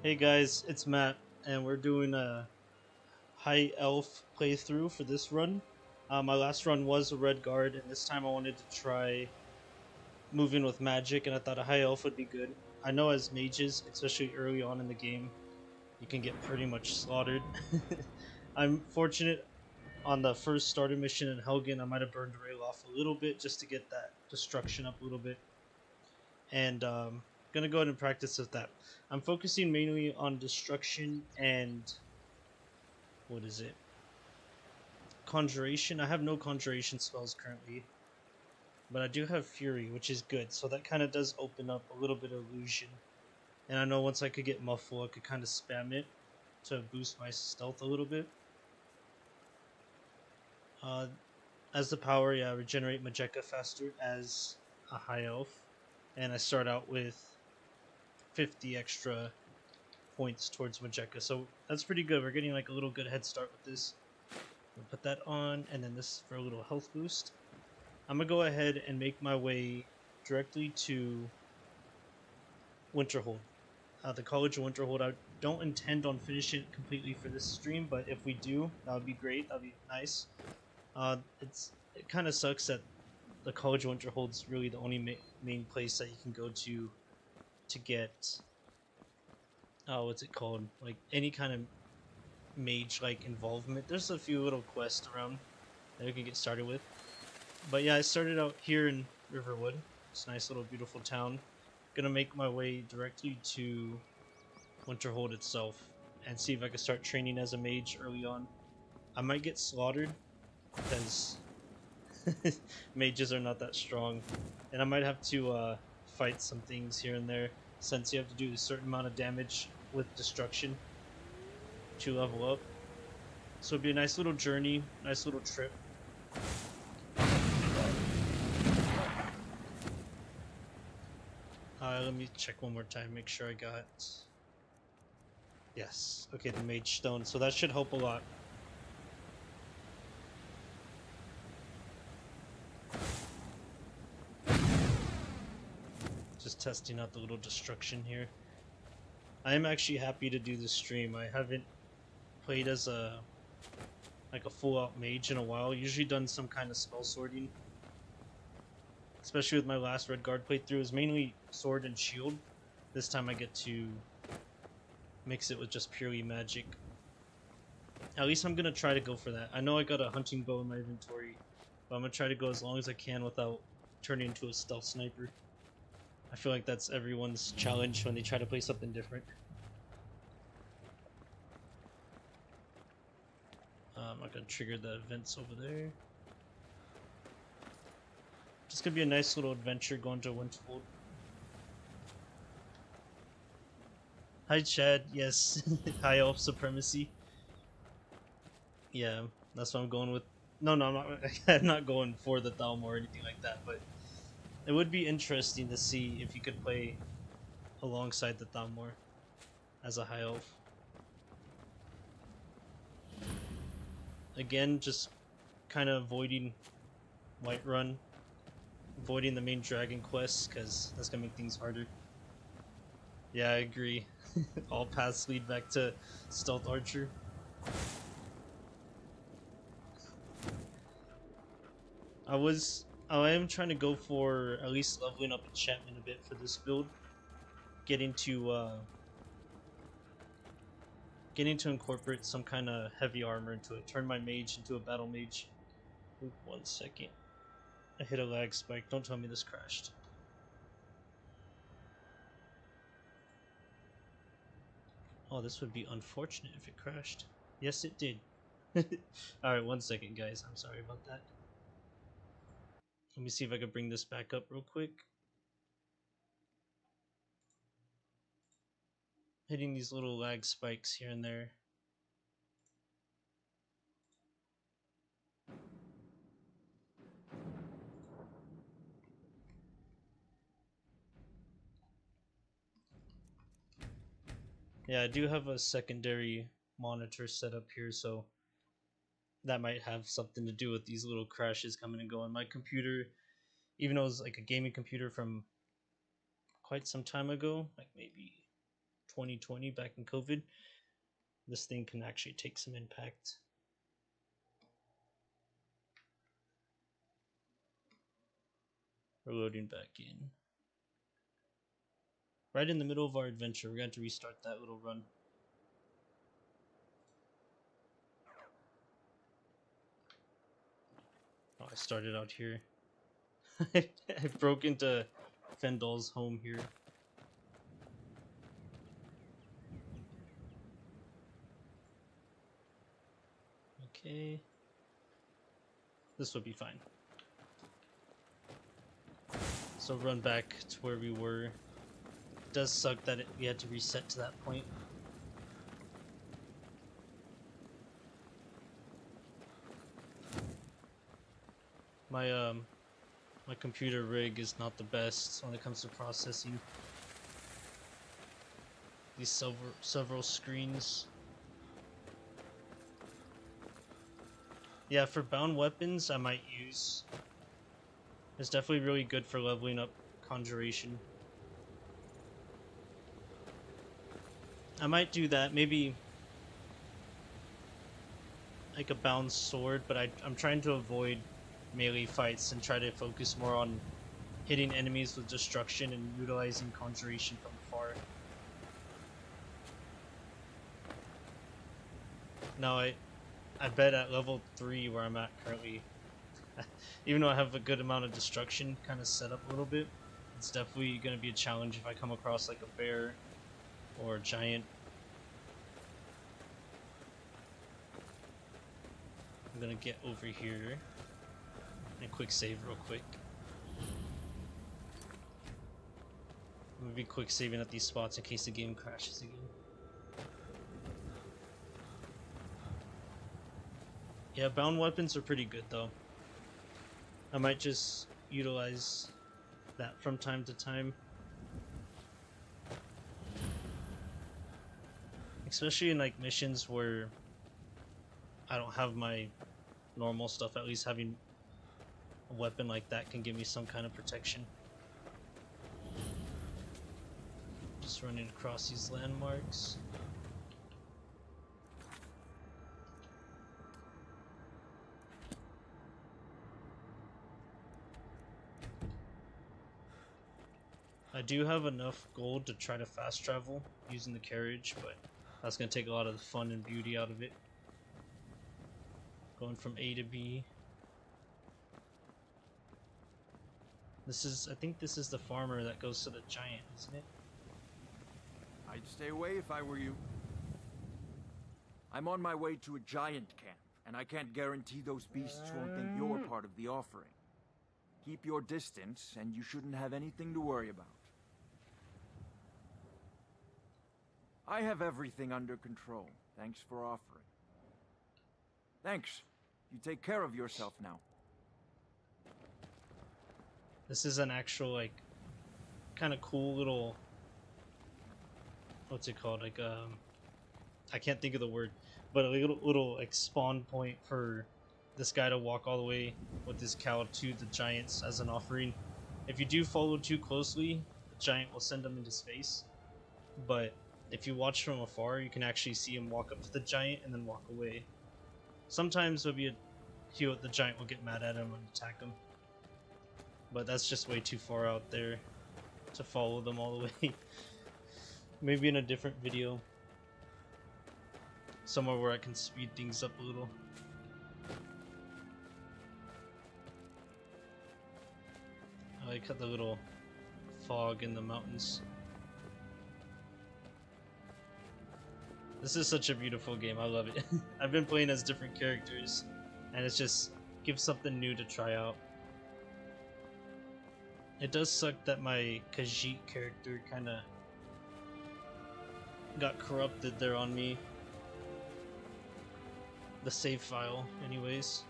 Hey guys, it's Matt, and we're doing a high elf playthrough for this run. My last run was a red guard, and this time I wanted to try moving with magic, and I thought a high elf would be good. I know as mages, especially early on in the game, you can get pretty much slaughtered. I'm fortunate on the first starter mission in Helgen, I might have burned Rail off a little bit just to get that destruction up a little bit, and gonna go ahead and practice with that. I'm focusing mainly on destruction and what is it? Conjuration. I have no conjuration spells currently, but I do have Fury, which is good. So that kind of does open up a little bit of illusion. And I know once I could get Muffle, I could kind of spam it to boost my stealth a little bit. Uh, as the power, yeah, regenerate Magecka faster as a high elf. And I start out with 50 extra points towards Magecka. So that's pretty good. We're getting like a little good head start with this. We'll put that on, and then this for a little health boost. I'm gonna go ahead and make my way directly to Winterhold. The College of Winterhold. I don't intend on finishing it completely for this stream, but if we do, that would be great. That'd be nice. It kind of sucks that the College of Winterhold's really the only main place that you can go to get what's it called? Like any kind of mage like involvement. There's a few little quests around that you can get started with. But yeah, I started out here in Riverwood. It's a nice little beautiful town. Gonna make my way directly to Winterhold itself and see if I can start training as a mage early on. I might get slaughtered because mages are not that strong, and I might have to fight some things here and there since you have to do a certain amount of damage with destruction to level up. So it'll be a nice little journey, nice little trip. Let me check one more time, make sure I got... Yes, okay, the mage stone, so that should help a lot. Just testing out the little destruction here. I am actually happy to do this stream. I haven't played as a full-out mage in a while. Usually done some kind of spell sorting. Especially with my last Red Guard playthrough, it was mainly sword and shield. This time I get to mix it with just purely magic. At least I'm gonna try to go for that. I know I got a hunting bow in my inventory, but I'm gonna try to go as long as I can without turning into a stealth sniper. I feel like that's everyone's challenge when they try to play something different. I'm not gonna trigger the events over there. Just gonna be a nice little adventure going to Winterhold. Hi Chad, yes. High elf supremacy. Yeah, that's what I'm going with. No, I'm not. I'm not going for the Thalmor or anything like that. But it would be interesting to see if you could play alongside the Thalmor as a high elf. Again, just kind of avoiding Whiterun, avoiding the main dragon quests because that's gonna make things harder. Yeah, I agree. All paths lead back to Stealth Archer. I am trying to go for at least leveling up enchantment a bit for this build. Getting to incorporate some kind of heavy armor into it. Turn my mage into a battle mage. Oop, 1 second. I hit a lag spike. Don't tell me this crashed. Oh, this would be unfortunate if it crashed. Yes, it did. Alright, 1 second, guys. I'm sorry about that. Let me see if I can bring this back up real quick. Hitting these little lag spikes here and there. Yeah, I do have a secondary monitor set up here, so that might have something to do with these little crashes coming and going. My computer, even though it was like a gaming computer from quite some time ago, like maybe 2020 back in COVID, this thing can actually take some impact. We're loading back in. Right in the middle of our adventure, we're going to have to restart that little run. Oh, I started out here. I broke into Fendal's home here. Okay. This would be fine. So run back to where we were. It does suck that we had to reset to that point. My computer rig is not the best when it comes to processing these several screens. Yeah, for bound weapons I might use. It's definitely really good for leveling up conjuration. I might do that, maybe like a bound sword, but I'm trying to avoid melee fights and try to focus more on hitting enemies with destruction and utilizing conjuration from afar. Now I bet at level 3 where I'm at currently, even though I have a good amount of destruction kind of set up a little bit, it's definitely going to be a challenge if I come across like a bear or a giant. I'm going to get over here and quick save real quick. I'm going to be quick saving at these spots in case the game crashes again. Yeah, bound weapons are pretty good though. I might just utilize that from time to time. Especially in like missions where I don't have my normal stuff, at least having a weapon like that can give me some kind of protection. Just running across these landmarks. I do have enough gold to try to fast travel using the carriage, but that's going to take a lot of the fun and beauty out of it. Going from A to B. I think this is the farmer that goes to the giant, isn't it? I'd stay away if I were you. I'm on my way to a giant camp, and I can't guarantee those beasts won't think you're part of the offering. Keep your distance, and you shouldn't have anything to worry about. I have everything under control. Thanks for offering. Thanks. You take care of yourself now. This is an actual, like, kind of cool little... What's it called? Like, I can't think of the word, but a little like, spawn point for this guy to walk all the way with his cow to the giants as an offering. If you do follow too closely, the giant will send him into space. But if you watch from afar, you can actually see him walk up to the giant and then walk away. Sometimes the giant will get mad at him and attack him. But that's just way too far out there to follow them all the way. Maybe in a different video. Somewhere where I can speed things up a little. I like the little fog in the mountains. This is such a beautiful game, I love it. I've been playing as different characters, and it just gives something new to try out. It does suck that my Khajiit character kinda got corrupted there on me. The save file, anyways.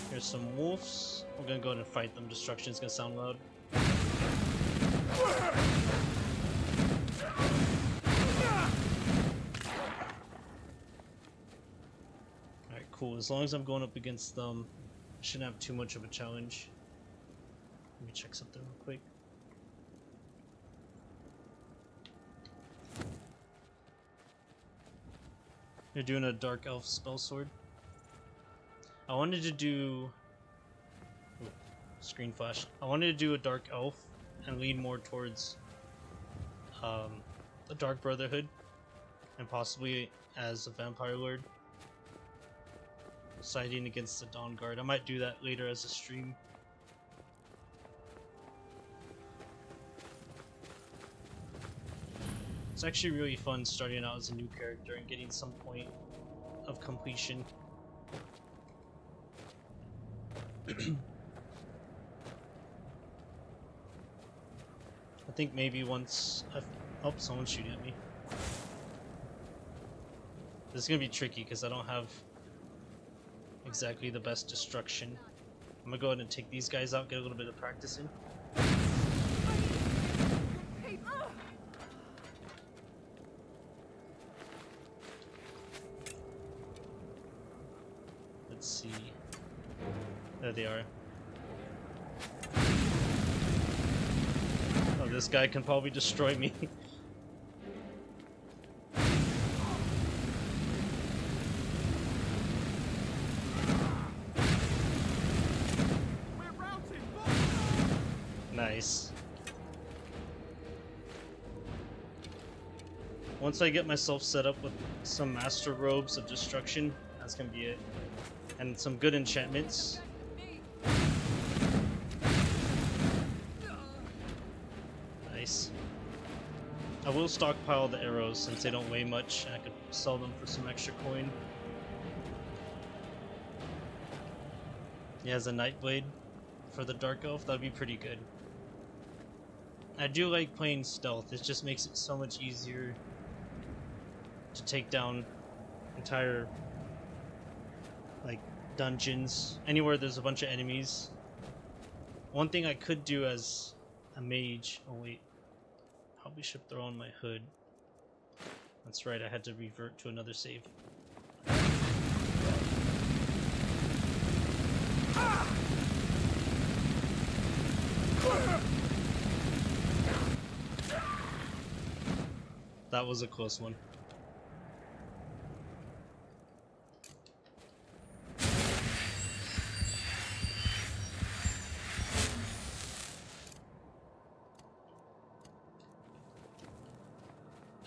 Here's some wolves. We're gonna go ahead and fight them. Destruction's gonna sound loud. cool. As long as I'm going up against them, I shouldn't have too much of a challenge. Let me check something real quick. You're doing a dark elf spell sword. I wanted to do... Ooh, screen flash. I wanted to do a dark elf and lean more towards the Dark Brotherhood and possibly as a vampire lord, siding against the Dawn Guard. I might do that later as a stream. It's actually really fun starting out as a new character and getting some point of completion. I think maybe once I've... Oh, someone's shooting at me. This is gonna be tricky because I don't have exactly the best destruction. I'm gonna go ahead and take these guys out, get a little bit of practice in. Let's see. There they are. Oh, this guy can probably destroy me. Nice. Once I get myself set up with some master robes of destruction, that's gonna be it. And some good enchantments. Nice. I will stockpile the arrows since they don't weigh much, and I could sell them for some extra coin. He has a Nightblade for the Dark Elf, that'd be pretty good. I do like playing stealth, it just makes it so much easier to take down entire like dungeons, anywhere there's a bunch of enemies. One thing I could do as a mage, oh wait, probably should throw on my hood. That's right, I had to revert to another save. That was a close one.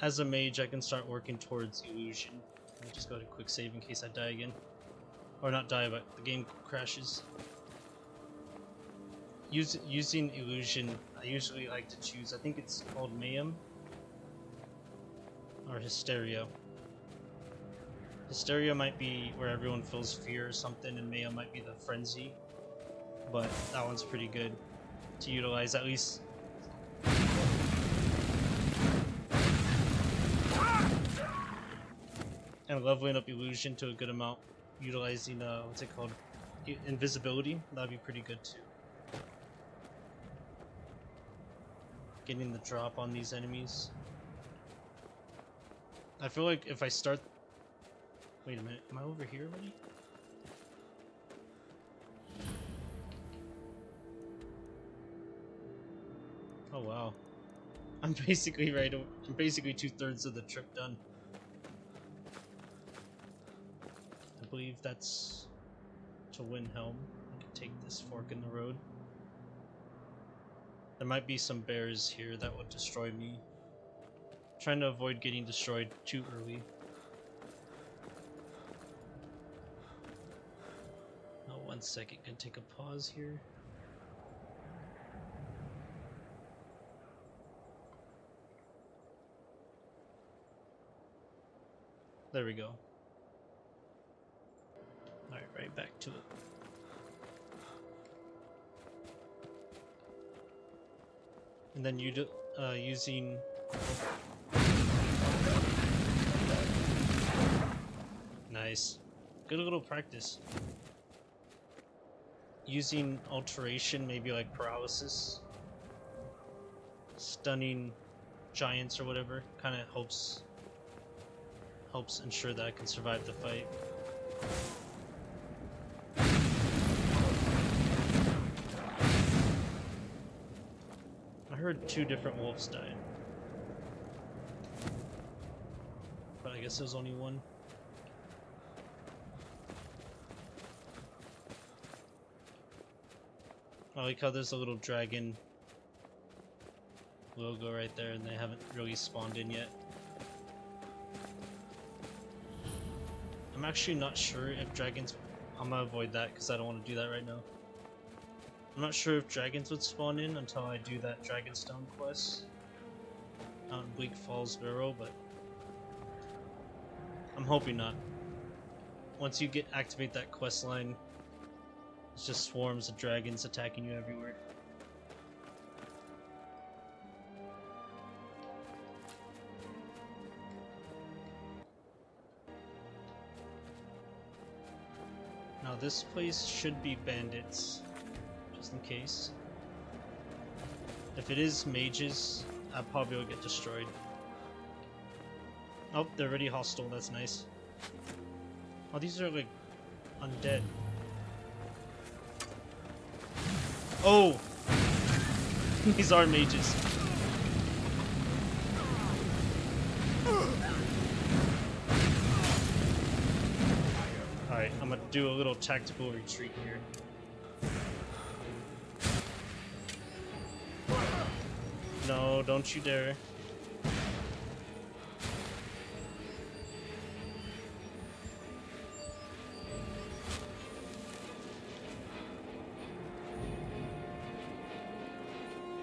As a mage, I can start working towards illusion. Let me just go to quick save in case I die again. Or not die, but the game crashes. Using illusion, I usually like to choose, I think it's called Mayhem or Hysteria. Hysteria might be where everyone feels fear or something, and Mayhem might be the frenzy. But that one's pretty good to utilize, at least. And leveling up illusion to a good amount, utilizing what's it called? Invisibility, that'd be pretty good too. Getting the drop on these enemies. I feel like if I start... Wait a minute, am I over here already? Oh wow. I'm basically I'm basically 2/3 of the trip done. I believe that's to Winhelm. I can take this fork in the road. There might be some bears here that would destroy me. I'm trying to avoid getting destroyed too early. Oh, 1 second, can take a pause here. There we go. Alright, right back to it. And then you using nice, good little practice. Using alteration, maybe like paralysis, stunning giants or whatever, kind of helps ensure that I can survive the fight. heard 2 different wolves die. But I guess there's only one. I like how there's a little dragon logo right there and they haven't really spawned in yet. I'm actually not sure if dragons... I'm gonna avoid that because I don't want to do that right now. I'm not sure if dragons would spawn in until I do that Dragonstone quest out in Bleak Falls Barrow, but I'm hoping not. Once you activate that quest line, it's just swarms of dragons attacking you everywhere. Now this place should be bandits, just in case. If it is mages, I probably will get destroyed. Oh, they're already hostile, that's nice. Oh, these are like undead. Oh! These are mages. Alright, I'm gonna do a little tactical retreat here. No, don't you dare.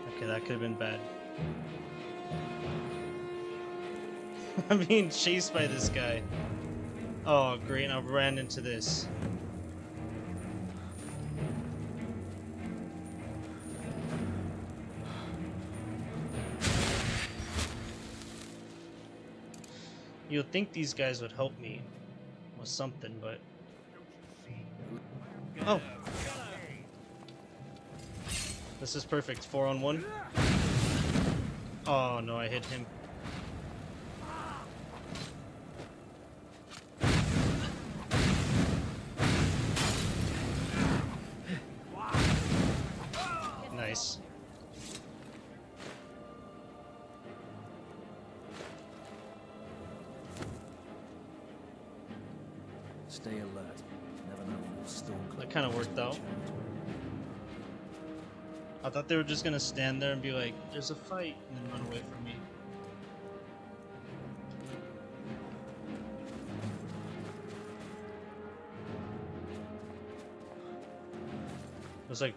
Okay, that could have been bad. I'm being chased by this guy. Oh, great, I ran into this. You'd think these guys would help me with something, but... Oh! This is perfect. 4-on-1. Oh no, I hit him. Nice. Stay alert. Never know when the storm. That kind of worked out. I thought they were just gonna stand there and be like, "There's a fight," and then run away from me. It was like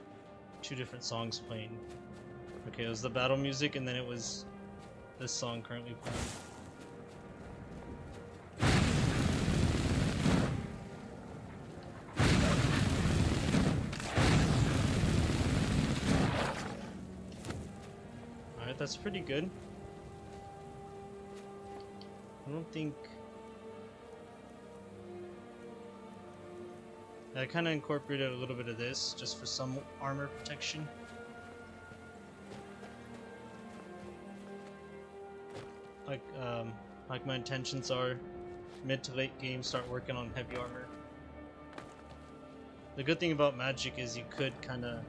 2 different songs playing. Okay, it was the battle music, and then it was this song currently playing. Alright, that's pretty good. I don't think... I kind of incorporated a little bit of this just for some armor protection. Like my intentions are mid to late game start working on heavy armor. The good thing about magic is you could kind of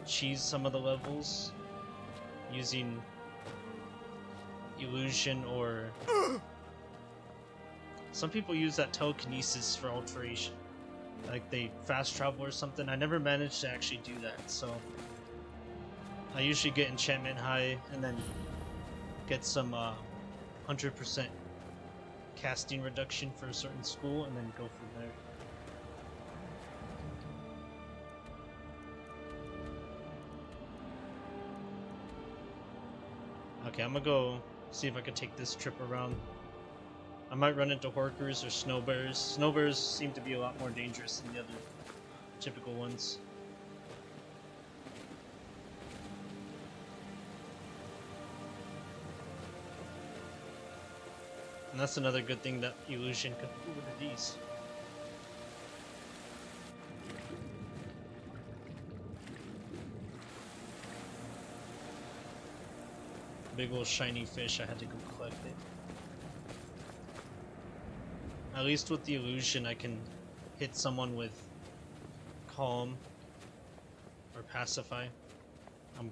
cheese some of the levels using illusion, or some people use that telekinesis for alteration. Like they fast travel or something. I never managed to actually do that, so I usually get enchantment high and then get some 100% casting reduction for a certain school and then go from there. Okay, I'm gonna go see if I can take this trip around. I might run into Horkers or Snow Bears. Snow Bears seem to be a lot more dangerous than the other typical ones. And that's another good thing that illusion could do with these. Big old shiny fish, I had to go collect it. At least with the illusion I can hit someone with calm or pacify. I'm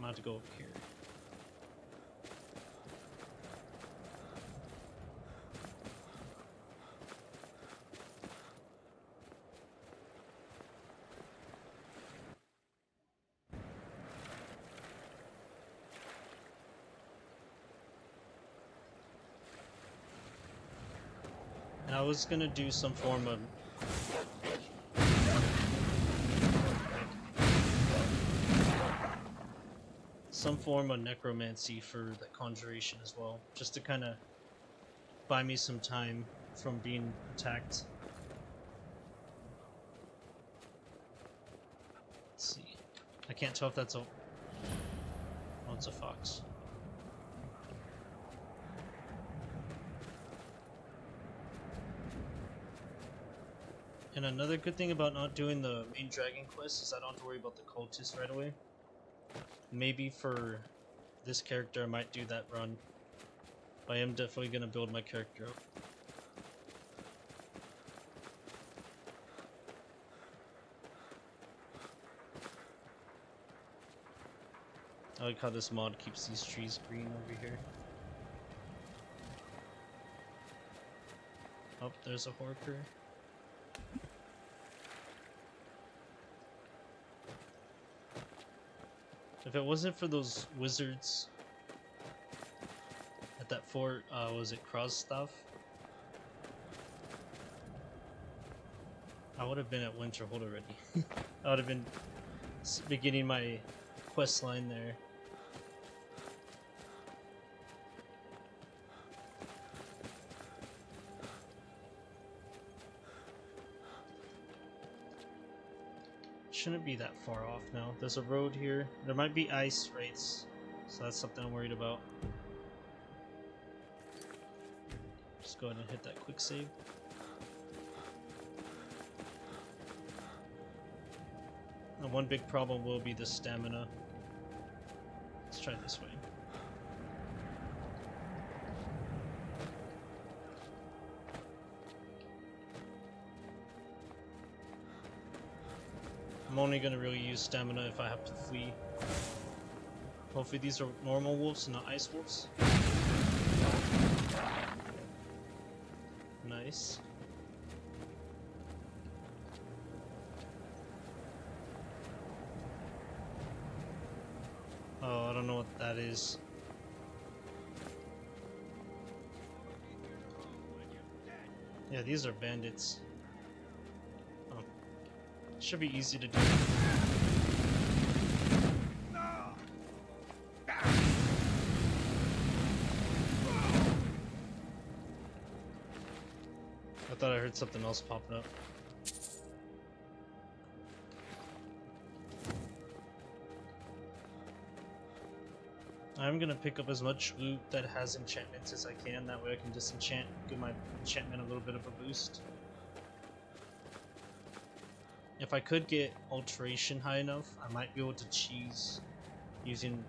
gonna have to go up here. And I was gonna do some form of necromancy for the conjuration as well, just to kind of buy me some time from being attacked. Let's see. I can't tell if that's a... Oh, it's a fox. And another good thing about not doing the main dragon quest is I don't have to worry about the cultists right away. Maybe for this character I might do that run. But I am definitely going to build my character up. I like how this mod keeps these trees green over here. Oh, there's a horker. If it wasn't for those wizards at that fort, was it Krosstav? I would have been at Winterhold already. I would have been beginning my quest line there. Shouldn't be that far off now. There's a road here. There might be ice wraiths, so that's something I'm worried about. Just go ahead and hit that quick save. And one big problem will be the stamina. Let's try this way. I'm only going to really use stamina if I have to flee. Hopefully these are normal wolves and not ice wolves. Nice. Oh, I don't know what that is. Yeah, these are bandits. Should be easy to do. I thought I heard something else popping up. I'm gonna pick up as much loot that has enchantments as I can, that way I can disenchant, give my enchantment a little bit of a boost. If I could get alteration high enough, I might be able to cheese using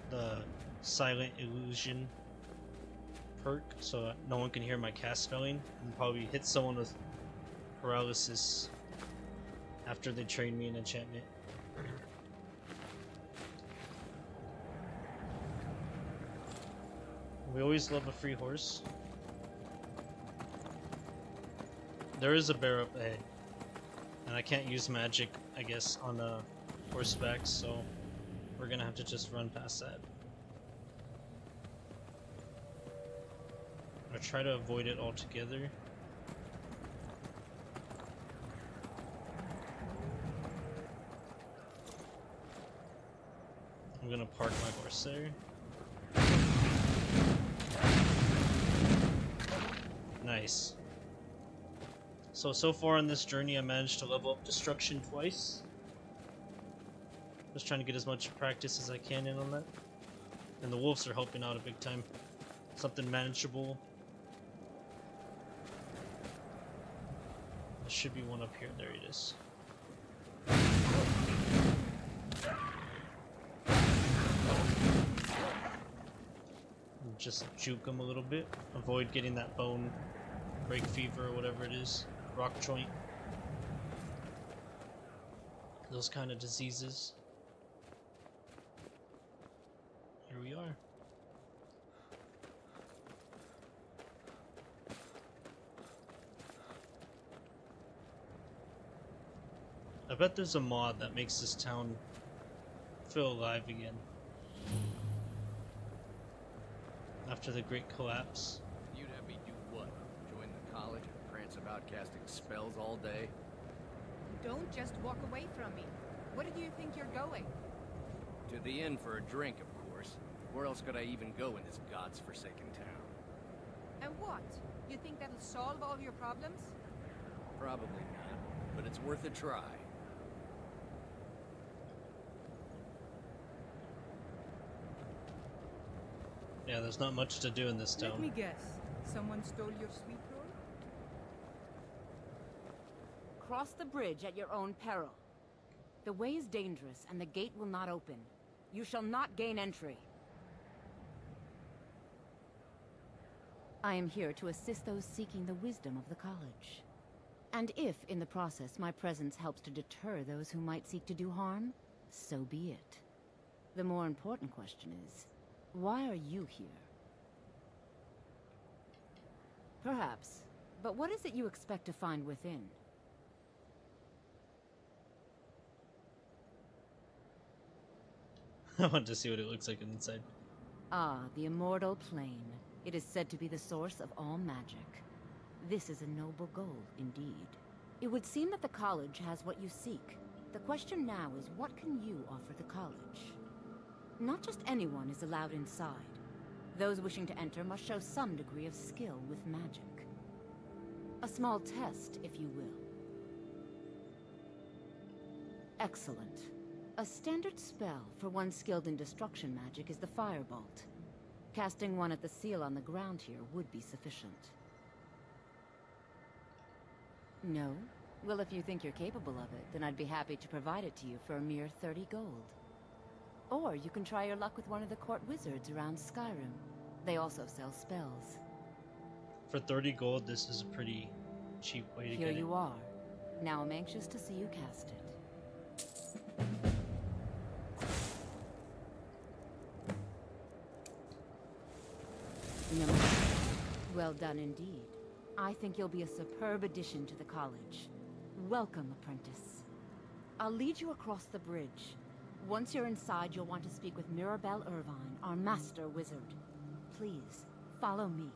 the silent illusion perk, so no one can hear my cast spelling, and probably hit someone with paralysis after they train me in enchantment. We always love a free horse. There is a bear up ahead. And I can't use magic, I guess, on horseback, so we're gonna have to just run past that. I'm gonna try to avoid it altogether. I'm gonna park my horse there. Nice. So far on this journey I managed to level up destruction twice. Just trying to get as much practice as I can in on that. And the wolves are helping out a big time. Something manageable. There should be one up here. There it is. Just juke them a little bit. Avoid getting that bone break fever or whatever it is. Rock joint. Those kind of diseases. Here we are. I bet there's a mod that makes this town feel alive again. After the great collapse. You'd have me do what? Join the college and prance about casting spells all day? Don't just walk away from me. Where do you think you're going? To the inn for a drink, of course. Where else could I even go in this god's forsaken town? And what? You think that'll solve all your problems? Probably not, but it's worth a try. Yeah, there's not much to do in this town. Let me guess. Someone stole your sweet roll? Cross the bridge at your own peril. The way is dangerous, and the gate will not open. You shall not gain entry. I am here to assist those seeking the wisdom of the college. And if, in the process, my presence helps to deter those who might seek to do harm, so be it. The more important question is, why are you here? Perhaps, but what is it you expect to find within? I want to see what it looks like inside. Ah, the immortal plane. It is said to be the source of all magic. This is a noble goal, indeed. It would seem that the college has what you seek. The question now is, what can you offer the college? Not just anyone is allowed inside. Those wishing to enter must show some degree of skill with magic. A small test, if you will. Excellent. A standard spell for one skilled in destruction magic is the Firebolt. Casting one at the seal on the ground here would be sufficient. No? Well, if you think you're capable of it, then I'd be happy to provide it to you for a mere 30 gold. Or you can try your luck with one of the court wizards around Skyrim. They also sell spells. For 30 gold, this is a pretty cheap way to Here get it. you are. Now I'm anxious to see you cast it. No. Well done indeed. I think you'll be a superb addition to the college. Welcome, apprentice. I'll lead you across the bridge. Once you're inside, you'll want to speak with Mirabelle Irvine, our master wizard. Please, follow me.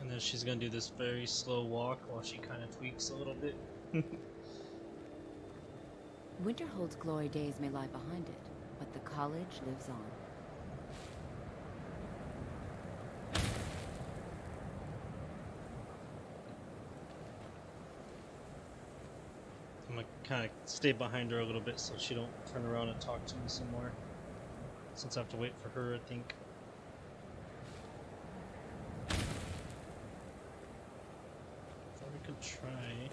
And then she's gonna do this very slow walk while she kind of tweaks a little bit. Winterhold's glory days may lie behind it, but the college lives on. I'm gonna kind of stay behind her a little bit so she don't turn around and talk to me some more. Since I have to wait for her, I think. Thought we could try.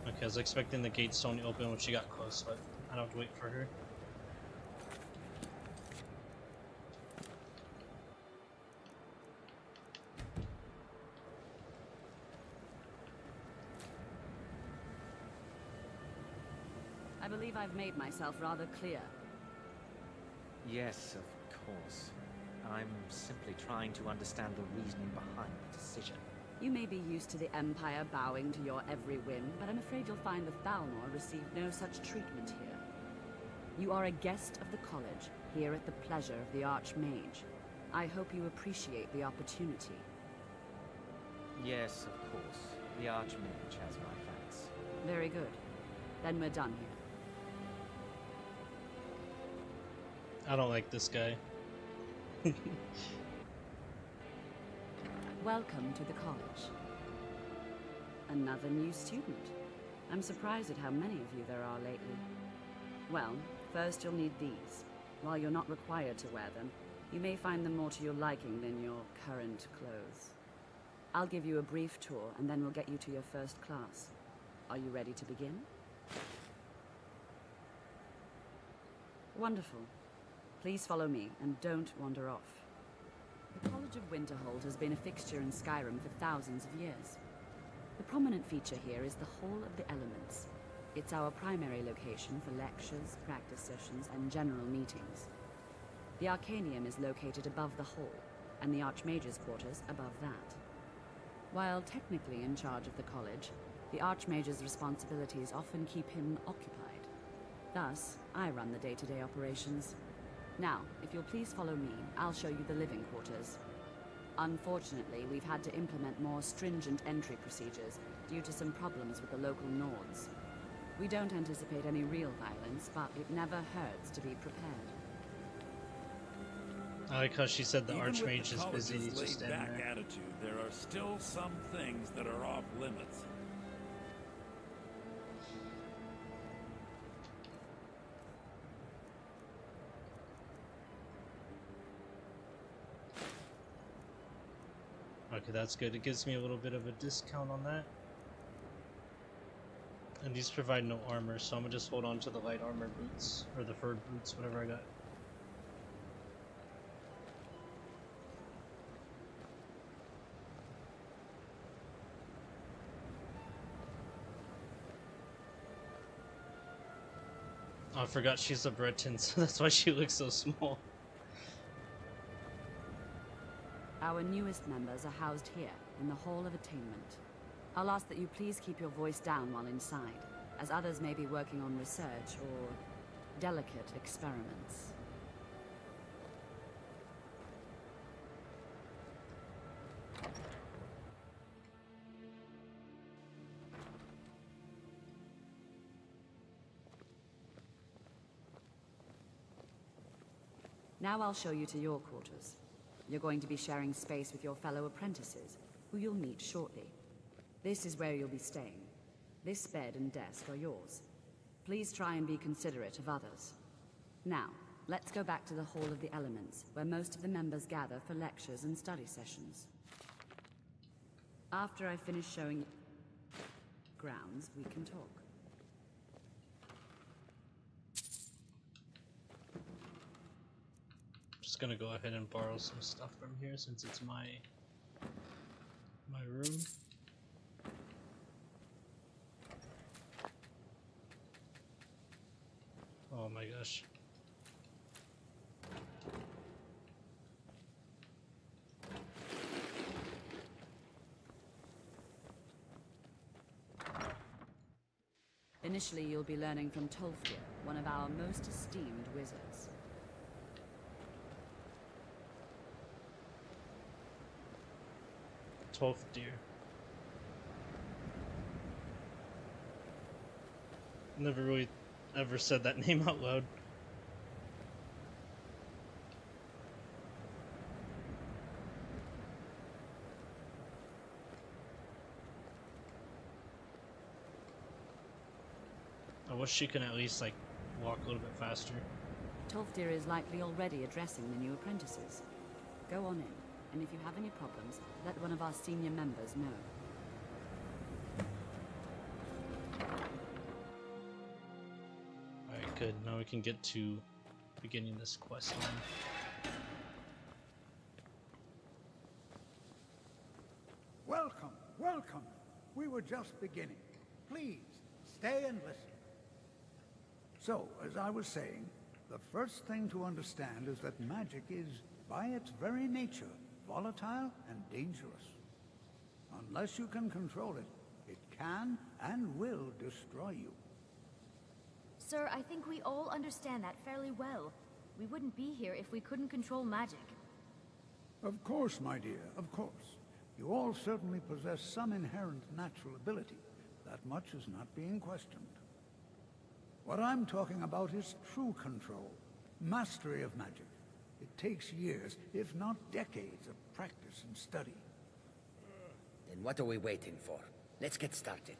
Okay, I was expecting the gates to only open when she got close, but I don't have to wait for her. I believe I've made myself rather clear. Yes, of course. I'm simply trying to understand the reasoning behind the decision. You may be used to the Empire bowing to your every whim, but I'm afraid you'll find the Thalmor received no such treatment here. You are a guest of the college, here at the pleasure of the Archmage. I hope you appreciate the opportunity. Yes, of course. The Archmage has my thanks. Very good. Then we're done here. I don't like this guy. Welcome to the college. Another new student. I'm surprised at how many of you there are lately. Well, first you'll need these. While you're not required to wear them, you may find them more to your liking than your current clothes. I'll give you a brief tour, and then we'll get you to your first class. Are you ready to begin? Wonderful. Please follow me, and don't wander off. The College of Winterhold has been a fixture in Skyrim for thousands of years. The prominent feature here is the Hall of the Elements. It's our primary location for lectures, practice sessions, and general meetings. The Arcanium is located above the hall, and the Archmage's quarters above that. While technically in charge of the college, the Archmage's responsibilities often keep him occupied. Thus, I run the day-to-day operations. Now, if you'll please follow me, I'll show you the living quarters. Unfortunately, we've had to implement more stringent entry procedures due to some problems with the local Nords. We don't anticipate any real violence, but it never hurts to be prepared. I like how she said the Even with Archmage the is busy college's just standing laid-back there. attitude, there are still some things that are off limits. Okay, that's good. It gives me a little bit of a discount on that. And these provide no armor, so I'm gonna just hold on to the light armor boots, or the furred boots, whatever I got. Oh, I forgot she's a Breton, so that's why she looks so small. Our newest members are housed here, in the Hall of Attainment. I'll ask that you please keep your voice down while inside, as others may be working on research or delicate experiments. Now I'll show you to your quarters. You're going to be sharing space with your fellow apprentices, who you'll meet shortly. This is where you'll be staying. This bed and desk are yours. Please try and be considerate of others. Now, let's go back to the Hall of the Elements, where most of the members gather for lectures and study sessions. After I finish showing you grounds, we can talk. Just gonna go ahead and borrow some stuff from here since it's my room. Oh my gosh. Initially, you'll be learning from Tolfdir, one of our most esteemed wizards. Tolfdir. Never really ever said that name out loud. I wish she could at least like walk a little bit faster. Tolfdir is likely already addressing the new apprentices. Go on in, and if you have any problems, let one of our senior members know. Alright, good. Now we can get to beginning this quest line. Welcome, welcome. We were just beginning. Please, stay and listen. So, as I was saying, the first thing to understand is that magic is, by its very nature, volatile and dangerous. Unless you can control it, it can and will destroy you. Sir, I think we all understand that fairly well. We wouldn't be here if we couldn't control magic. Of course, my dear, of course. You all certainly possess some inherent natural ability. That much is not being questioned. What I'm talking about is true control, mastery of magic. It takes years, if not decades, of practice and study. Then what are we waiting for? Let's get started.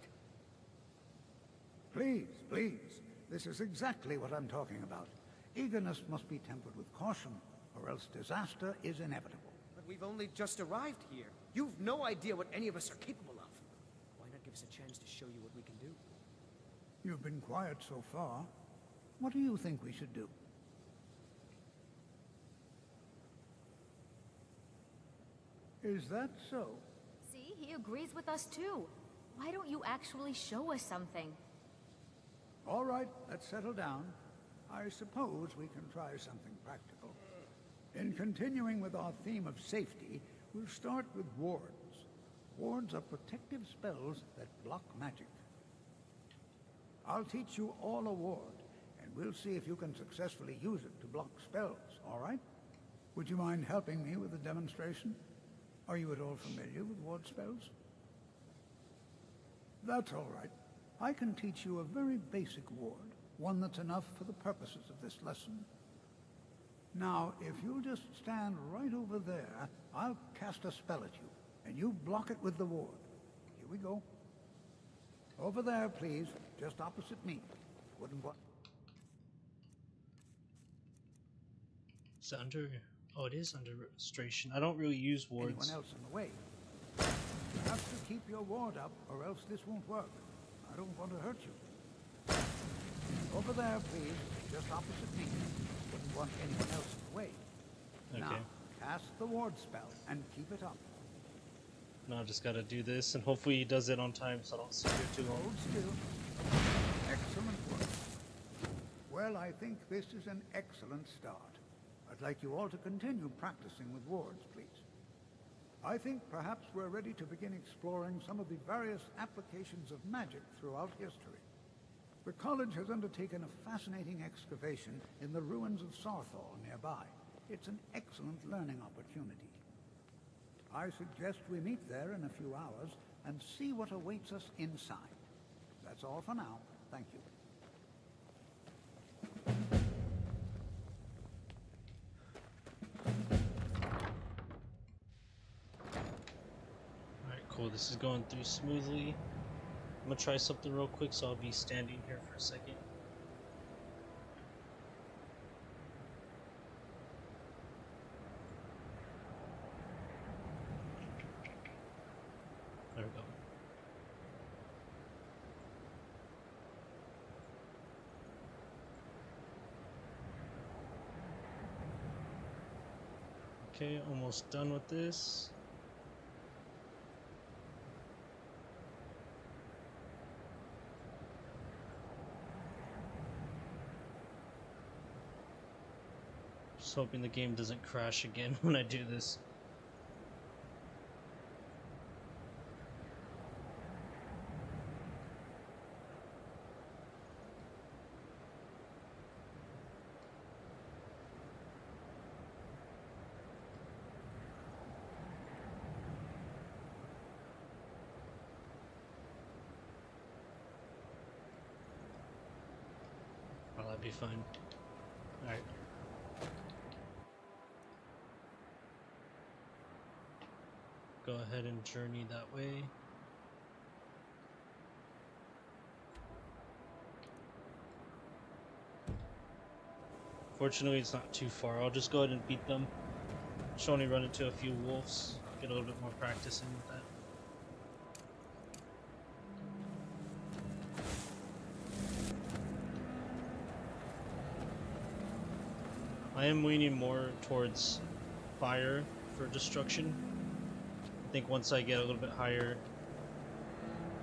Please, please. This is exactly what I'm talking about. Eagerness must be tempered with caution, or else disaster is inevitable. But we've only just arrived here. You've no idea what any of us are capable of. Why not give us a chance to show you what we can do? You've been quiet so far. What do you think we should do? Is that so? See, he agrees with us too. Why don't you actually show us something? All right, let's settle down. I suppose we can try something practical. In continuing with our theme of safety, we'll start with wards. Wards are protective spells that block magic. I'll teach you all a ward, and we'll see if you can successfully use it to block spells, all right? Would you mind helping me with the demonstration? Are you at all familiar with ward spells? That's all right. I can teach you a very basic ward, one that's enough for the purposes of this lesson. Now, if you'll just stand right over there, I'll cast a spell at you, and you block it with the ward. Here we go. Over there, please, just opposite me. Wouldn't want... Is it under... Oh, it is under registration. I don't really use wards. Anyone else in the way? You have to keep your ward up, or else this won't work. I don't want to hurt you. Over there, please, just opposite me. Wouldn't want anyone else in the way. Okay. Now, cast the ward spell, and keep it up. Now I just gotta do this, and hopefully he does it on time so I don't sit here too long. Hold still. Excellent work. Well, I think this is an excellent start. I'd like you all to continue practicing with wards, please. I think perhaps we're ready to begin exploring some of the various applications of magic throughout history. The college has undertaken a fascinating excavation in the ruins of Sarthal nearby. It's an excellent learning opportunity. I suggest we meet there in a few hours and see what awaits us inside. That's all for now. Thank you. Alright, cool. This is going through smoothly. I'm gonna try something real quick, so I'll be standing here for a second. There we go. Okay, almost done with this. Just hoping the game doesn't crash again when I do this. Oh, that'd be fine. Alright. Go ahead and journey that way. Fortunately, it's not too far. I'll just go ahead and beat them. Should only run into a few wolves. Get a little bit more practice in with that. I am leaning more towards fire for destruction. I think once I get a little bit higher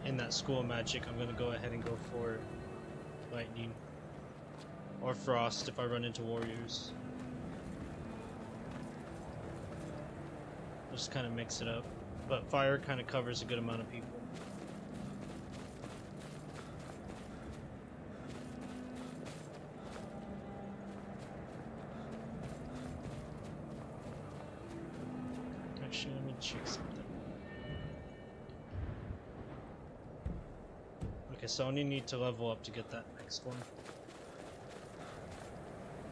in that school of magic, I'm going to go ahead and go for lightning. Or frost if I run into warriors. Just kind of mix it up. But fire kind of covers a good amount of people. Actually, let me check something. Okay, so I only need to level up to get that next one.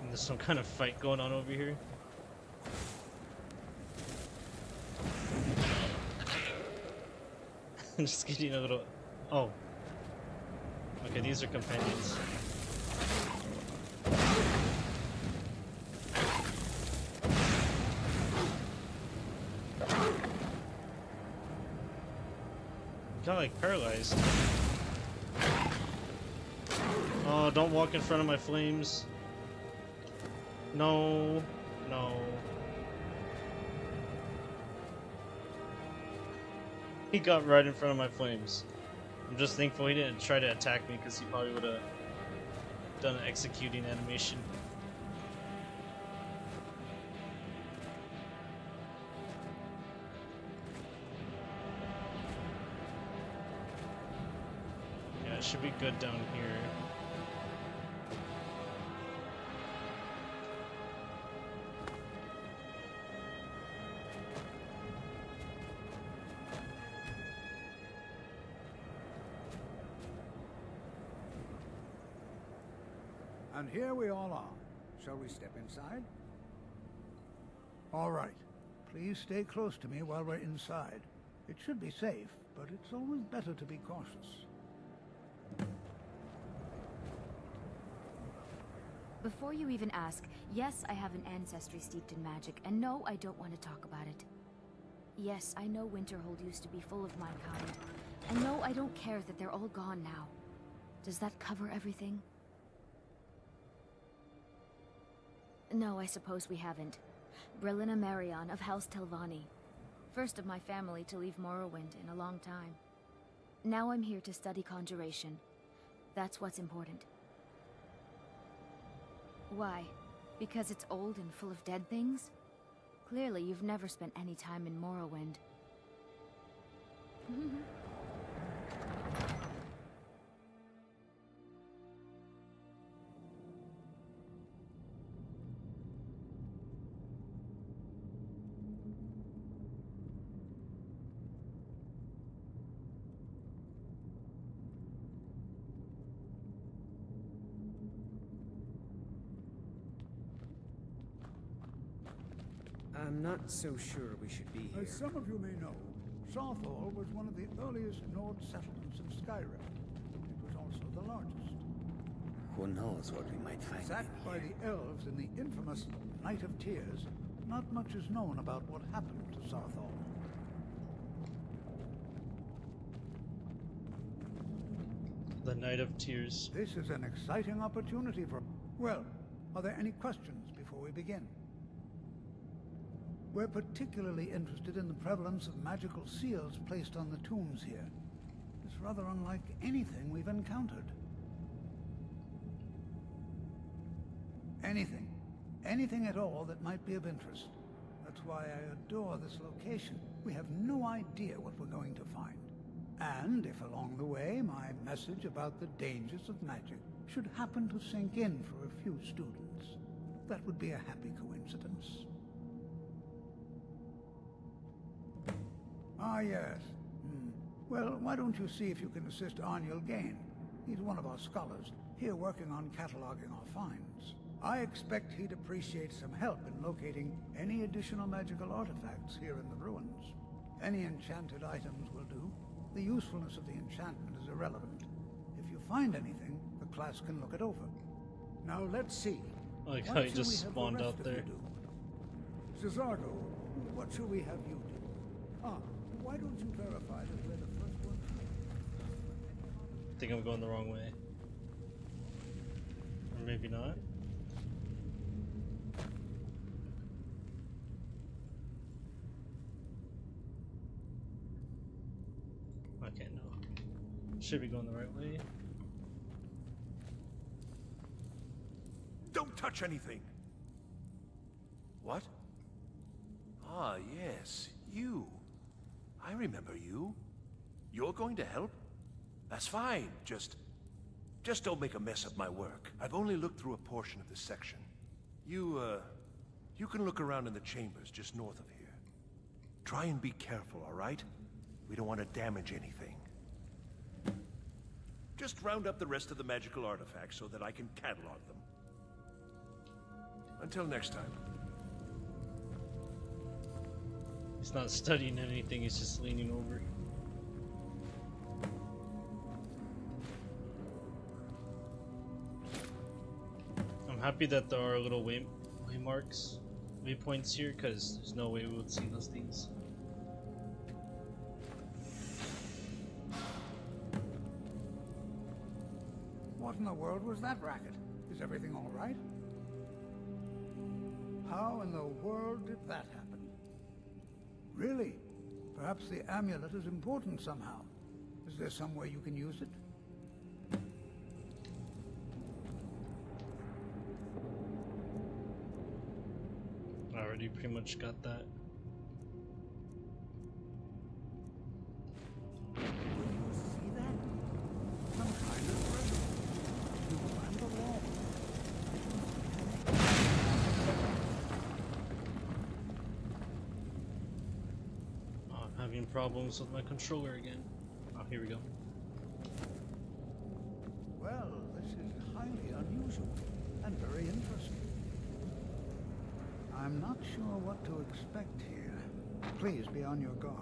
And there's some kind of fight going on over here. I'm just getting a little... Oh. Okay, these are companions. Got like paralyzed. Oh, don't walk in front of my flames. No. No. He got right in front of my flames. I'm just thankful he didn't try to attack me because he probably would have done an executing animation. Yeah, it should be good down here. And here we all are. Shall we step inside? All right. Please stay close to me while we're inside. It should be safe, but it's always better to be cautious. Before you even ask, yes, I have an ancestry steeped in magic, and no, I don't want to talk about it. Yes, I know Winterhold used to be full of my kind, and no, I don't care that they're all gone now. Does that cover everything? No, I suppose we haven't. Brillina Marion of House Telvanni. First of my family to leave Morrowind in a long time. Now I'm here to study conjuration. That's what's important. Why? Because it's old and full of dead things? Clearly, you've never spent any time in Morrowind. I'm not so sure we should be here. As some of you may know, Southall was one of the earliest Nord settlements of Skyrim. It was also the largest. Who knows what we might find in Sacked by the elves in the infamous Night of Tears, not much is known about what happened to Southall. The Night of Tears. This is an exciting opportunity for... Well, are there any questions before we begin? We're particularly interested in the prevalence of magical seals placed on the tombs here. It's rather unlike anything we've encountered. Anything. Anything at all that might be of interest. That's why I adore this location. We have no idea what we're going to find. And if along the way my message about the dangers of magic should happen to sink in for a few students, that would be a happy coincidence. Ah, yes. Well, why don't you see if you can assist Arniel Gain? He's one of our scholars, here working on cataloging our finds. I expect he'd appreciate some help in locating any additional magical artifacts here in the ruins. Any enchanted items will do. The usefulness of the enchantment is irrelevant. If you find anything, the class can look it over. Now let's see. Like how he just spawned out there. Cesardo, what shall we have you do? Ah, why don't you verify that we're the first one? I think I'm going the wrong way. Or maybe not. Okay, no. Should be going the right way. Don't touch anything! What? Ah, yes, you. I remember you. You're going to help? That's fine. Just don't make a mess of my work. I've only looked through a portion of this section. You can look around in the chambers just north of here. Try and be careful, all right? We don't want to damage anything. Just round up the rest of the magical artifacts so that I can catalog them. Until next time. He's not studying anything, he's just leaning over. I'm happy that there are little waymarks, waypoints here, because there's no way we would see those things. What in the world was that racket? Is everything all right? How in the world did that happen? Really? Perhaps the amulet is important somehow. Is there some way you can use it? I already pretty much got that. See that? Some kind of treasure. You climbed the wall. Oh, I'm having problems with my controller again. Oh, here we go. Well, this is highly unusual and very interesting. I'm not sure what to expect here. Please be on your guard.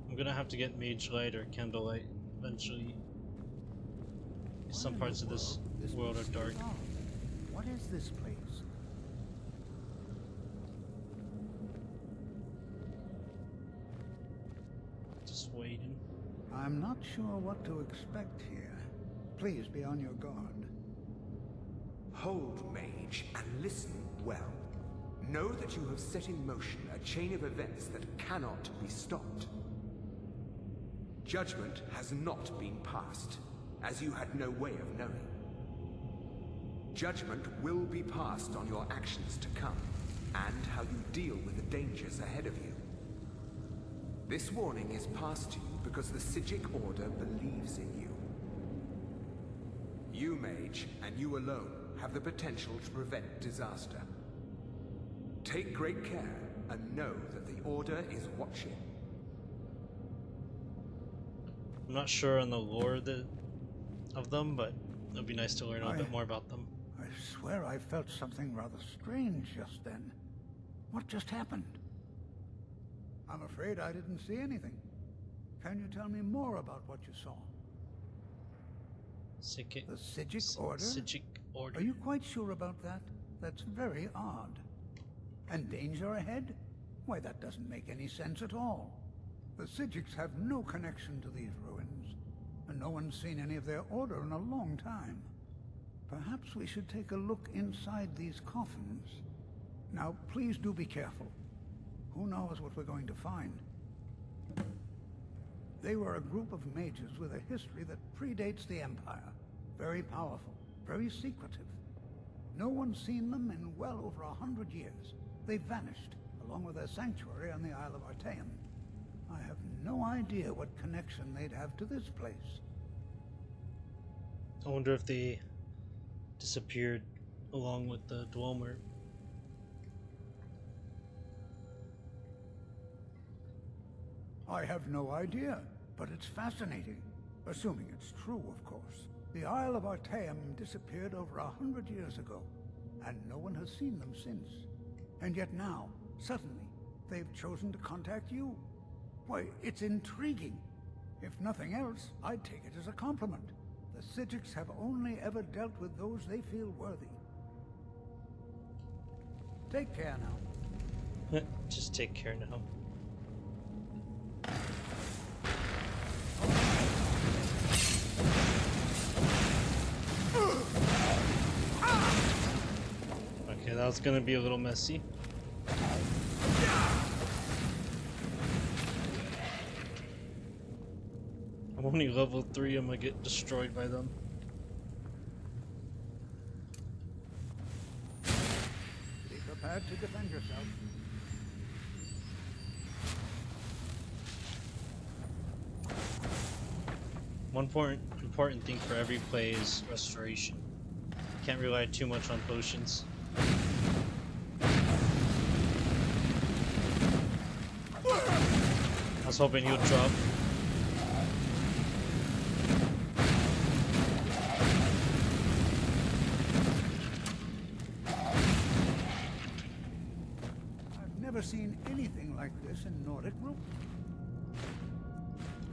I'm gonna have to get mage light or candlelight eventually. Some parts of this world are dark. What is this place? Just waiting. I'm not sure what to expect here. Please be on your guard. Hold, mage, and listen well. Know that you have set in motion a chain of events that cannot be stopped. Judgment has not been passed, as you had no way of knowing. Judgment will be passed on your actions to come, and how you deal with the dangers ahead of you. This warning is passed to you because the Psijic Order believes in you. You, mage, and you alone, have the potential to prevent disaster. Take great care, and know that the Order is watching. I'm not sure on the lore of them, but it'd be nice to learn a little bit more about them. I swear I felt something rather strange just then. What just happened? I'm afraid I didn't see anything. Can you tell me more about what you saw? The Psijic Order? Psijic Order. Are you quite sure about that? That's very odd. And danger ahead? Why, that doesn't make any sense at all. The Psijics have no connection to these ruins, and no one's seen any of their order in a long time. Perhaps we should take a look inside these coffins. Now, please do be careful. Who knows what we're going to find? They were a group of mages with a history that predates the Empire. Very powerful, very secretive. No one's seen them in well over 100 years. They vanished, along with their sanctuary on the Isle of Artaeum. I have no idea what connection they'd have to this place. I wonder if they disappeared along with the Dwemer. I have no idea, but it's fascinating. Assuming it's true, of course. The Isle of Artaeum disappeared over 100 years ago, and no one has seen them since. And yet now, suddenly, they've chosen to contact you. Why, it's intriguing. If nothing else, I'd take it as a compliment. The Psijics have only ever dealt with those they feel worthy. Take care now. Just take care now. Okay, that was gonna be a little messy. I'm only level 3, I'm gonna get destroyed by them. Be prepared to defend yourself. One important thing for every play is restoration. Can't rely too much on potions. I was hoping he would drop. I've never seen anything like this in Nordic rules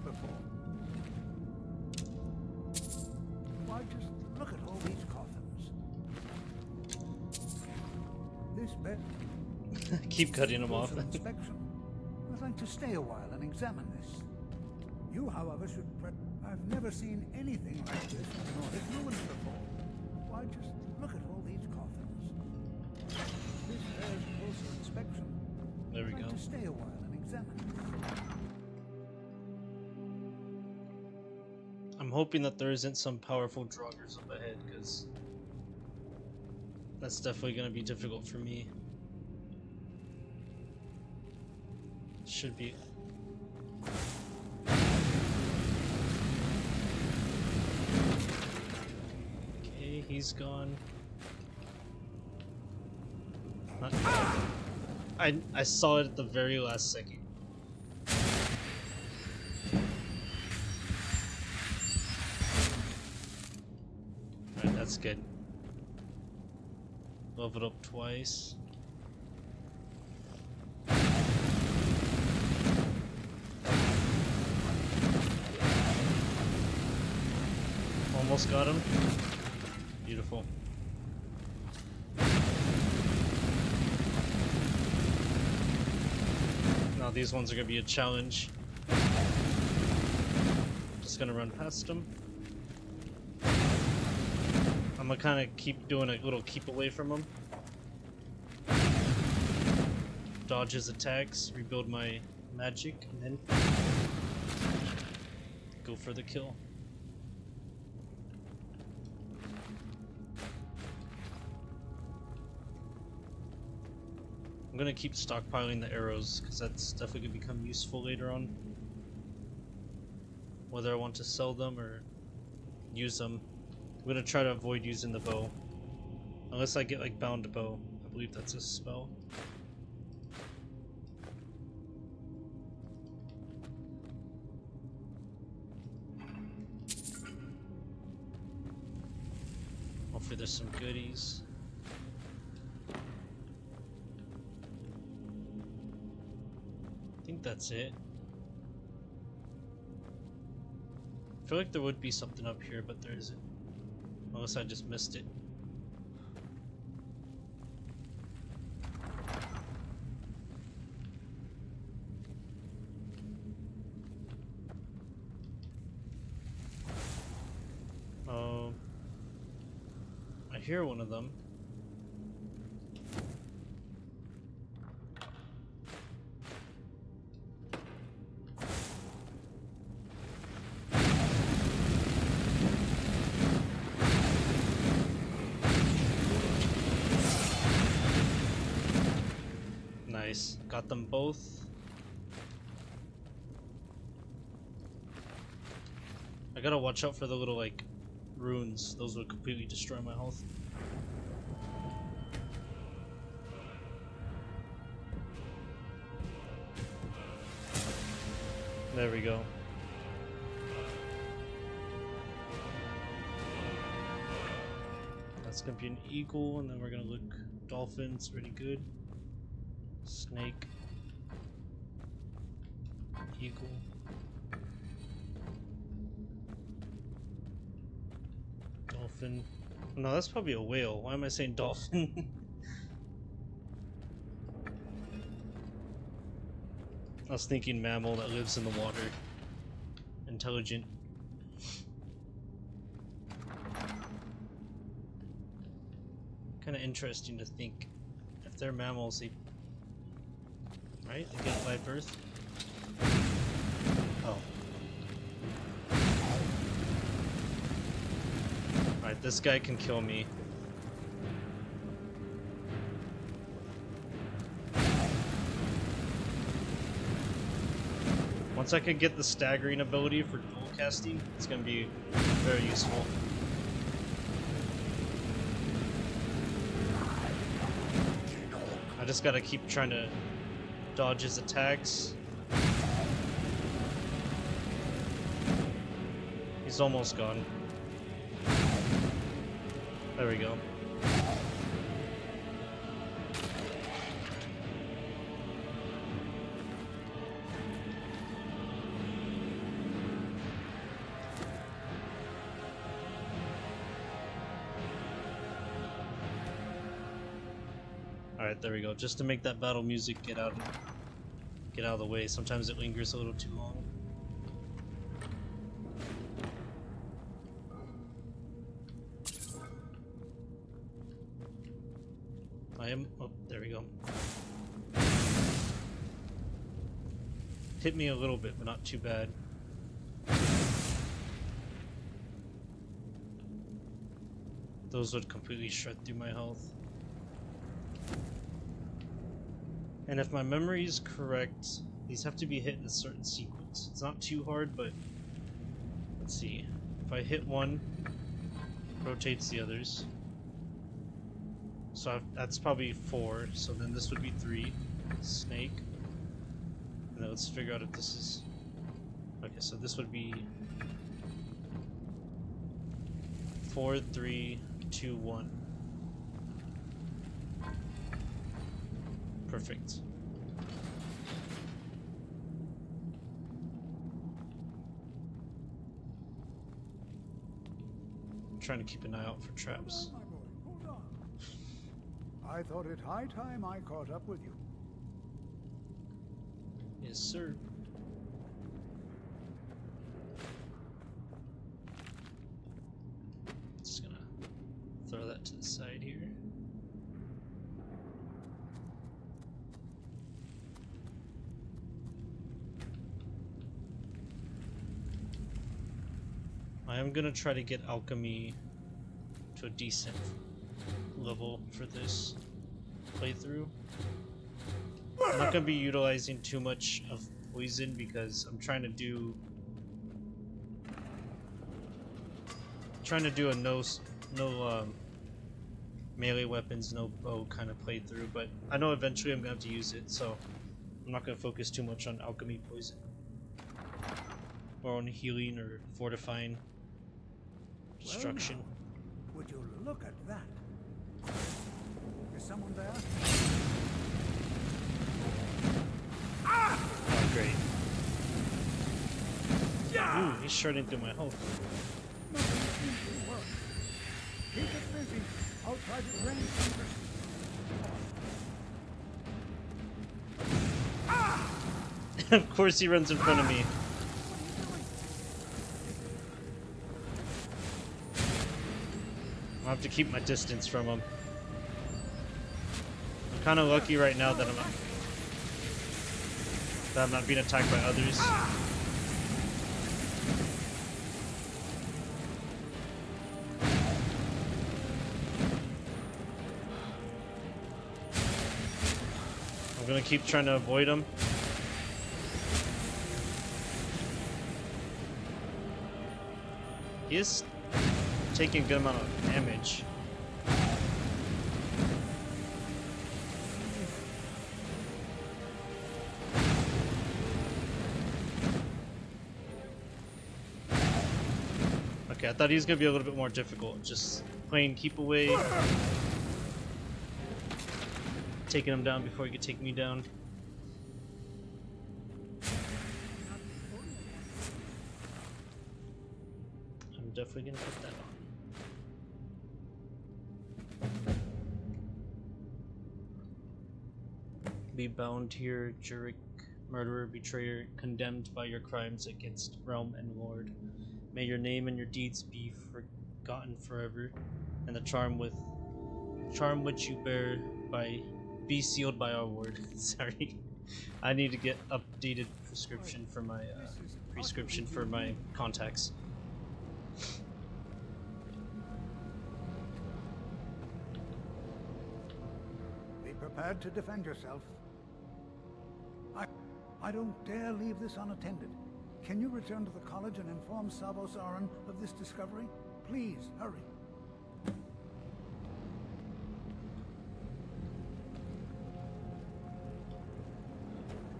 before. Why, just look at all these coffins. This bed. Keep cutting them off. Inspection. I'd like to stay a while and examine this. You, however, should prep. I've never seen anything like this in Nordic ruins before. Why, just look at all these coffins. There we I'd like go. to stay a while and examine it. I'm hoping that there isn't some powerful draugrs up ahead, because that's definitely going to be difficult for me. Should be. Okay, he's gone. I saw it at the very last second. Alright, that's good. Leveled up twice. Almost got him. Beautiful. Now these ones are gonna be a challenge. Just gonna run past them. I'm gonna kind of keep doing a little keep away from him. Dodge his attacks, rebuild my magic, and then go for the kill. I'm gonna keep stockpiling the arrows, because that's definitely gonna become useful later on. Whether I want to sell them or use them. I'm gonna try to avoid using the bow. Unless I get like bound to bow. I believe that's a spell. Hopefully there's some goodies. I think that's it. I feel like there would be something up here, but there isn't. Unless I just missed it. I hear one of them. Nice. Got them both. I gotta watch out for the little, like, runes. Those would completely destroy my health. There we go. That's gonna be an eagle, and then we're gonna look dolphins, really good. Snake. Eagle. Dolphin. No, that's probably a whale. Why am I saying dolphin? I was thinking mammal that lives in the water. Intelligent. Kind of interesting to think. If they're mammals, they... Right? They get by birth? Oh. Alright, this guy can kill me. Once I can get the staggering ability for dual casting, it's going to be very useful. I just got to keep trying to dodge his attacks. He's almost gone. There we go. Alright, there we go. Just to make that battle music get out of the way. Sometimes it lingers a little too long. Oh, there we go. Hit me a little bit, but not too bad. Those would completely shred through my health. And if my memory is correct, these have to be hit in a certain sequence. It's not too hard, but let's see. If I hit one, it rotates the others. So that's probably 4. So then this would be 3. Snake. And then let's figure out if this is... Okay, so this would be 4, 3, 2, 1. Perfect. I'm trying to keep an eye out for traps. Hold on, my boy. Hold on. I thought it high time I caught up with you. Yes, sir. Just gonna throw that to the side here. I am gonna try to get alchemy to a decent level for this playthrough. I'm not gonna be utilizing too much of poison because I'm trying to do a no melee weapons, no bow kind of playthrough, but I know eventually I'm gonna have to use it, so I'm not gonna focus too much on alchemy poison or on healing or fortifying destruction. Well, now, would you look at that? Is someone there? Oh, great. Ooh, he's shredding through my health. Nothing seems to work. Keep it busy. I'll try to drain some. Of course he runs in front of me. I'll have to keep my distance from him. I'm kind of lucky right now that I'm not being attacked by others. I'm gonna keep trying to avoid him. He is taking a good amount of damage. Okay, I thought he was gonna be a little bit more difficult. Just playing keep away, taking him down before he could take me down. I'm definitely gonna put that on. Be bound here, juric, murderer, betrayer, condemned by your crimes against realm and lord. May your name and your deeds be forgotten forever, and the charm which you bear be sealed by our word. Sorry, I need to get updated prescription for my contacts. Be prepared to defend yourself. I don't dare leave this unattended. Can you return to the college and inform Savos Aran of this discovery? Please, hurry.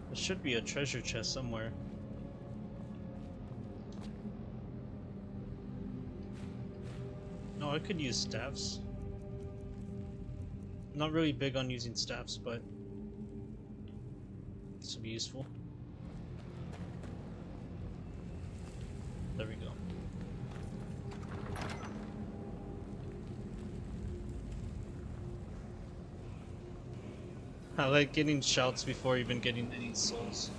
There should be a treasure chest somewhere. No, I could use staffs. Not really big on using staffs, but this will be useful. There we go. I like getting shouts before even getting any souls.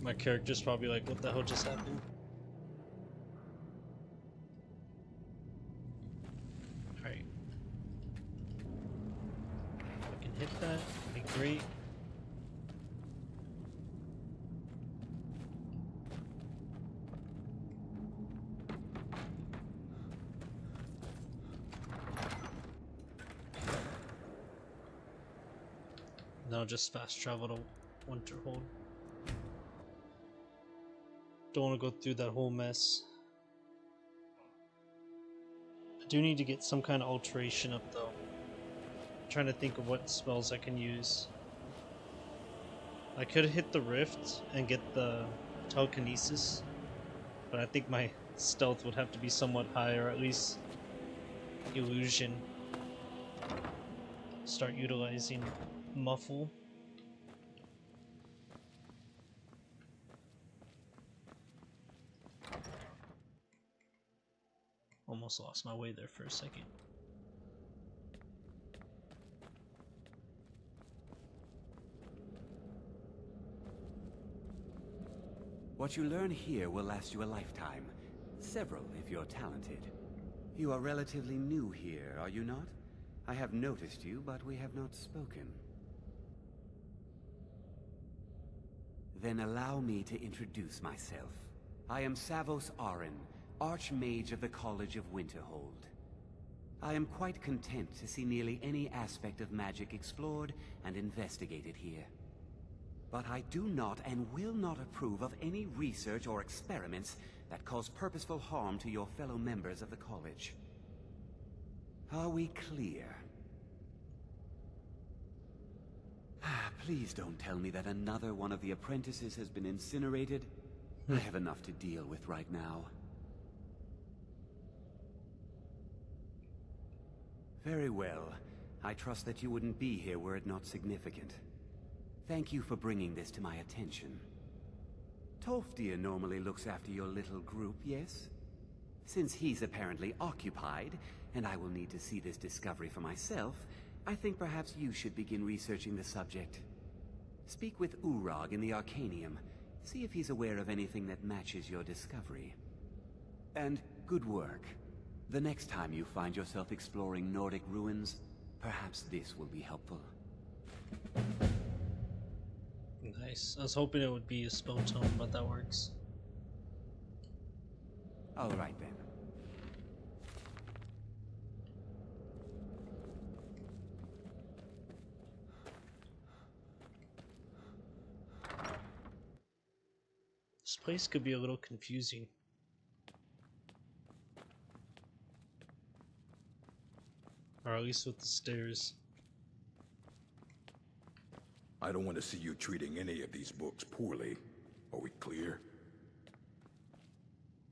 My character's probably like, what the hell just happened? Alright. If I can hit that, that'd be great. Now just fast travel to Winterhold. Don't want to go through that whole mess. I do need to get some kind of alteration up though. I'm trying to think of what spells I can use. I could hit the rift and get the telekinesis, but I think my stealth would have to be somewhat higher, or at least illusion. Start utilizing muffle. Almost lost my way there for a second. What you learn here will last you a lifetime. Several, if you're talented. You are relatively new here, are you not? I have noticed you, but we have not spoken. Then allow me to introduce myself. I am Savos Arin, Archmage of the College of Winterhold. I am quite content to see nearly any aspect of magic explored and investigated here. But I do not and will not approve of any research or experiments that cause purposeful harm to your fellow members of the college. Are we clear? Please don't tell me that another one of the apprentices has been incinerated. I have enough to deal with right now. Very well. I trust that you wouldn't be here were it not significant. Thank you for bringing this to my attention. Tolfdir normally looks after your little group, yes? Since he's apparently occupied, and I will need to see this discovery for myself, I think perhaps you should begin researching the subject. Speak with Urag in the Arcanium. See if he's aware of anything that matches your discovery. And good work. The next time you find yourself exploring Nordic ruins, perhaps this will be helpful. Nice. I was hoping it would be a spell tome, but that works. All right then. This place could be a little confusing. Or at least with the stairs. I don't want to see you treating any of these books poorly. Are we clear?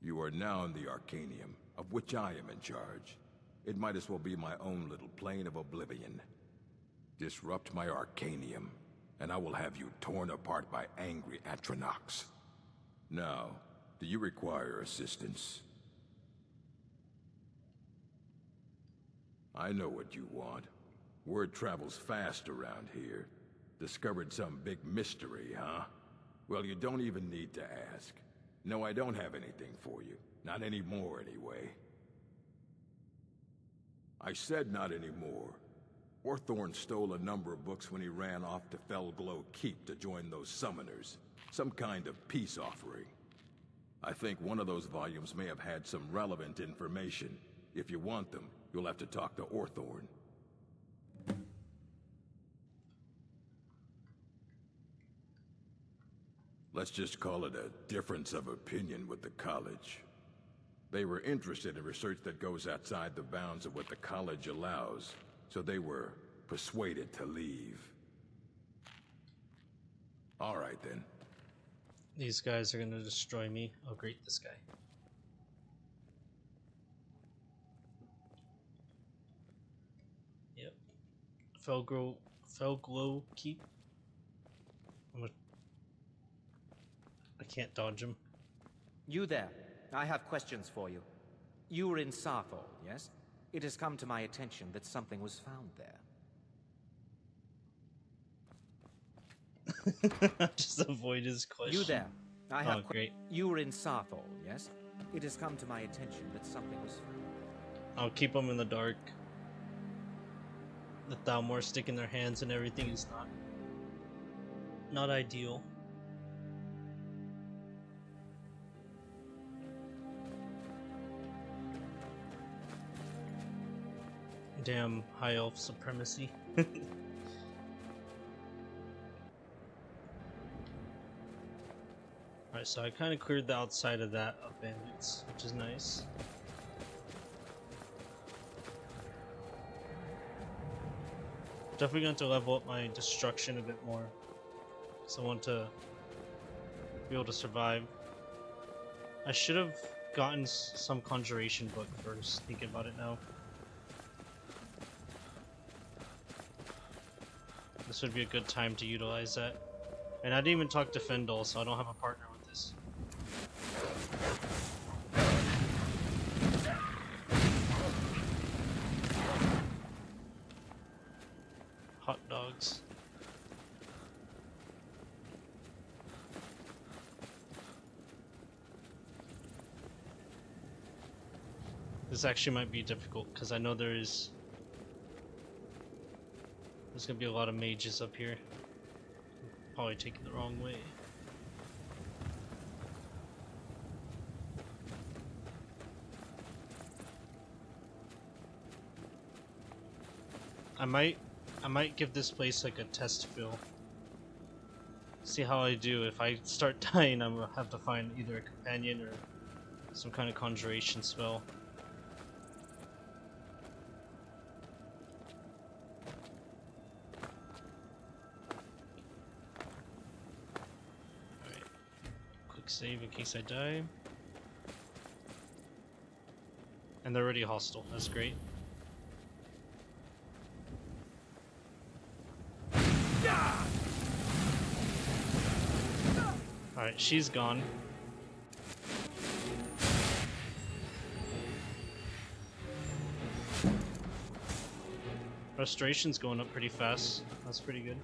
You are now in the Arcanium, of which I am in charge. It might as well be my own little plane of oblivion. Disrupt my Arcanium, and I will have you torn apart by angry Atronachs. Now, do you require assistance? I know what you want. Word travels fast around here. Discovered some big mystery, huh? Well, you don't even need to ask. No, I don't have anything for you. Not anymore, anyway. I said not anymore. Orthorn stole a number of books when he ran off to Felglow Keep to join those summoners. Some kind of peace offering. I think one of those volumes may have had some relevant information. If you want them, you'll have to talk to Orthorn. Let's just call it a difference of opinion with the college. They were interested in research that goes outside the bounds of what the college allows, so they were persuaded to leave. All right then. These guys are gonna destroy me. Oh great, this guy. Yep. Felglow Keep. I can't dodge him. You there. I have questions for you. You were in Sappho, yes? It has come to my attention that something was found there. Just avoid his question. You there. I have great. You were in Sarthol, yes? It has come to my attention that something was... I'll keep them in the dark. The Thalmor sticking their hands and everything is not ideal. Damn high elf supremacy. Alright, so I kind of cleared the outside of that of bandits, which is nice. Definitely going to level up my destruction a bit more, because I want to be able to survive. I should have gotten some conjuration book first, thinking about it now. This would be a good time to utilize that. And I didn't even talk to Fendel, so I don't have a partner with this. Hot dogs. This actually might be difficult, because I know there's gonna be a lot of mages up here. Probably taking the wrong way. I might give this place like a test fill. See how I do. If I start dying, I'm gonna have to find either a companion or some kind of conjuration spell. Alright. Quick save in case I die. And they're already hostile. That's great. Alright, she's gone. Restoration's going up pretty fast. That's pretty good.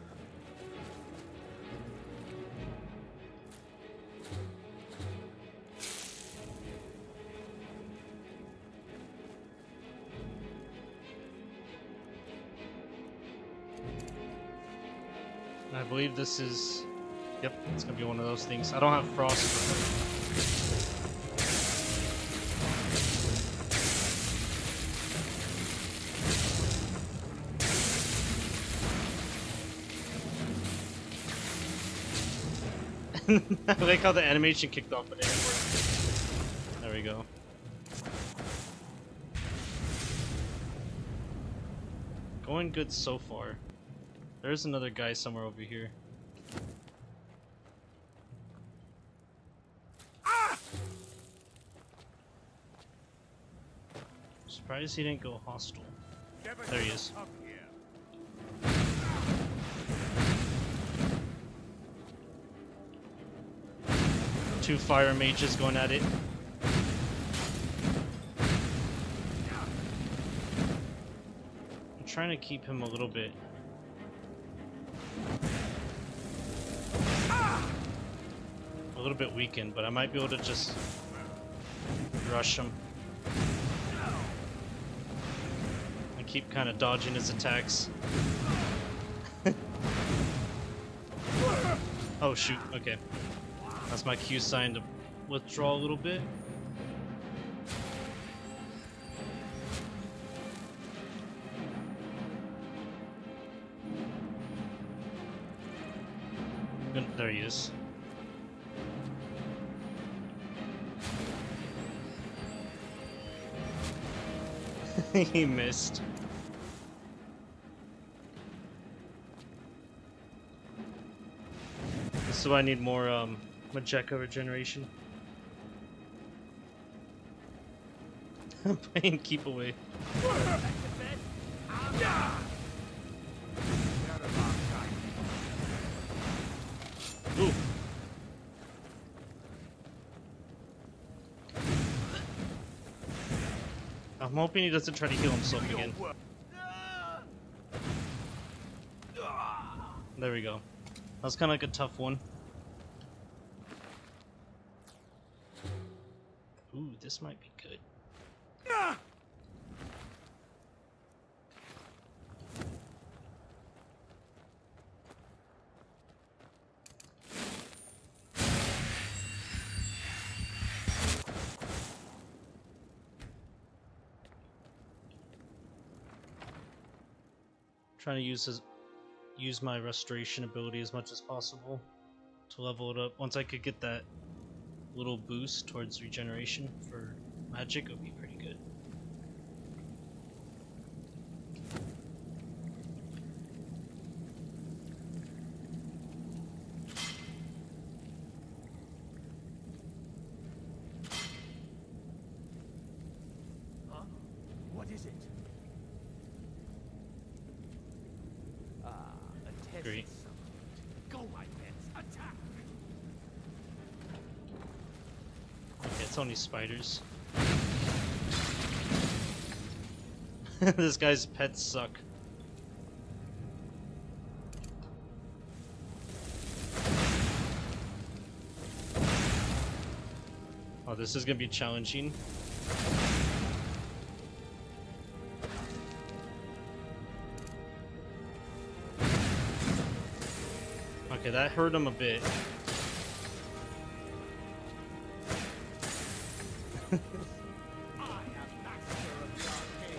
And I believe this is... Yep, it's gonna be one of those things. I don't have frost. I like how the animation kicked off, but it didn't work. There we go. Going good so far. There's another guy somewhere over here. Surprised he didn't go hostile. There he is. Two fire mages going at it. I'm trying to keep him a little bit. A little bit weakened, but I might be able to just rush him. And keep kind of dodging his attacks. Oh shoot, okay. That's my cue sign to withdraw a little bit. There he is. He missed. So I need more Magecka regeneration. I'm playing keep away. Ooh. I'm hoping he doesn't try to heal himself again. There we go. That was kind of like a tough one. Ooh, this might be good. Trying to use my restoration ability as much as possible to level it up. Once I could get that little boost towards regeneration for magic, it would be pretty good. Huh? What is it? A test. Great. Go, my pets, attack! Okay, it's only spiders. This guy's pets suck. Oh, this is gonna be challenging. Okay, that hurt him a bit.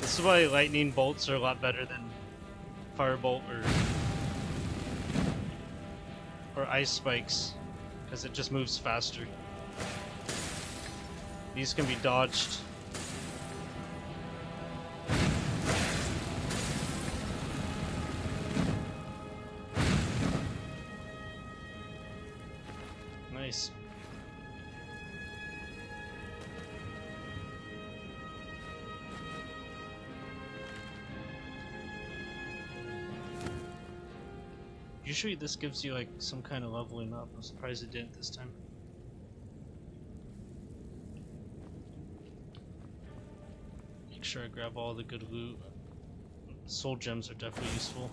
This is why lightning bolts are a lot better than firebolt or ice spikes, because it just moves faster. These can be dodged. Nice. Usually this gives you like some kind of leveling up. I'm surprised it didn't this time. Make sure I grab all the good loot. Soul gems are definitely useful.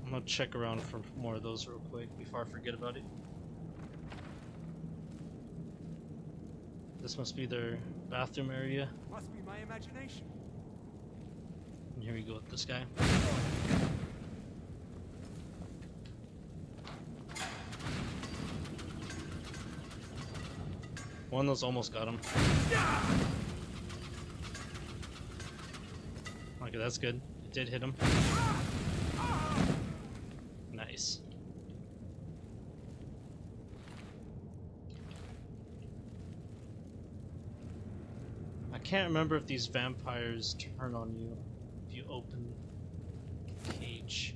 I'm gonna check around for more of those real quick before I forget about it. This must be their bathroom area. Must be my imagination. And here we go with this guy. One of those almost got him. Okay, that's good. It did hit him. Nice. I can't remember if these vampires turn on you if you open the cage.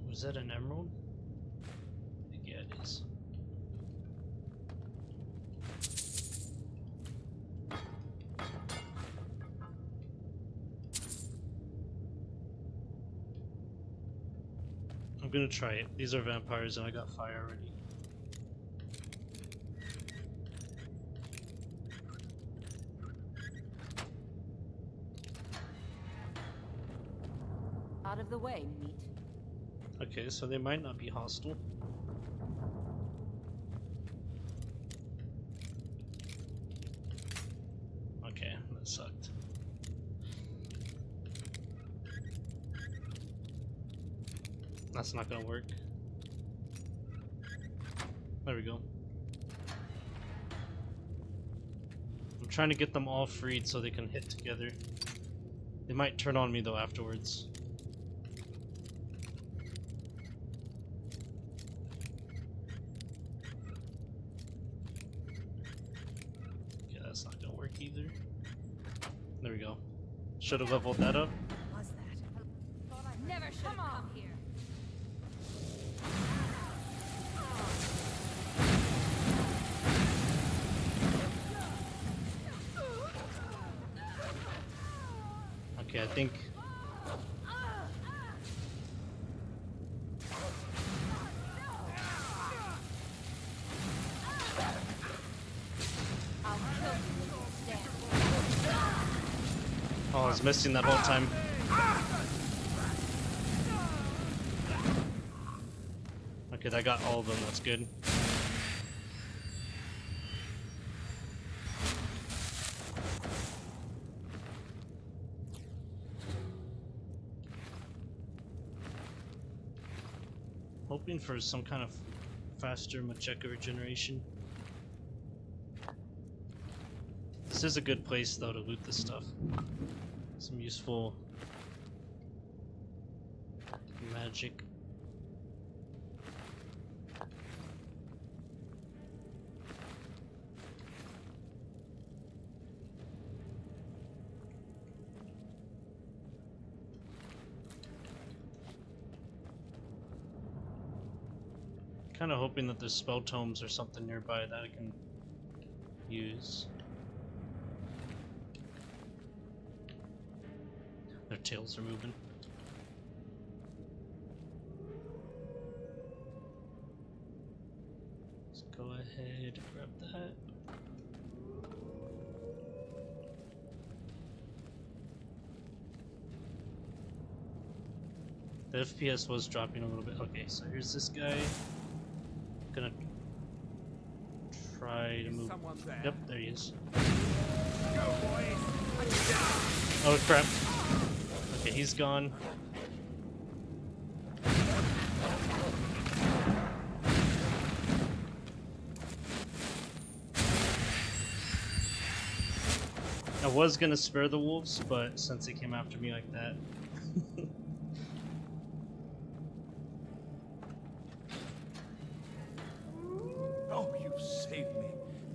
Was that an emerald? Yeah, it is. I'm gonna try it. These are vampires and I got fire already. Out of the way, meat. Okay, so they might not be hostile. Okay, that sucked. That's not gonna work. There we go. I'm trying to get them all freed so they can hit together. They might turn on me though afterwards. Okay, that's not gonna work either. There we go. Should have leveled that up. Was that? Never should have come here. Okay, I think missing that whole time. Okay, I got all of them, that's good. Hoping for some kind of faster Macheka regeneration. This is a good place though to loot this stuff. Some useful magic. Kind of hoping that there's spell tomes or something nearby that I can use. Their tails are moving. Let's go ahead and grab that. The FPS was dropping a little bit. Okay, so here's this guy. Gonna try to move. Yep, there he is. Oh crap. Okay, he's gone. I was gonna spare the wolves, but since they came after me like that. Oh, you've saved me.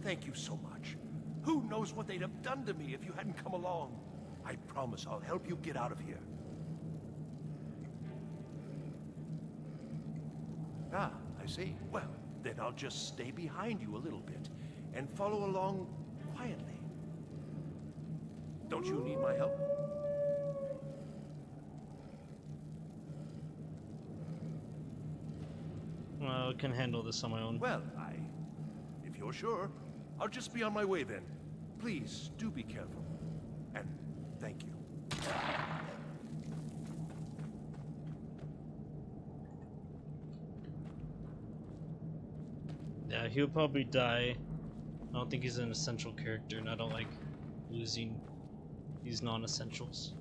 Thank you so much. Who knows what they'd have done to me if you hadn't come along? I promise I'll help you get out of here. Ah, I see. Well, then I'll just stay behind you a little bit and follow along quietly. Don't you need my help? I can handle this on my own. Well, if you're sure, I'll just be on my way then. Please, do be careful. And thank you. Yeah, he'll probably die. I don't think he's an essential character, and I don't like losing these non-essentials.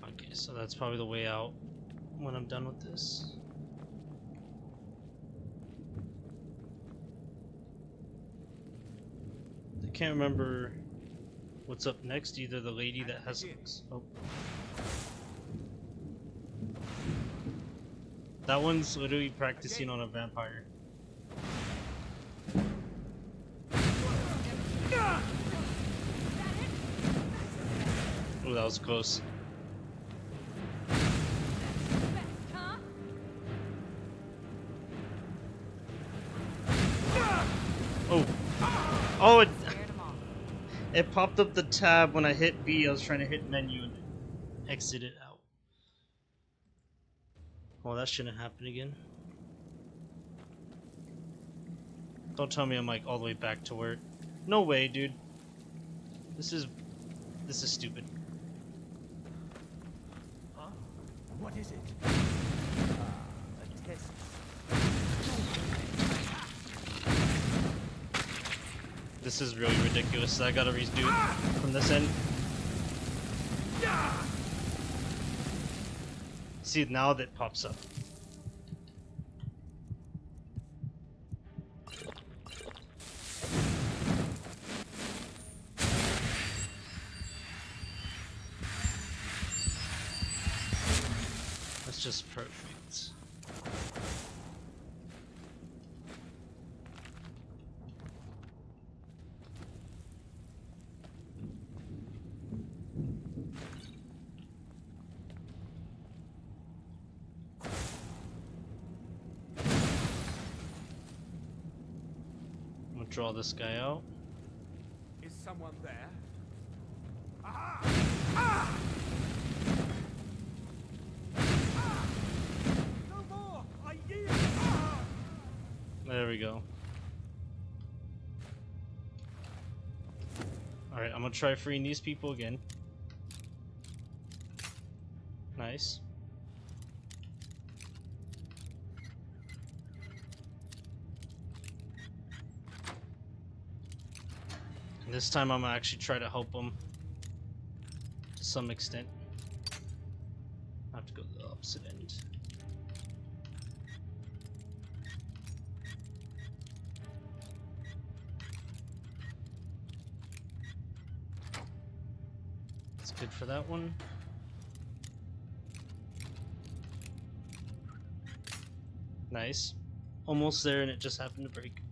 Okay, so that's probably the way out when I'm done with this. I can't remember what's up next, either the lady that has... Oh. That one's literally practicing on a vampire. Oh, that was close. Oh. Oh, it popped up the tab when I hit B. I was trying to hit menu and exit it out. Well, that shouldn't happen again. Don't tell me I'm like all the way back to where... No way, dude. This is stupid. Huh? What is it? A test. This is really ridiculous. I gotta redo it from this end. See, now that pops up. That's just perfect. Draw this guy out. Is someone there? No more! There we go. Alright, I'm gonna try freeing these people again. Nice. And this time I'm gonna actually try to help them to some extent. I have to go to the opposite end. That's good for that one. Nice. Almost there and it just happened to break.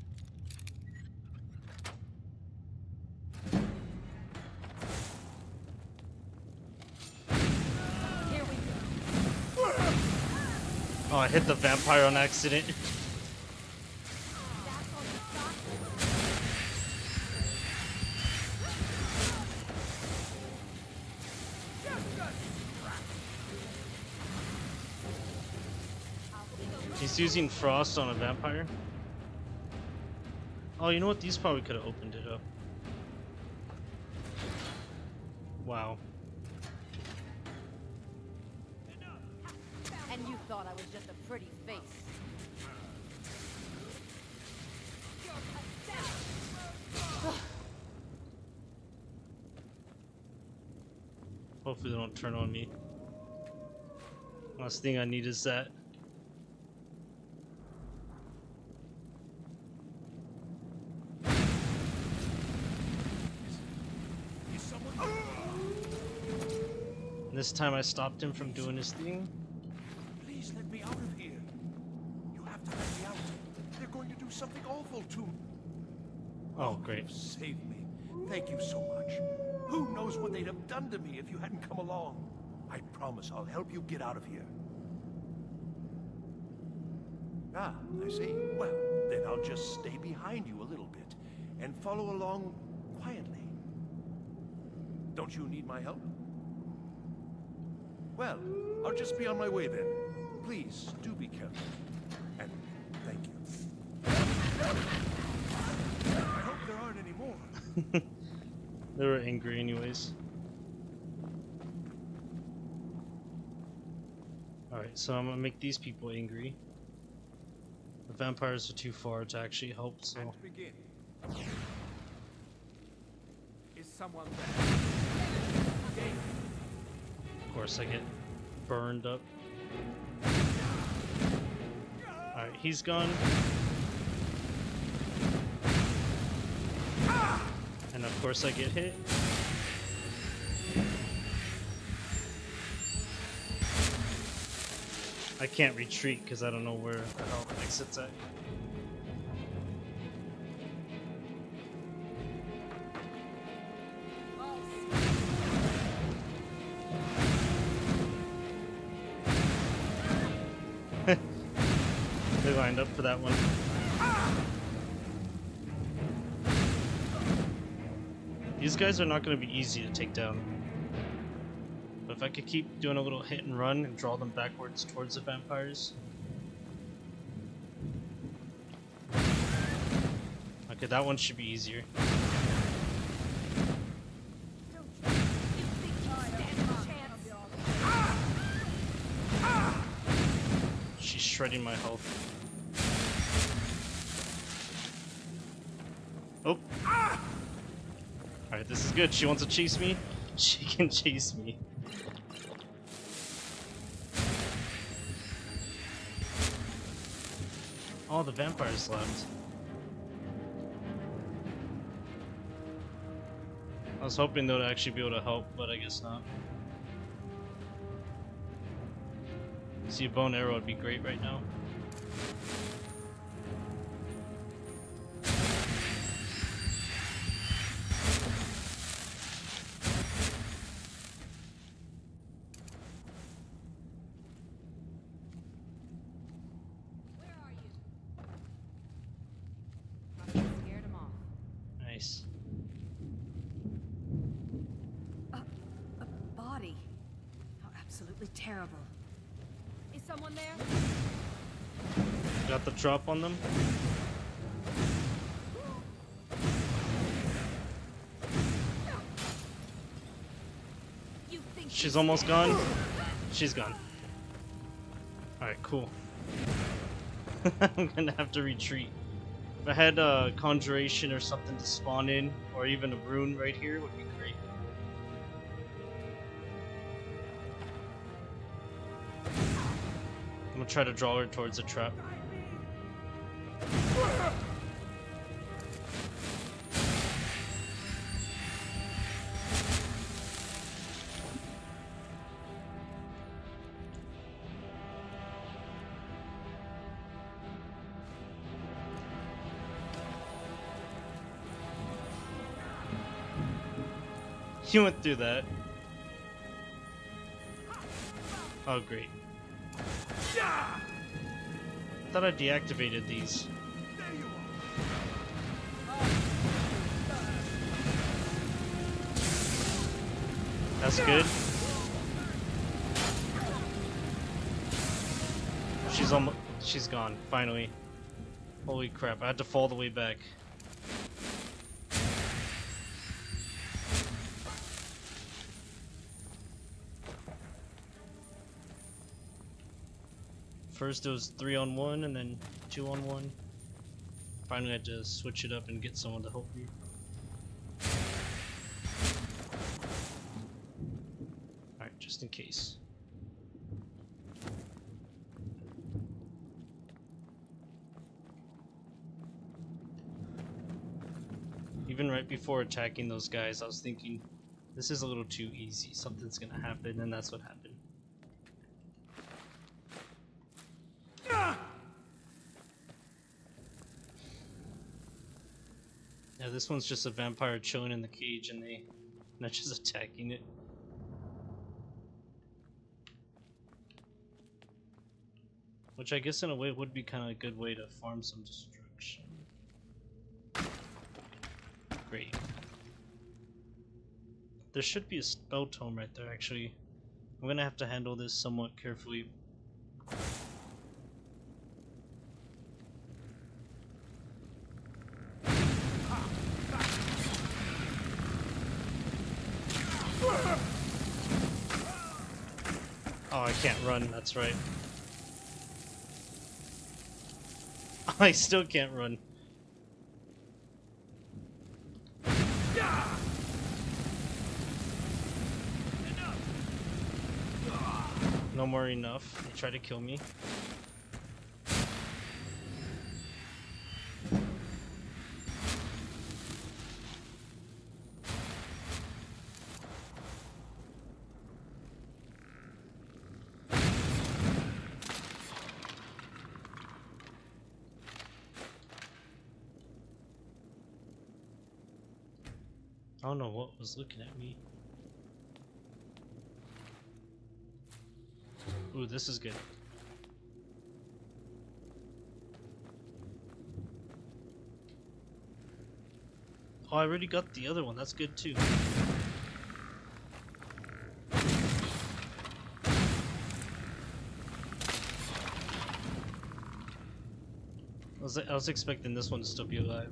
Here we go. Oh, I hit the vampire on accident. He's using frost on a vampire. Oh, you know what? These probably could have opened it up. Wow. And you thought I was just a pretty face. Hopefully they don't turn on me. Last thing I need is that. This time I stopped him from doing his thing. Please let me out of here. You have to let me out. They're going to do something awful to me. Oh, great. You've saved me. Thank you so much. Who knows what they'd have done to me if you hadn't come along. I promise I'll help you get out of here. Ah, I see. Well, then I'll just stay behind you a little bit and follow along quietly. Don't you need my help? Well, I'll just be on my way then. Please, do be careful. And thank you. I hope there aren't any more. They were angry anyways. Alright, so I'm gonna make these people angry. The vampires are too far to actually help, so... And begin. Is someone there? Of course I get burned up. Alright, he's gone. And of course I get hit. I can't retreat because I don't know where the hell the exit's at. They lined up for that one. These guys are not going to be easy to take down. But if I could keep doing a little hit and run and draw them backwards towards the vampires. Okay, that one should be easier. She's shredding my health. Oh! Alright, this is good. She wants to chase me. She can chase me. All the vampires left. I was hoping they would actually be able to help, but I guess not. See, a bow and arrow would be great right now. Scared him off. Nice. A body. How absolutely terrible. Is someone there? Got the drop on them. She's almost gone. She's gone. Alright, cool. I'm gonna have to retreat. If I had a conjuration or something to spawn in, or even a rune right here, would be great. I'm gonna try to draw her towards the trap. You went through that. Oh, great. I thought I deactivated these. That's good. She's gone, finally. Holy crap, I had to fall the way back. First it was 3-on-1 and then 2-on-1. Finally I had to switch it up and get someone to help me. Alright, just in case. Even right before attacking those guys, I was thinking, this is a little too easy. Something's gonna happen, and that's what happened. Yeah, this one's just a vampire chilling in the cage and they're just attacking it. Which I guess in a way would be kind of a good way to farm some destruction. Great. There should be a spell tome right there actually. I'm gonna have to handle this somewhat carefully. Oh, I can't run, that's right. I still can't run. No more enough. They try to kill me. I don't know what was looking at me. Ooh, this is good. Oh, I already got the other one. That's good too. I was expecting this one to still be alive.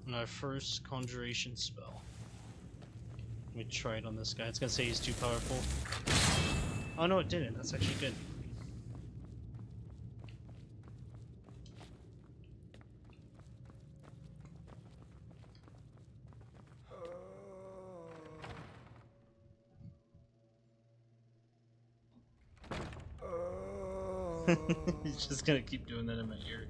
My first conjuration spell. Let me try it on this guy. It's gonna say he's too powerful. Oh no, it didn't. That's actually good. He's just gonna keep doing that in my ear.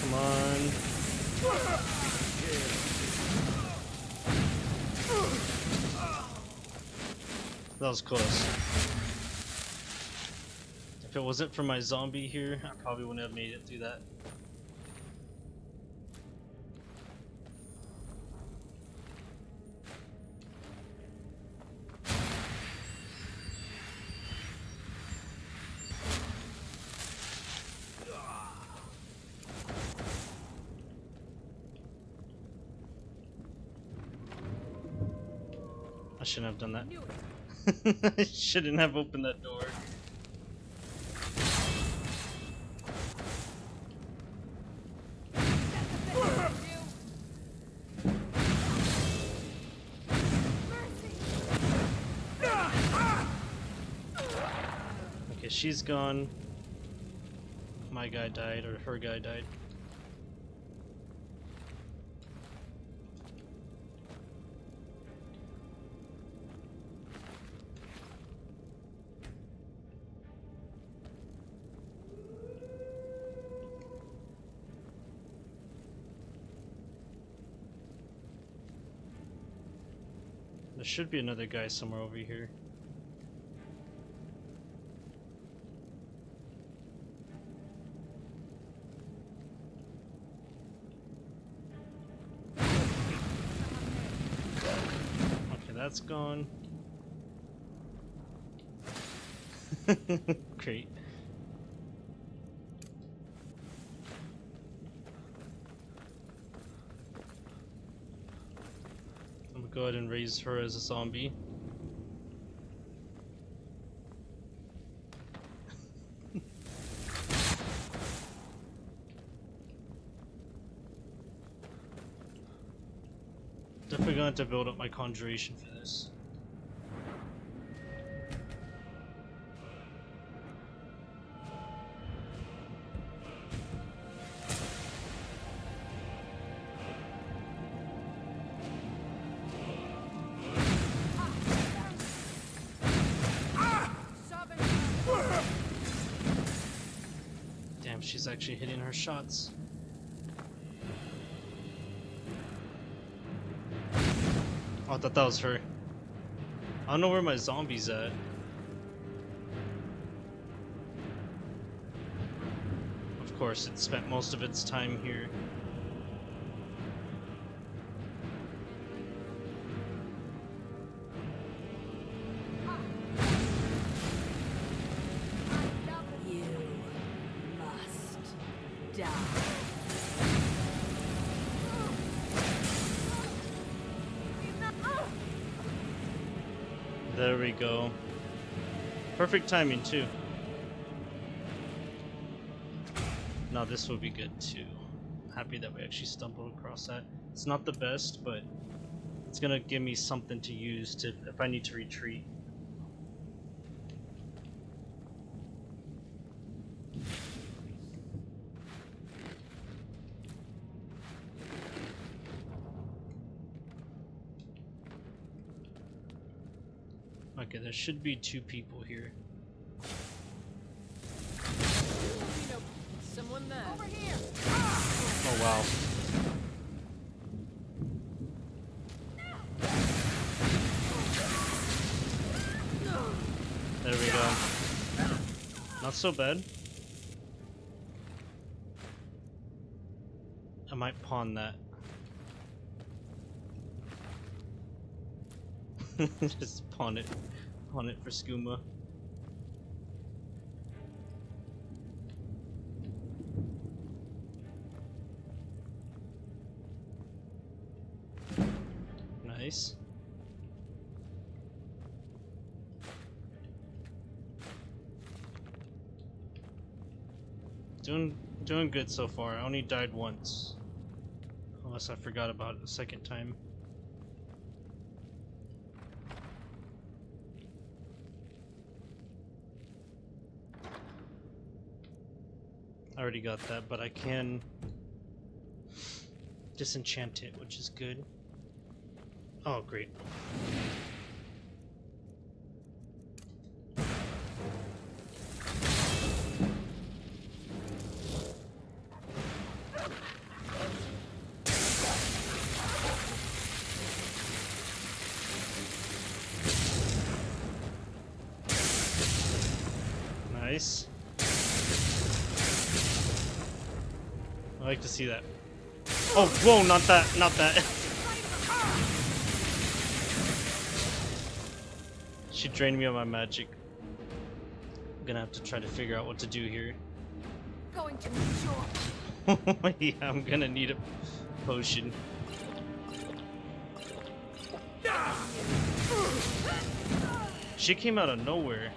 Come on. That was close. If it wasn't for my zombie here, I probably wouldn't have made it through that. shouldn't have done that. I shouldn't have opened that door. Okay, she's gone. My guy died, or her guy died. There should be another guy somewhere over here. Okay, that's gone. Great. I'm gonna go ahead and raise her as a zombie. Definitely going to build up my conjuration for this. Damn, she's actually hitting her shots. Oh, I thought that was her. I don't know where my zombie's at. Of course, it spent most of its time here. You must die. There we go. Perfect timing too. Now this will be good too. Happy that we actually stumbled across that. It's not the best, but it's gonna give me something to use to if I need to retreat. Okay, there should be 2 people here. Someone there. Over here. Oh wow. There we go. Not so bad. I might pawn that. Just pawn it for skooma. Nice. Doing good so far. I only died once. Unless I forgot about it the second time. I already got that, but I can disenchant it, which is good. Oh, great. Nice. I like to see that. Oh, whoa, not that, not that. She drained me of my magic. I'm gonna have to try to figure out what to do here. Going to mature. Yeah, I'm gonna need a potion. She came out of nowhere.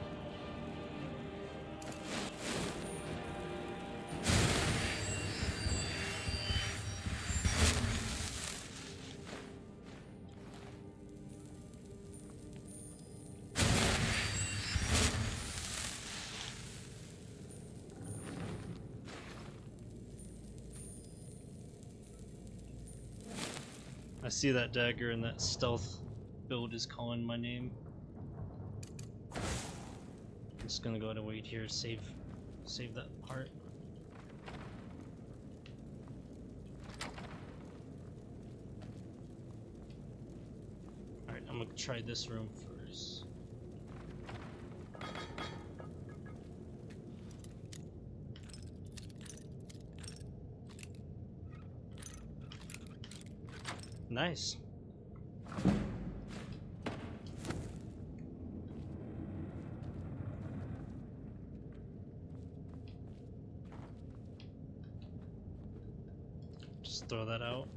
I see that dagger and that stealth build is calling my name. I'm just gonna go ahead and wait here, save that part. Alright, I'm gonna try this room first. Nice. Just throw that out.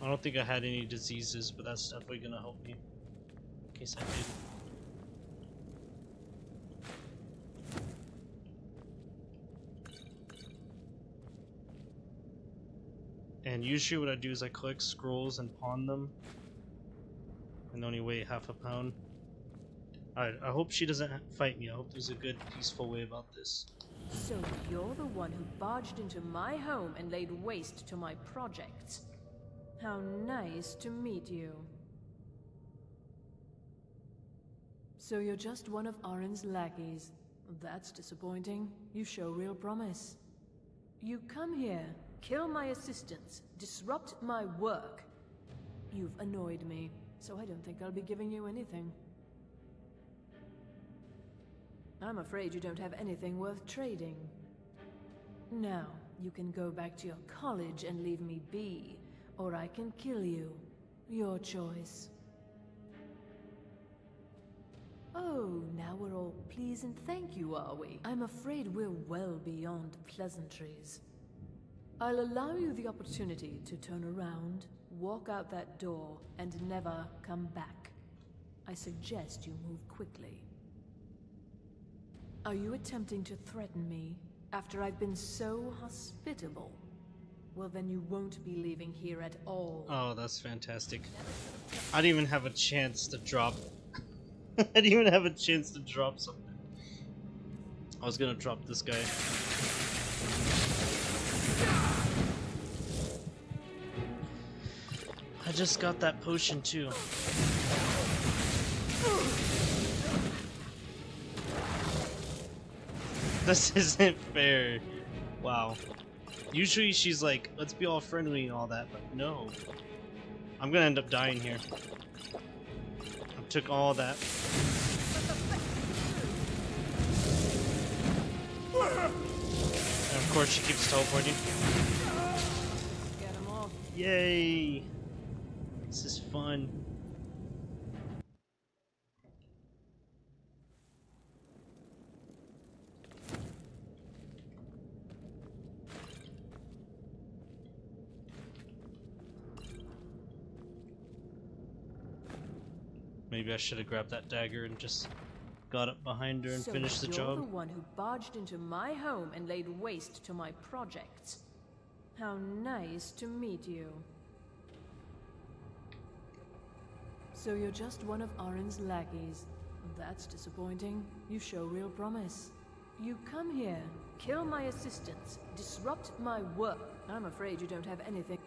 I don't think I had any diseases, but that's definitely gonna help me in case I did. And usually what I do is I collect scrolls and pawn them, and only weigh half a pound. Alright, I hope she doesn't fight me. I hope there's a good, peaceful way about this. So you're the one who barged into my home and laid waste to my projects. How nice to meet you. So you're just one of Arin's lackeys. That's disappointing. You show real promise. You come here, kill my assistants, disrupt my work. You've annoyed me, so I don't think I'll be giving you anything. I'm afraid you don't have anything worth trading. Now, you can go back to your college and leave me be. Or I can kill you. Your choice. Oh, now we're all please and thank you, are we? I'm afraid we're well beyond pleasantries. I'll allow you the opportunity to turn around, walk out that door, and never come back. I suggest you move quickly. Are you attempting to threaten me after I've been so hospitable? Well, then you won't be leaving here at all. Oh, that's fantastic. I didn't even have a chance to drop. I didn't even have a chance to drop something. I was gonna drop this guy. I just got that potion too. This isn't fair. Wow. Usually she's like, let's be all friendly and all that, but no. I'm gonna end up dying here. I took all that. And of course she keeps teleporting. Get him off. Yay! This is fun. Maybe I should have grabbed that dagger and just got up behind her and finished the job. So you're the one who barged into my home and laid waste to my projects. How nice to meet you. So you're just one of Arin's lackeys. That's disappointing. You show real promise. You come here, kill my assistants, disrupt my work. I'm afraid you don't have anything.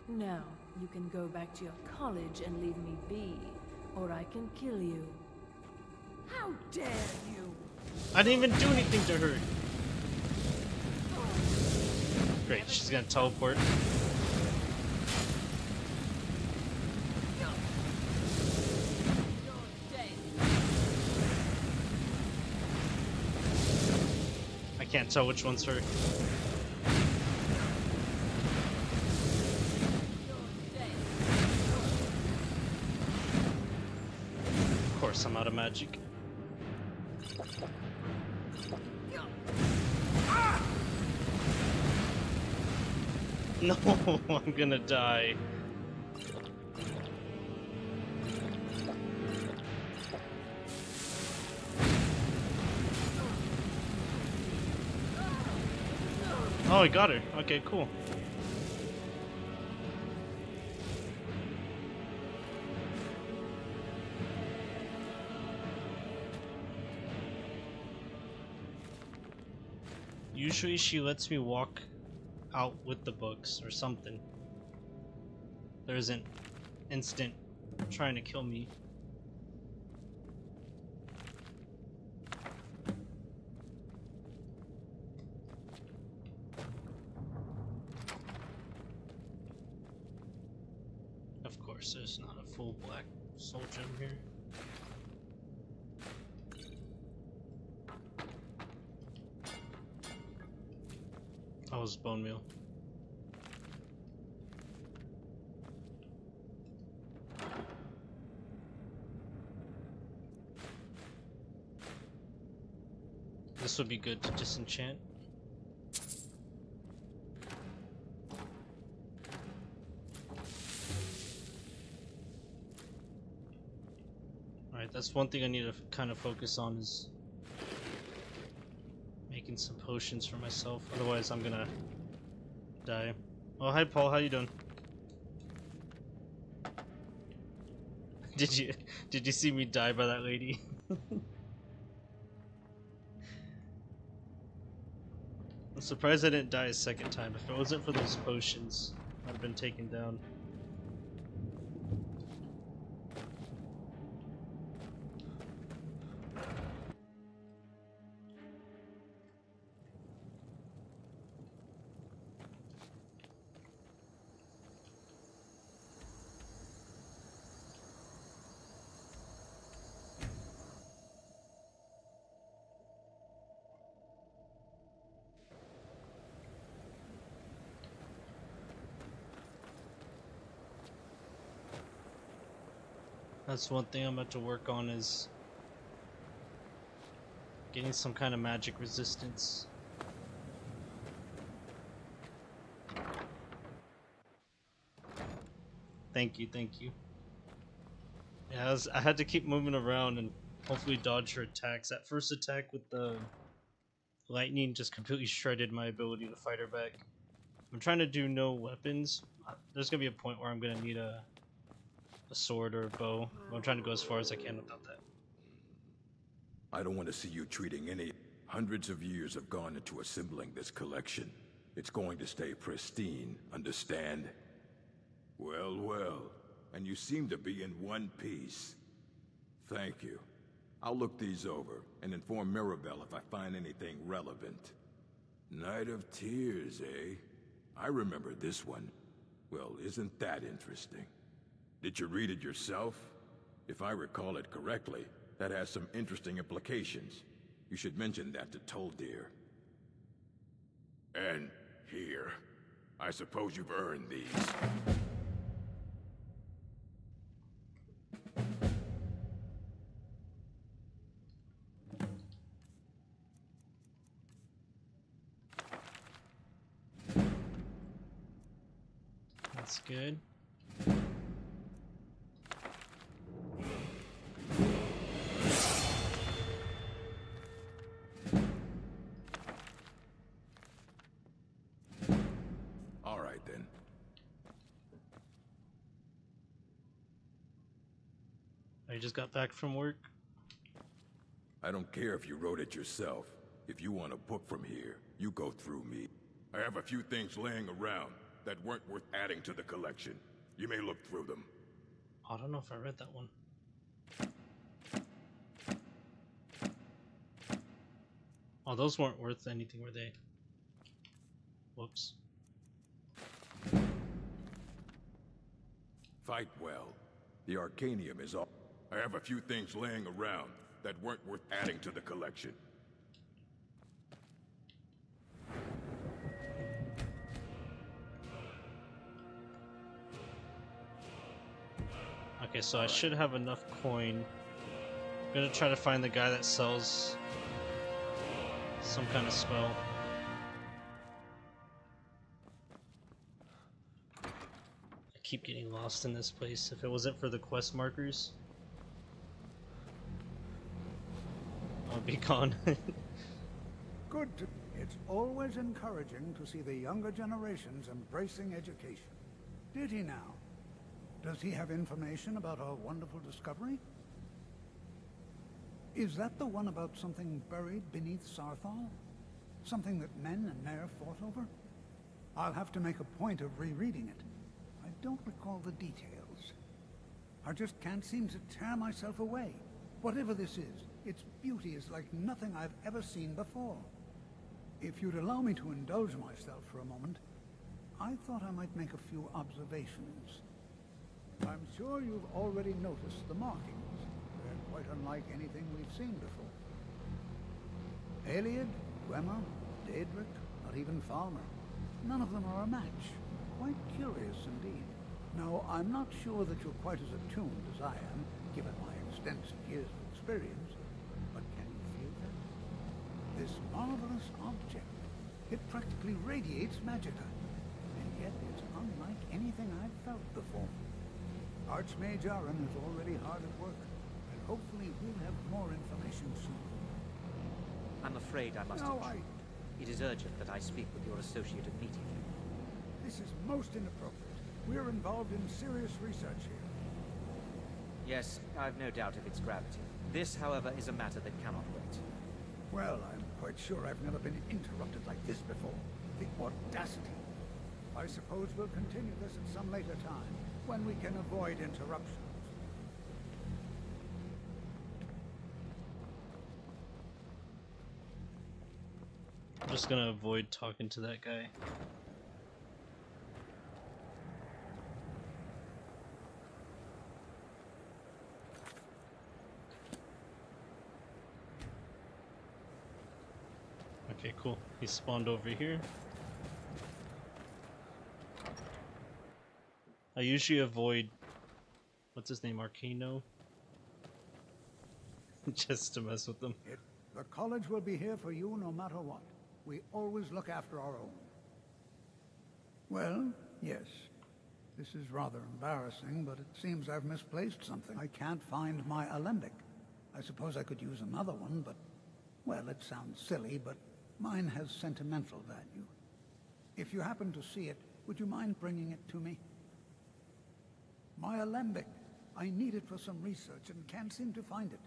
Now, you can go back to your college and leave me be. Or I can kill you. How dare you! I didn't even do anything to her. Great, she's gonna teleport. I can't tell which one's her. of magic. No, I'm gonna die. Oh, I got her. Okay, cool. Usually she lets me walk out with the books or something. There isn't instant trying to kill me. Of course, there's not a full black soul gem here. That was bone meal. This would be good to disenchant. Alright, that's one thing I need to kind of focus on is making some potions for myself, otherwise I'm gonna die. Oh, hi Paul, how you doing? Did you see me die by that lady? I'm surprised I didn't die a second time. If it wasn't for those potions, I'd have been taken down. That's one thing I'm about to work on is getting some kind of magic resistance. Thank you, thank you. Yeah, I had to keep moving around and hopefully dodge her attacks. That first attack with the lightning just completely shredded my ability to fight her back. I'm trying to do no weapons. There's gonna be a point where I'm gonna need a sword or a bow. I'm trying to go as far as I can without that. I don't want to see you treating any... Hundreds of years have gone into assembling this collection. It's going to stay pristine, understand? Well, well. And you seem to be in one piece. Thank you. I'll look these over and inform Mirabelle if I find anything relevant. Night of Tears, eh? I remember this one. Well, isn't that interesting? Did you read it yourself? If I recall it correctly, that has some interesting implications. You should mention that to Toldir. And here. I suppose you've earned these. That's good. All right then. I just got back from work. I don't care if you wrote it yourself. If you want a book from here, you go through me. I have a few things laying around that weren't worth adding to the collection. You may look through them. I don't know if I read that one. Oh, those weren't worth anything, were they? Whoops. Fight well. The Arcanium is all. I have a few things laying around that weren't worth adding to the collection. Okay, so I should have enough coin I'm gonna try to find the guy that sells some kind of spell. I keep getting lost in this place. If it wasn't for the quest markers, I'd be gone. Good. It's always encouraging to see the younger generations embracing education. Did he now? Does he have information about our wonderful discovery? Is that the one about something buried beneath Sarthal? Something that men and Mare fought over? I'll have to make a point of rereading it. I don't recall the details. I just can't seem to tear myself away. Whatever this is, its beauty is like nothing I've ever seen before. If you'd allow me to indulge myself for a moment, I thought I might make a few observations. I'm sure you've already noticed the markings. They're quite unlike anything we've seen before. Eliad, Gwemmer, Daedric, not even Falmer. None of them are a match. Quite curious indeed. Now, I'm not sure that you're quite as attuned as I am, given my extensive years of experience, but can you feel that? This marvelous object, it practically radiates magicka, and yet it's unlike anything I've felt before. Archmage Aaron is already hard at work, and hopefully we'll have more information soon. I'm afraid I must intrude. It is urgent that I speak with your associate immediately. This is most inappropriate. We're involved in serious research here. Yes, I've no doubt of its gravity. This, however, is a matter that cannot wait. Well, I'm quite sure I've never been interrupted like this before. The audacity. I suppose we'll continue this at some later time, when we can avoid interruptions. I'm just gonna avoid talking to that guy. Okay, cool. He spawned over here. I usually avoid, what's his name, Arcano? Just to mess with them. The college will be here for you no matter what. We always look after our own. Well, yes. This is rather embarrassing, but it seems I've misplaced something. I can't find my alembic. I suppose I could use another one, but, well, it sounds silly, but mine has sentimental value. If you happen to see it, would you mind bringing it to me? My alembic. I need it for some research and can't seem to find it.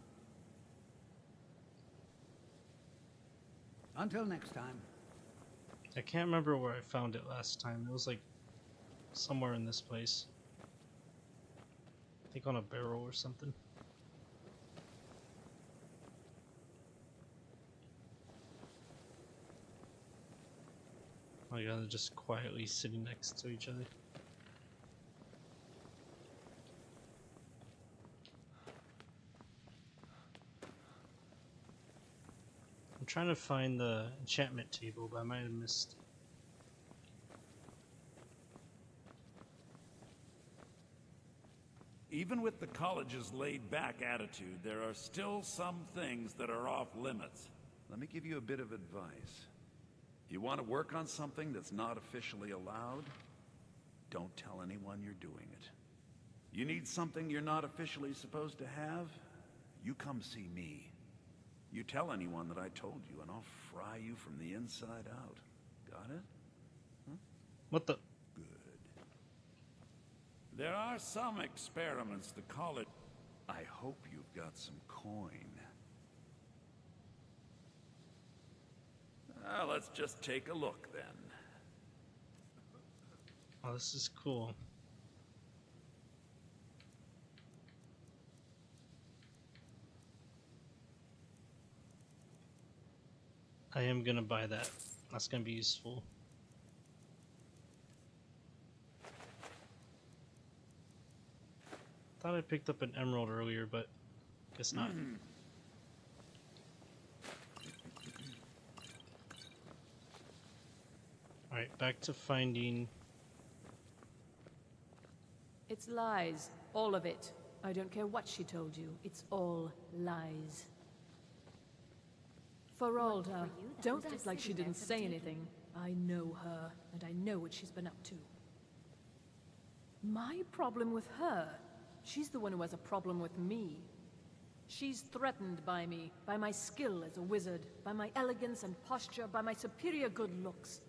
Until next time. I can't remember where I found it last time. It was like somewhere in this place. I think on a barrel or something. Oh yeah, they're just quietly sitting next to each other. I'm trying to find the enchantment table, but I might have missed it. Even with the college's laid-back attitude, there are still some things that are off limits. Let me give you a bit of advice. You want to work on something that's not officially allowed? Don't tell anyone you're doing it. You need something you're not officially supposed to have? You come see me. You tell anyone that I told you, and I'll fry you from the inside out. Got it? Huh? What the? Good. There are some experiments the college... I hope you've got some coin. Let's just take a look, then. Oh, this is cool. I am gonna buy that. That's gonna be useful. Thought I picked up an emerald earlier, but guess not. Alright, back to finding... It's lies. All of it. I don't care what she told you. It's all lies. Feralda, don't act like she didn't say anything. I know her, and I know what she's been up to. My problem with her? She's the one who has a problem with me. She's threatened by me, by my skill as a wizard, by my elegance and posture, by my superior good looks.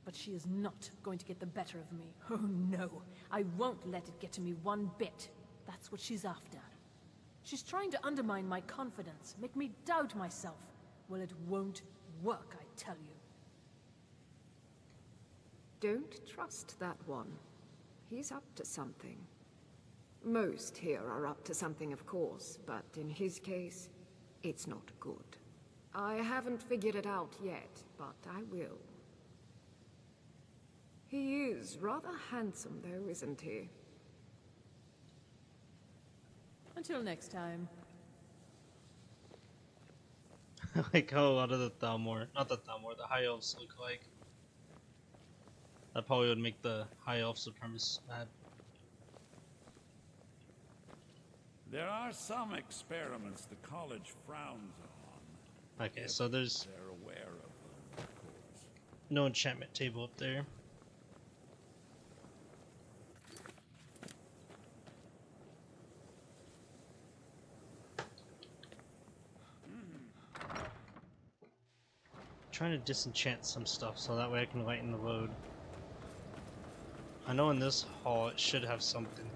But she is not going to get the better of me. Oh no, I won't let it get to me one bit. That's what she's after. She's trying to undermine my confidence, make me doubt myself. Well, it won't work, I tell you. Don't trust that one. He's up to something. Most here are up to something, of course, but in his case, it's not good. I haven't figured it out yet, but I will. He is rather handsome, though, isn't he? Until next time. I like how a lot of the Thalmor, not the Thalmor, the High Elves look like. That probably would make the High Elf supremacists mad. There are some experiments the college frowns on. Okay, so there's they're aware of them, of course. No enchantment table up there. Trying to disenchant some stuff so that way I can lighten the load. I know in this hall it should have something.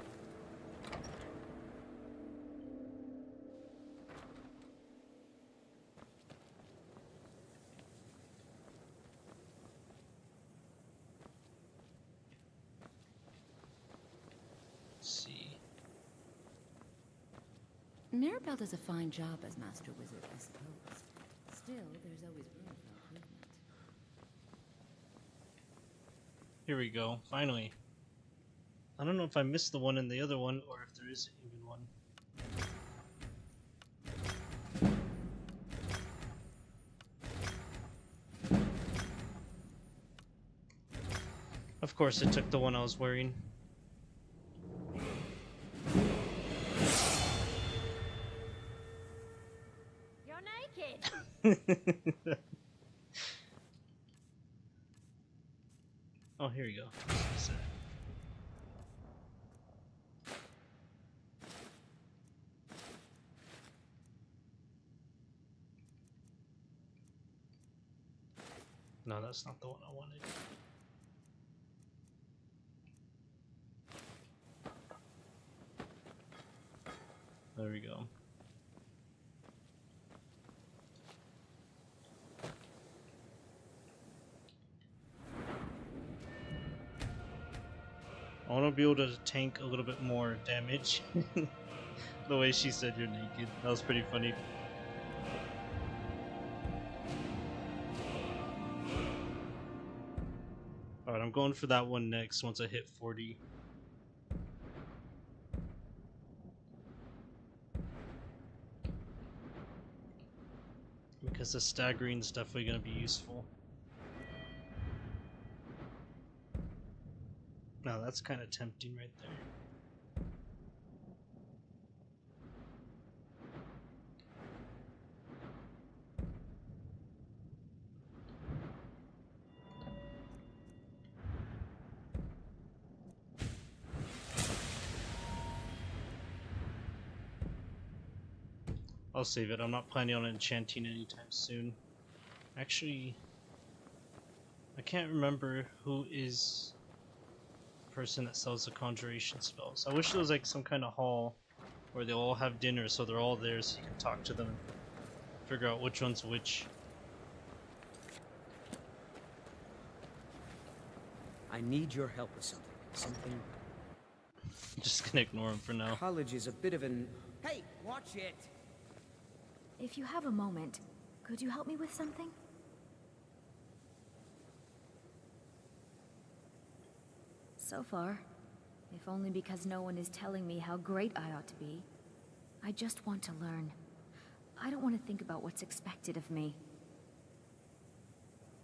Let's see. Mirabelle does a fine job as Master Wizard, I suppose. Still, there's always room for improvement. Here we go, finally. I don't know if I missed the one in the other one or if there is even one. Of course, it took the one I was wearing. You're naked! Oh, here you go. No, that's not the one I wanted. There we go. I want to be able to tank a little bit more damage. The way she said you're naked. That was pretty funny. Alright, I'm going for that one next once I hit 40. Because the staggering is definitely going to be useful. Now that's kind of tempting right there. I'll save it. I'm not planning on enchanting anytime soon. Actually, I can't remember who is the person that sells the conjuration spells. I wish there was like some kind of hall where they all have dinner so they're all there so you can talk to them and figure out which one's which. I need your help with something. Something... Just gonna ignore him for now. College is a bit of an... Hey, watch it! If you have a moment, could you help me with something? So far, if only because no one is telling me how great I ought to be, I just want to learn. I don't want to think about what's expected of me.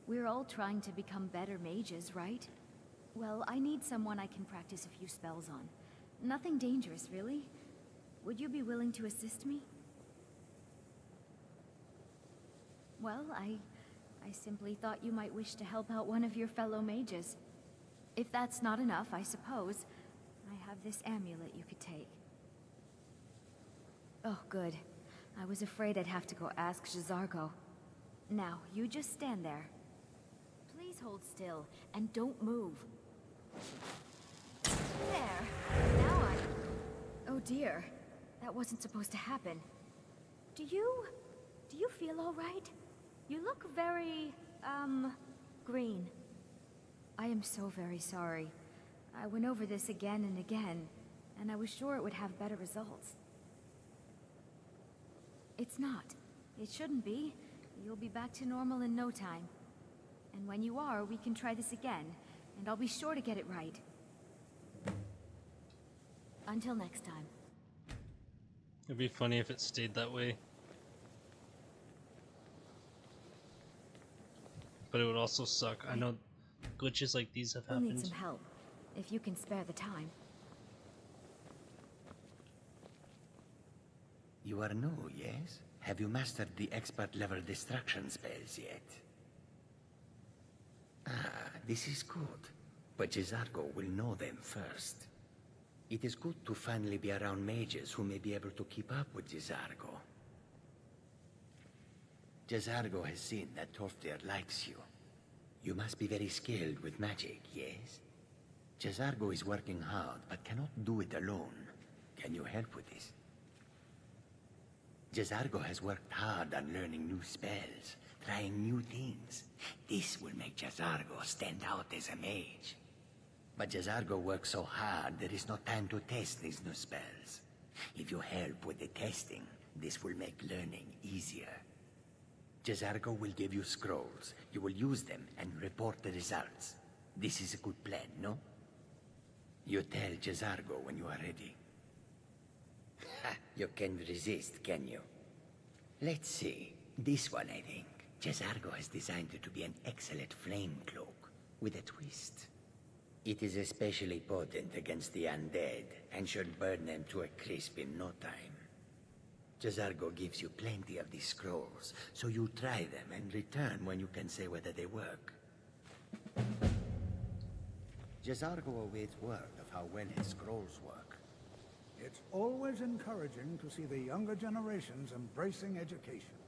We're all trying to become better mages, right? Well, I need someone I can practice a few spells on. Nothing dangerous, really. Would you be willing to assist me? Well, I simply thought you might wish to help out one of your fellow mages. If that's not enough, I suppose, I have this amulet you could take. Oh, good. I was afraid I'd have to go ask J'zargo. Now, you just stand there. Please hold still, and don't move. There. Now oh dear. That wasn't supposed to happen. Do you feel all right? You look very, green. I am so very sorry. I went over this again and again, and I was sure it would have better results. It's not. It shouldn't be. You'll be back to normal in no time. And when you are, we can try this again, and I'll be sure to get it right. Until next time. It'd be funny if it stayed that way. But it would also suck. I know glitches like these have We'll need happened. some help, if you can spare the time. You are new, yes? Have you mastered the expert-level destruction spells yet? Ah, this is good. But J'zargo will know them first. It is good to finally be around mages who may be able to keep up with J'zargo. J'zargo has seen that Toftir likes you. You must be very skilled with magic, yes? J'zargo is working hard, but cannot do it alone. Can you help with this? J'zargo has worked hard on learning new spells, trying new things. This will make J'zargo stand out as a mage. But J'zargo works so hard, there is no time to test these new spells. If you help with the testing, this will make learning easier. J'zargo will give you scrolls. You will use them and report the results. This is a good plan, no? You tell J'zargo when you are ready. Ha! You can't resist, can you? Let's see. This one, I think. J'zargo has designed it to be an excellent flame cloak, with a twist. It is especially potent against the undead, and should burn them to a crisp in no time. J'zargo gives you plenty of these scrolls, so you try them and return when you can say whether they work. J'zargo awaits word of how well his scrolls work. It's always encouraging to see the younger generations embracing education.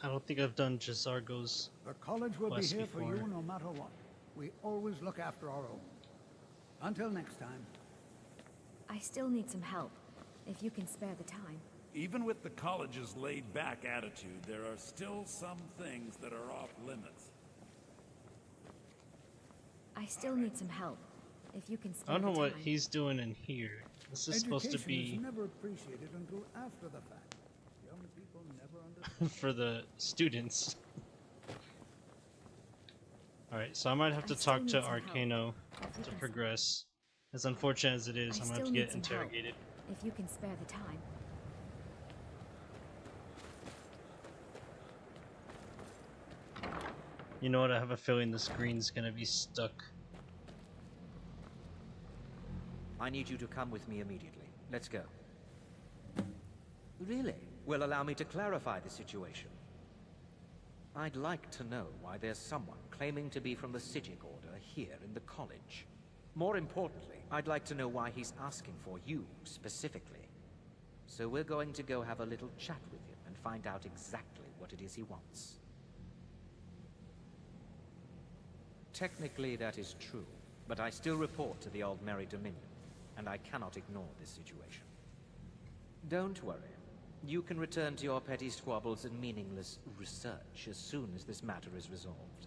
I don't think I've done J'zargo's The college will be quest here for before. you no matter what. We always look after our own. Until next time. I still need some help, if you can spare the time. Even with the college's laid-back attitude, there are still some things that are off limits. I still need some help, if you can I spare don't know the what time. he's doing in here. This is supposed to Education be is never appreciated until after the fact. Young people never understand. for the students. Alright, so I might have to I still talk need to some help. Arcano If you to can- progress. As unfortunate as it is, I I'm gonna have still to need get some help, interrogated. if you can spare the time. You know what, I have a feeling the screen's gonna be stuck. I need you to come with me immediately. Let's go. Really? Well, allow me to clarify the situation. I'd like to know why there's someone claiming to be from the Psijic Order here in the college. More importantly, I'd like to know why he's asking for you, specifically. So we're going to go have a little chat with him and find out exactly what it is he wants. Technically, that is true, but I still report to the Old Merry Dominion, and I cannot ignore this situation. Don't worry. You can return to your petty squabbles and meaningless research as soon as this matter is resolved.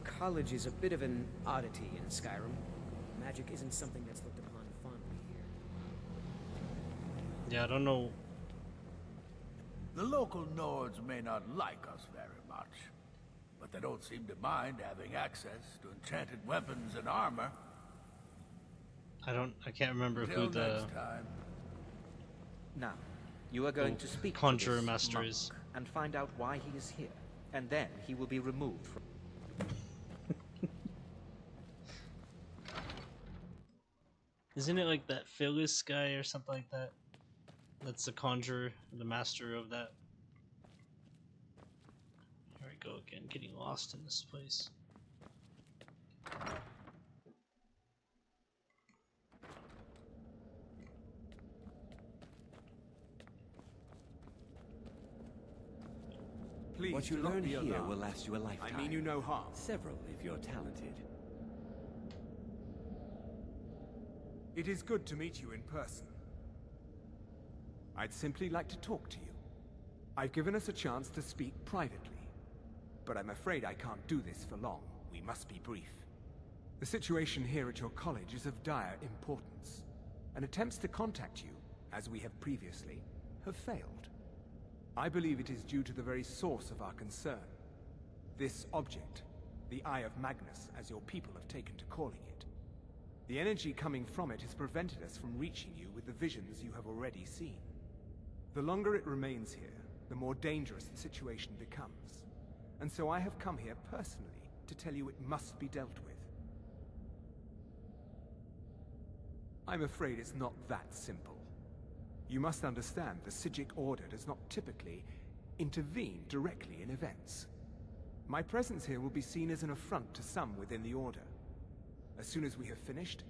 College is a bit of an oddity in Skyrim. Magic isn't something that's looked upon fondly here. Yeah, I don't know. The local Nords may not like us very much, but they don't seem to mind having access to enchanted weapons and armor. I can't remember Until who the next time. Now, you are going to speak Conjurer to this Master monk is. and find out why he is here, and then he will be removed from... Isn't it like that Phyllis guy or something like that? That's the conjurer, the master of that. Here we go again, getting lost in this place. Please, what you do not learn be here alarmed. will last you a lifetime. I mean you no harm. Several if you're talented. It is good to meet you in person. I'd simply like to talk to you. I've given us a chance to speak privately, but I'm afraid I can't do this for long. We must be brief. The situation here at your college is of dire importance, and attempts to contact you, as we have previously, have failed. I believe it is due to the very source of our concern. This object, the Eye of Magnus, as your people have taken to calling it. The energy coming from it has prevented us from reaching you with the visions you have already seen. The longer it remains here, the more dangerous the situation becomes. And so I have come here personally to tell you it must be dealt with. I'm afraid it's not that simple. You must understand the Psijic Order does not typically intervene directly in events. My presence here will be seen as an affront to some within the Order. As soon as we have finished,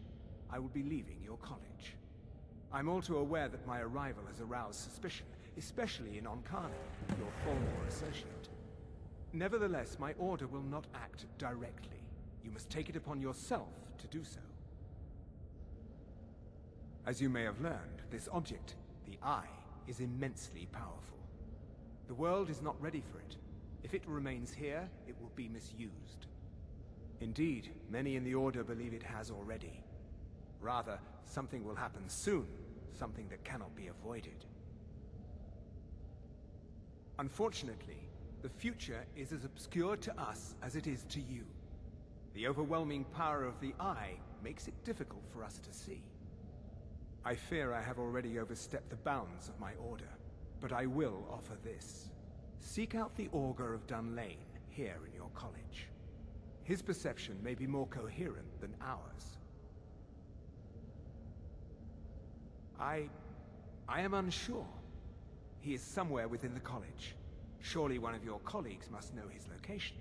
I will be leaving your college. I'm all too aware that my arrival has aroused suspicion, especially in Onkani, your former associate. Nevertheless, my Order will not act directly. You must take it upon yourself to do so. As you may have learned, this object, the Eye, is immensely powerful. The world is not ready for it. If it remains here, it will be misused. Indeed, many in the Order believe it has already. Rather, something will happen soon, something that cannot be avoided. Unfortunately, the future is as obscure to us as it is to you. The overwhelming power of the Eye makes it difficult for us to see. I fear I have already overstepped the bounds of my Order, but I will offer this. Seek out the Augur of Dunlane here in your college. His perception may be more coherent than ours. I am unsure. He is somewhere within the college. Surely one of your colleagues must know his location.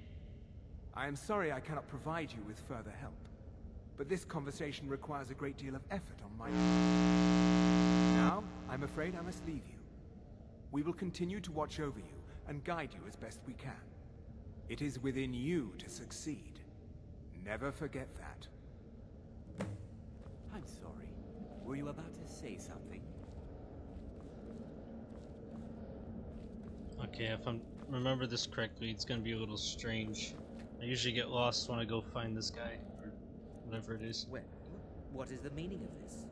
I am sorry I cannot provide you with further help, but this conversation requires a great deal of effort on my part. Now, I'm afraid I must leave you. We will continue to watch over you and guide you as best we can. It is within you to succeed. Never forget that. I'm sorry. Were you about to say something? Okay, if I remember this correctly, it's gonna be a little strange. I usually get lost when I go find this guy, or whatever it is. Well, what is the meaning of this?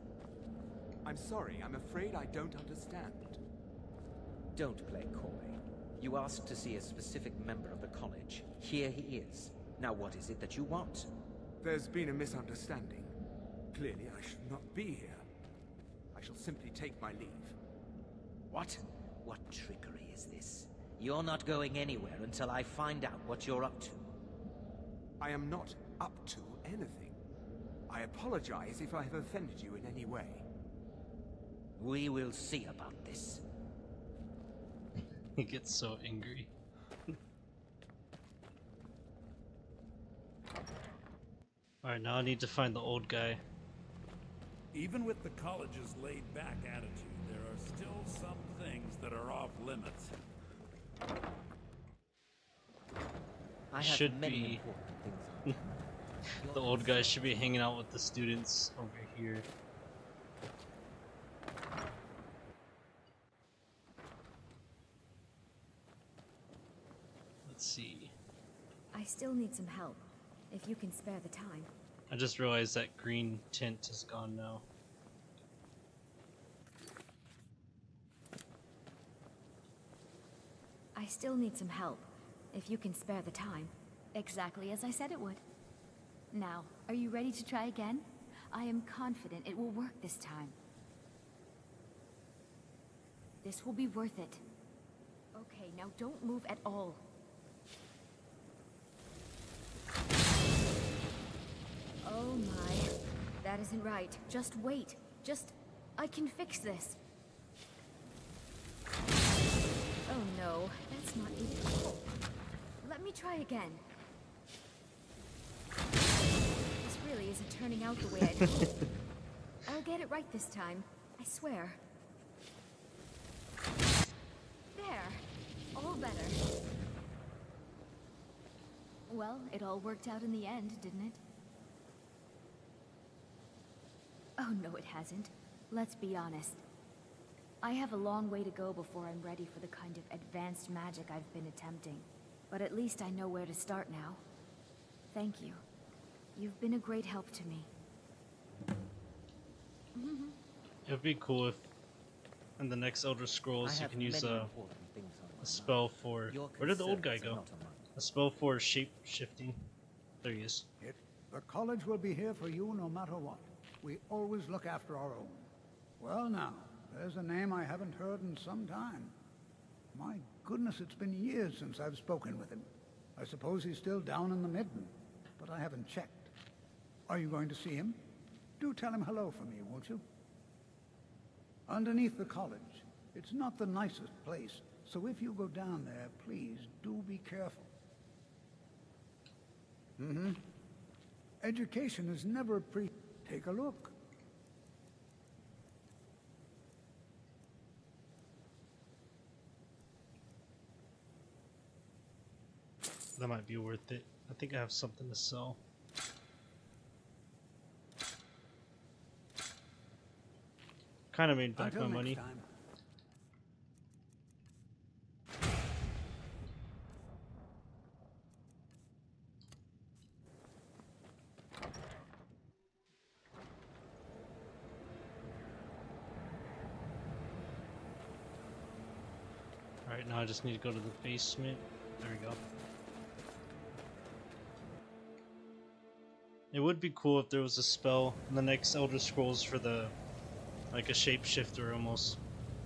I'm sorry, I'm afraid I don't understand. Don't play coy. You asked to see a specific member of the college. Here he is. Now what is it that you want? There's been a misunderstanding. Clearly I should not be here. I shall simply take my leave. What? What trickery is this? You're not going anywhere until I find out what you're up to. I am not up to anything. I apologize if I have offended you in any way. We will see about this. He gets so angry. Alright, now I need to find the old guy. Even with the college's laid-back attitude, there are still some things that are off limits. I have Should many be. important things on. The old guy should be hanging out with the students over here. Let's see. I still need some help, if you can spare the time. I just realized that green tint is gone now. I still need some help, if you can spare the time. Exactly as I said it would. Now, are you ready to try again? I am confident it will work this time. This will be worth it. Okay, now don't move at all. Oh my. That isn't right. Just wait. I can fix this. Oh no, that's not it. Let me try again. This really isn't turning out the way I'd hoped. I'll get it right this time. I swear. There. All better. Well, it all worked out in the end, didn't it? Oh, no, it hasn't. Let's be honest. I have a long way to go before I'm ready for the kind of advanced magic I've been attempting. But at least I know where to start now. Thank you. You've been a great help to me. It'd be cool if in the next Elder Scrolls you can use a spell for... Where did the old guy go? A spell for shape-shifting. There he is. The college will be here for you no matter what. We always look after our own. Well now, there's a name I haven't heard in some time. My goodness, it's been years since I've spoken with him. I suppose he's still down in the Midden, but I haven't checked. Are you going to see him? Do tell him hello for me, won't you? Underneath the college. It's not the nicest place, so if you go down there, please do be careful. Education is never Take a look. That might be worth it. I think I have something to sell. Kind of made back my money. Alright, now I just need to go to the basement. There we go. It would be cool if there was a spell in the next Elder Scrolls for the, like a shapeshifter almost.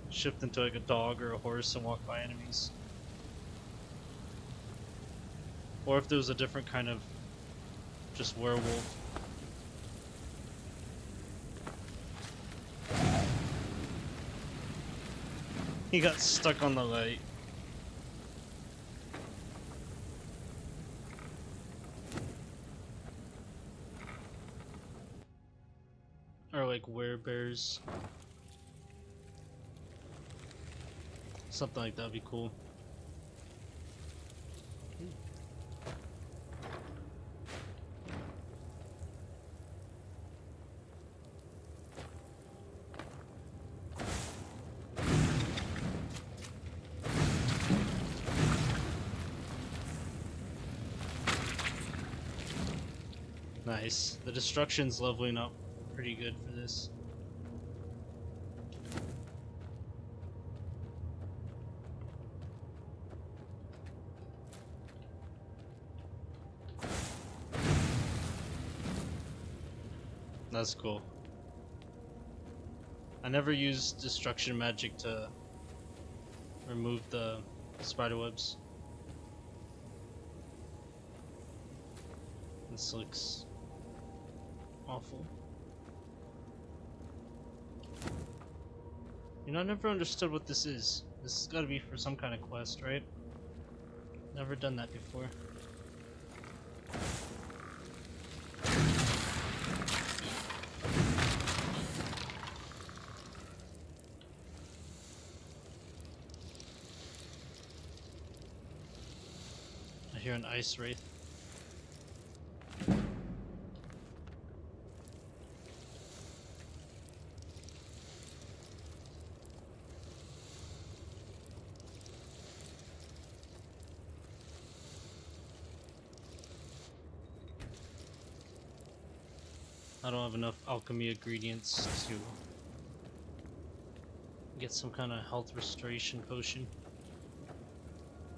Shift into like a dog or a horse and walk by enemies. Or if there was a different kind of just werewolf. He got stuck on the light. Or like werebears. Something like that would be cool. Nice. The destruction's leveling up pretty good for this. That's cool. I never used destruction magic to remove the spiderwebs. This looks awful. You know, I never understood what this is. This has got to be for some kind of quest, right? Never done that before. I hear an ice wraith. I don't have enough alchemy ingredients to get some kind of health restoration potion.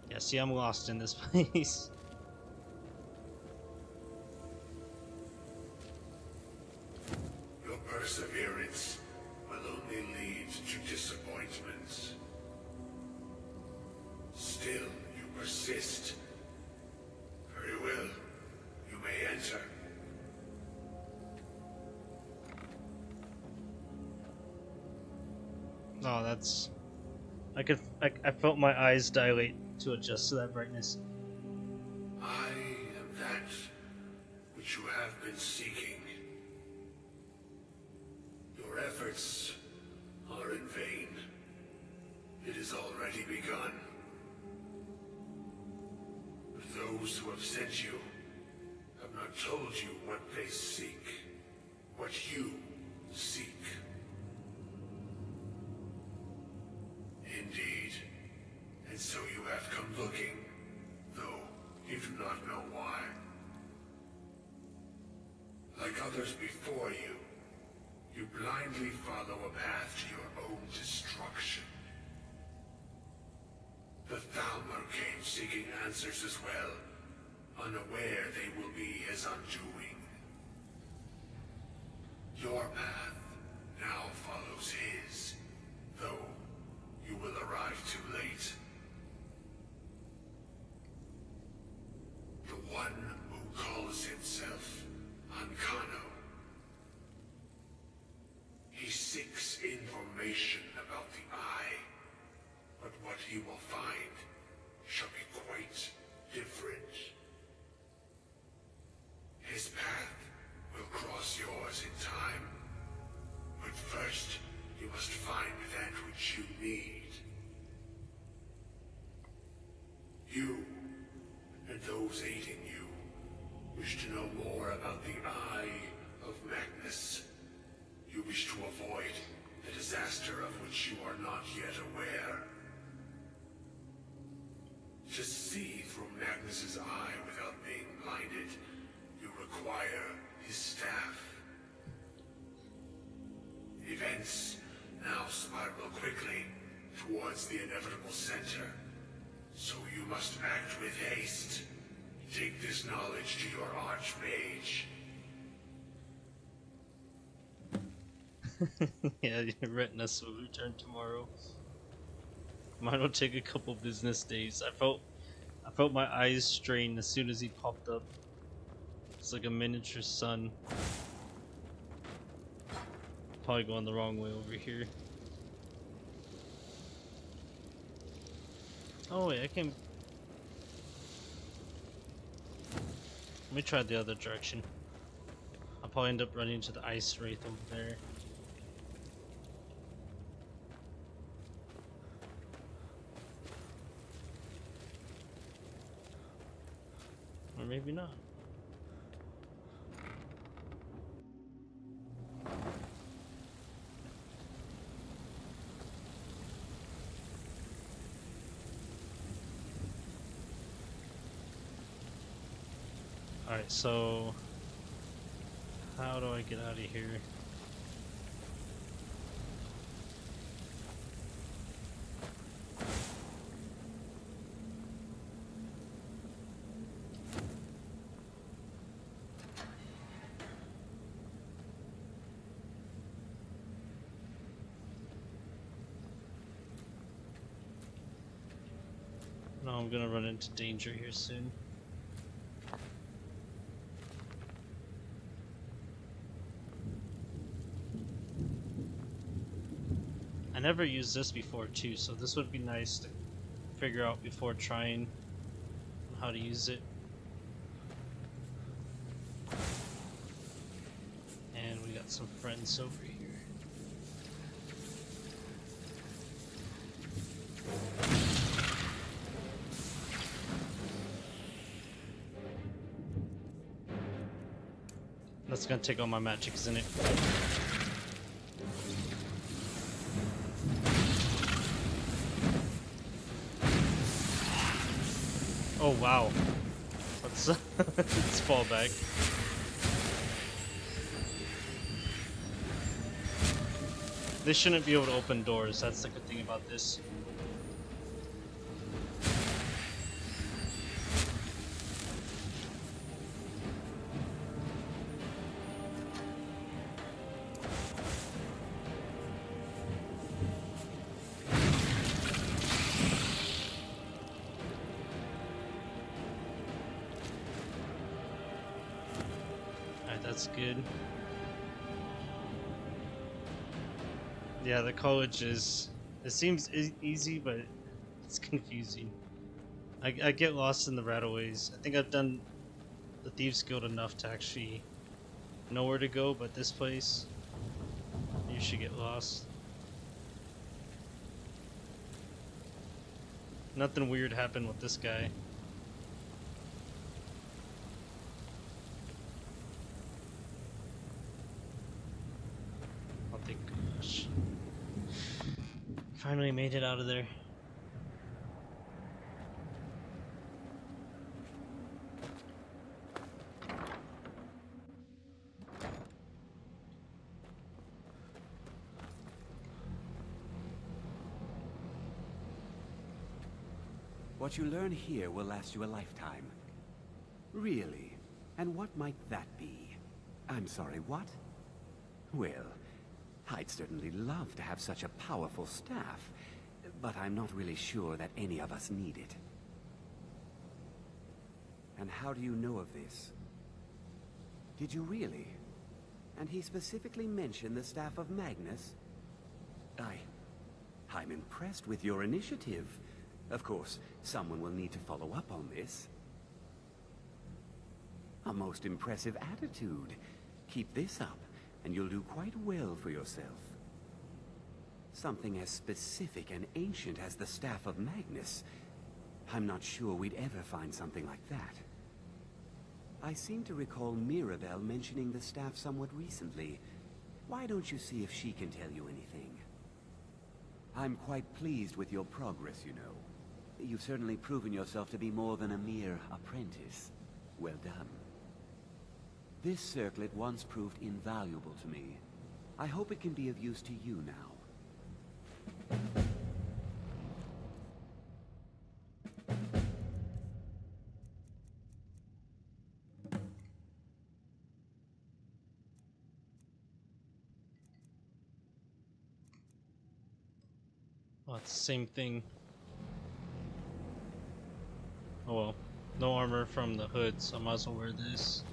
Yeah, see, I'm lost in this place. Your perseverance will only lead to disappointments. Still, you persist. Very well. You may enter. Oh, that's... I felt my eyes dilate to adjust to that brightness. I am that which you have been seeking. Your efforts are in vain. It has already begun. Those who have sent you have not told you what they seek, what you seek. Indeed. And so you have come looking, though you do not know why. Like others before you, you blindly follow a path to your own destruction. The Thalmor came seeking answers as well, unaware they will be his undoing. Your path now follows his, though you will arrive too late. The one who calls himself Ancano. He seeks information about the Eye, but what he will find shall be quite different. His path will cross yours in time, but first you must find that which you need. You, and those aiding you, wish to know more about the Eye of Magnus. You wish to avoid the disaster of which you are not yet aware. To see through Magnus's eye without being blinded, you require his staff. Events now spiral quickly towards the inevitable center, so you must act with haste. Take this knowledge to your archmage. Yeah, your retinas will return tomorrow. Mine will take a couple business days. I felt my eyes strain as soon as he popped up. It's like a miniature sun. Probably going the wrong way over here. Oh wait, I can... Let me try the other direction. I'll probably end up running into the ice wraith over there. Or maybe not. Alright, so how do I get out of here? No, I'm gonna run into danger here soon. I never used this before too, so this would be nice to figure out before trying how to use it. And we got some friends over here. That's gonna take all my magic, isn't it? Oh wow. Let's fall back. They shouldn't be able to open doors, that's the good thing about this. That's good. Yeah, the college is It seems easy, but it's confusing. I get lost in the rattaways. I think I've done the Thieves Guild enough to actually know where to go, but this place, you should get lost. Nothing weird happened with this guy. Oh, thank gosh. Finally made it out of there. What you learn here will last you a lifetime. Really? And what might that be? I'm sorry, what? Well, I'd certainly love to have such a powerful staff, but I'm not really sure that any of us need it. And how do you know of this? Did you really? And he specifically mentioned the staff of Magnus? I'm impressed with your initiative. Of course, someone will need to follow up on this. A most impressive attitude. Keep this up, and you'll do quite well for yourself. Something as specific and ancient as the Staff of Magnus. I'm not sure we'd ever find something like that. I seem to recall Mirabelle mentioning the staff somewhat recently. Why don't you see if she can tell you anything? I'm quite pleased with your progress, you know. You've certainly proven yourself to be more than a mere apprentice. Well done. This circlet once proved invaluable to me. I hope it can be of use to you now. Oh, it's the same thing. Oh well. No armor from the hood, so I might as well wear this.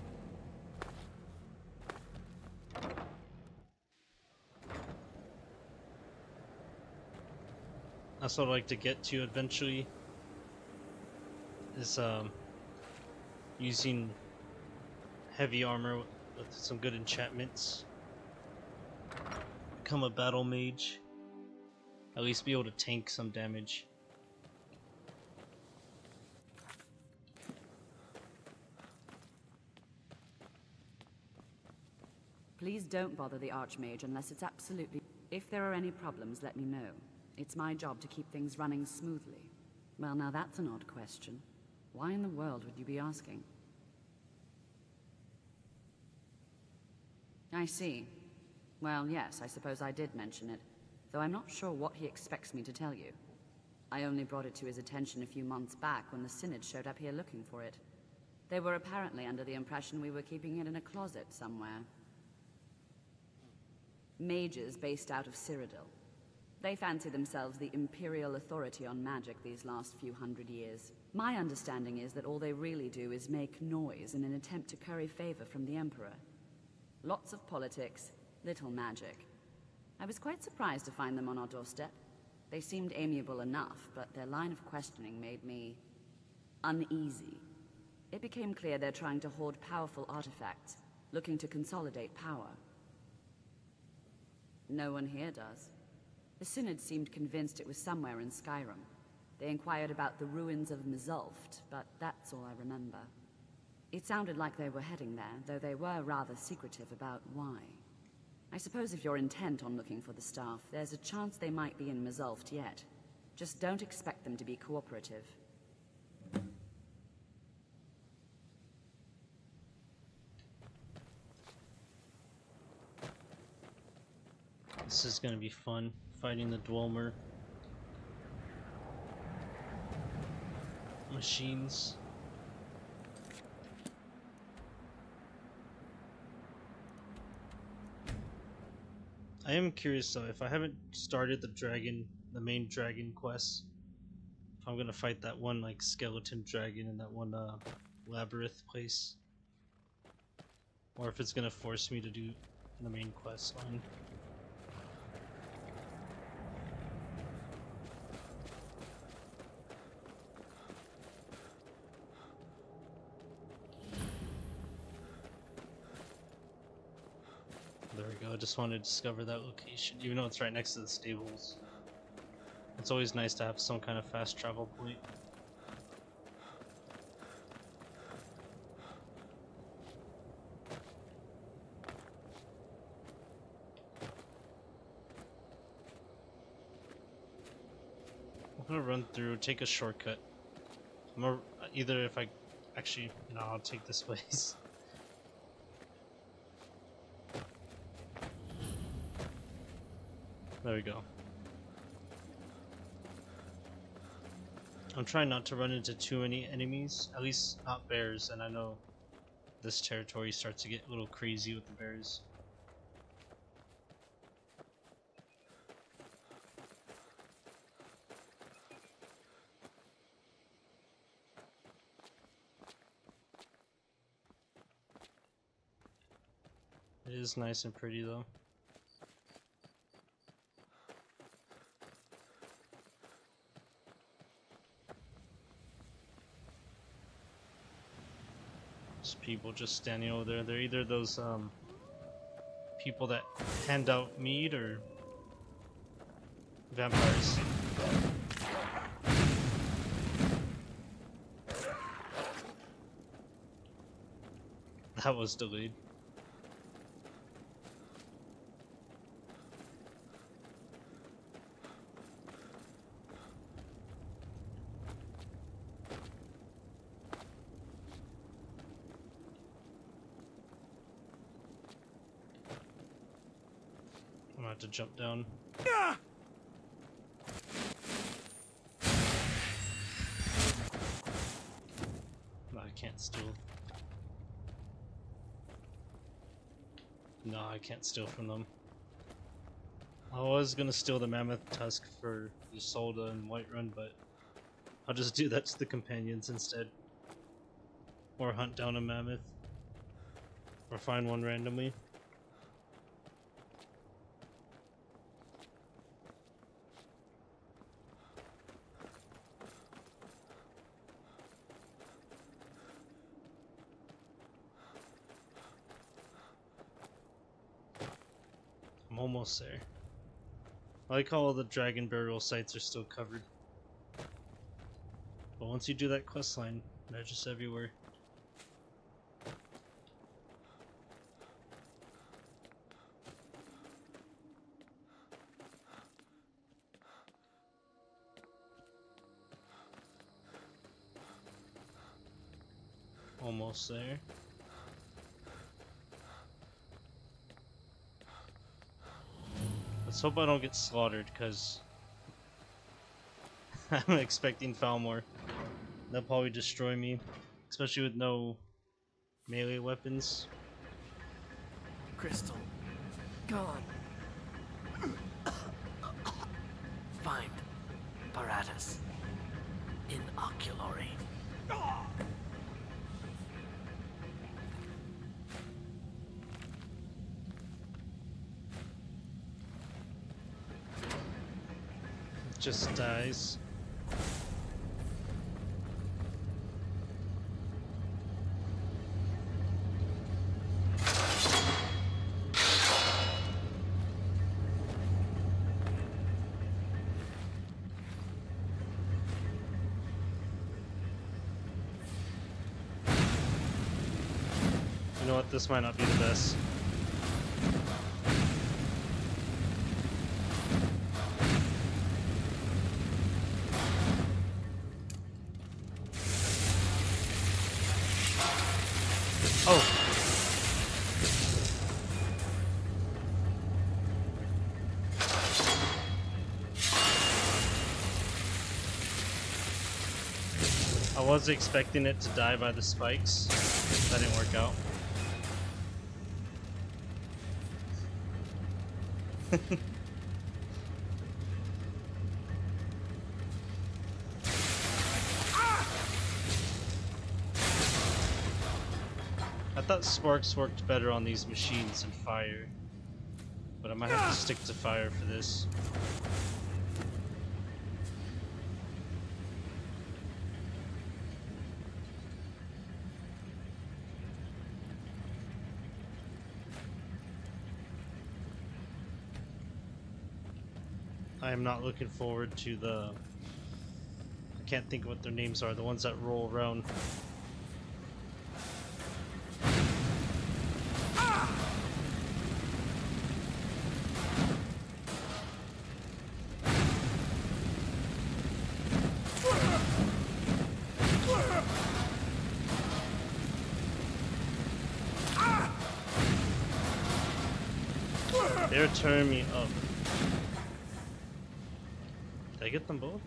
That's what I'd like to get to eventually. Is using heavy armor with some good enchantments. Become a battle mage. At least be able to tank some damage. Please don't bother the Archmage unless it's absolutely... If there are any problems, let me know. It's my job to keep things running smoothly. Well, now that's an odd question. Why in the world would you be asking? I see. Well, yes, I suppose I did mention it, though I'm not sure what he expects me to tell you. I only brought it to his attention a few months back when the Synod showed up here looking for it. They were apparently under the impression we were keeping it in a closet somewhere. Mages based out of Cyrodiil. They fancy themselves the imperial authority on magic these last few hundred years. My understanding is that all they really do is make noise in an attempt to curry favor from the Emperor. Lots of politics, little magic. I was quite surprised to find them on our doorstep. They seemed amiable enough, but their line of questioning made me uneasy. It became clear they're trying to hoard powerful artifacts, looking to consolidate power. No one here does. The Synod seemed convinced it was somewhere in Skyrim. They inquired about the ruins of Mzulft, but that's all I remember. It sounded like they were heading there, though they were rather secretive about why. I suppose if you're intent on looking for the staff, there's a chance they might be in Mzulft yet. Just don't expect them to be cooperative. This is gonna be fun, fighting the Dwemer machines. I am curious though, if I haven't started the main dragon quest, if I'm gonna fight that one like skeleton dragon in that one labyrinth place, or if it's gonna force me to do the main quest line. just want to discover that location, even though it's right next to the stables. It's always nice to have some kind of fast travel point. I'm gonna run through, take a shortcut. I'm gonna, either if I actually, no, I'll take this place. There we go. I'm trying not to run into too many enemies, at least not bears, and I know this territory starts to get a little crazy with the bears. It is nice and pretty though. There's people just standing over there. They're either those people that hand out meat or vampires. That was delayed. I'm gonna have to jump down. No, I can't steal. No, I can't steal from them. I was gonna steal the mammoth tusk for Isolde and Whiterun, but I'll just do that to the companions instead. Or hunt down a mammoth. Or find one randomly. I'm almost there. I like how all the dragon burial sites are still covered. But once you do that questline, they're just everywhere. Almost there. Let's hope I don't get slaughtered, because I'm expecting Falmore. They'll probably destroy me, especially with no melee weapons. Crystal. Gone. Find Paratus. In oculory. Just dies. You know what? This might not be the best. Oh. I was expecting it to die by the spikes. That didn't work out. I thought sparks worked better on these machines than fire, but I might have to stick to fire for this. I am not looking forward to the... I can't think of what their names are, the ones that roll around. They're tearing me up. Did I get them both?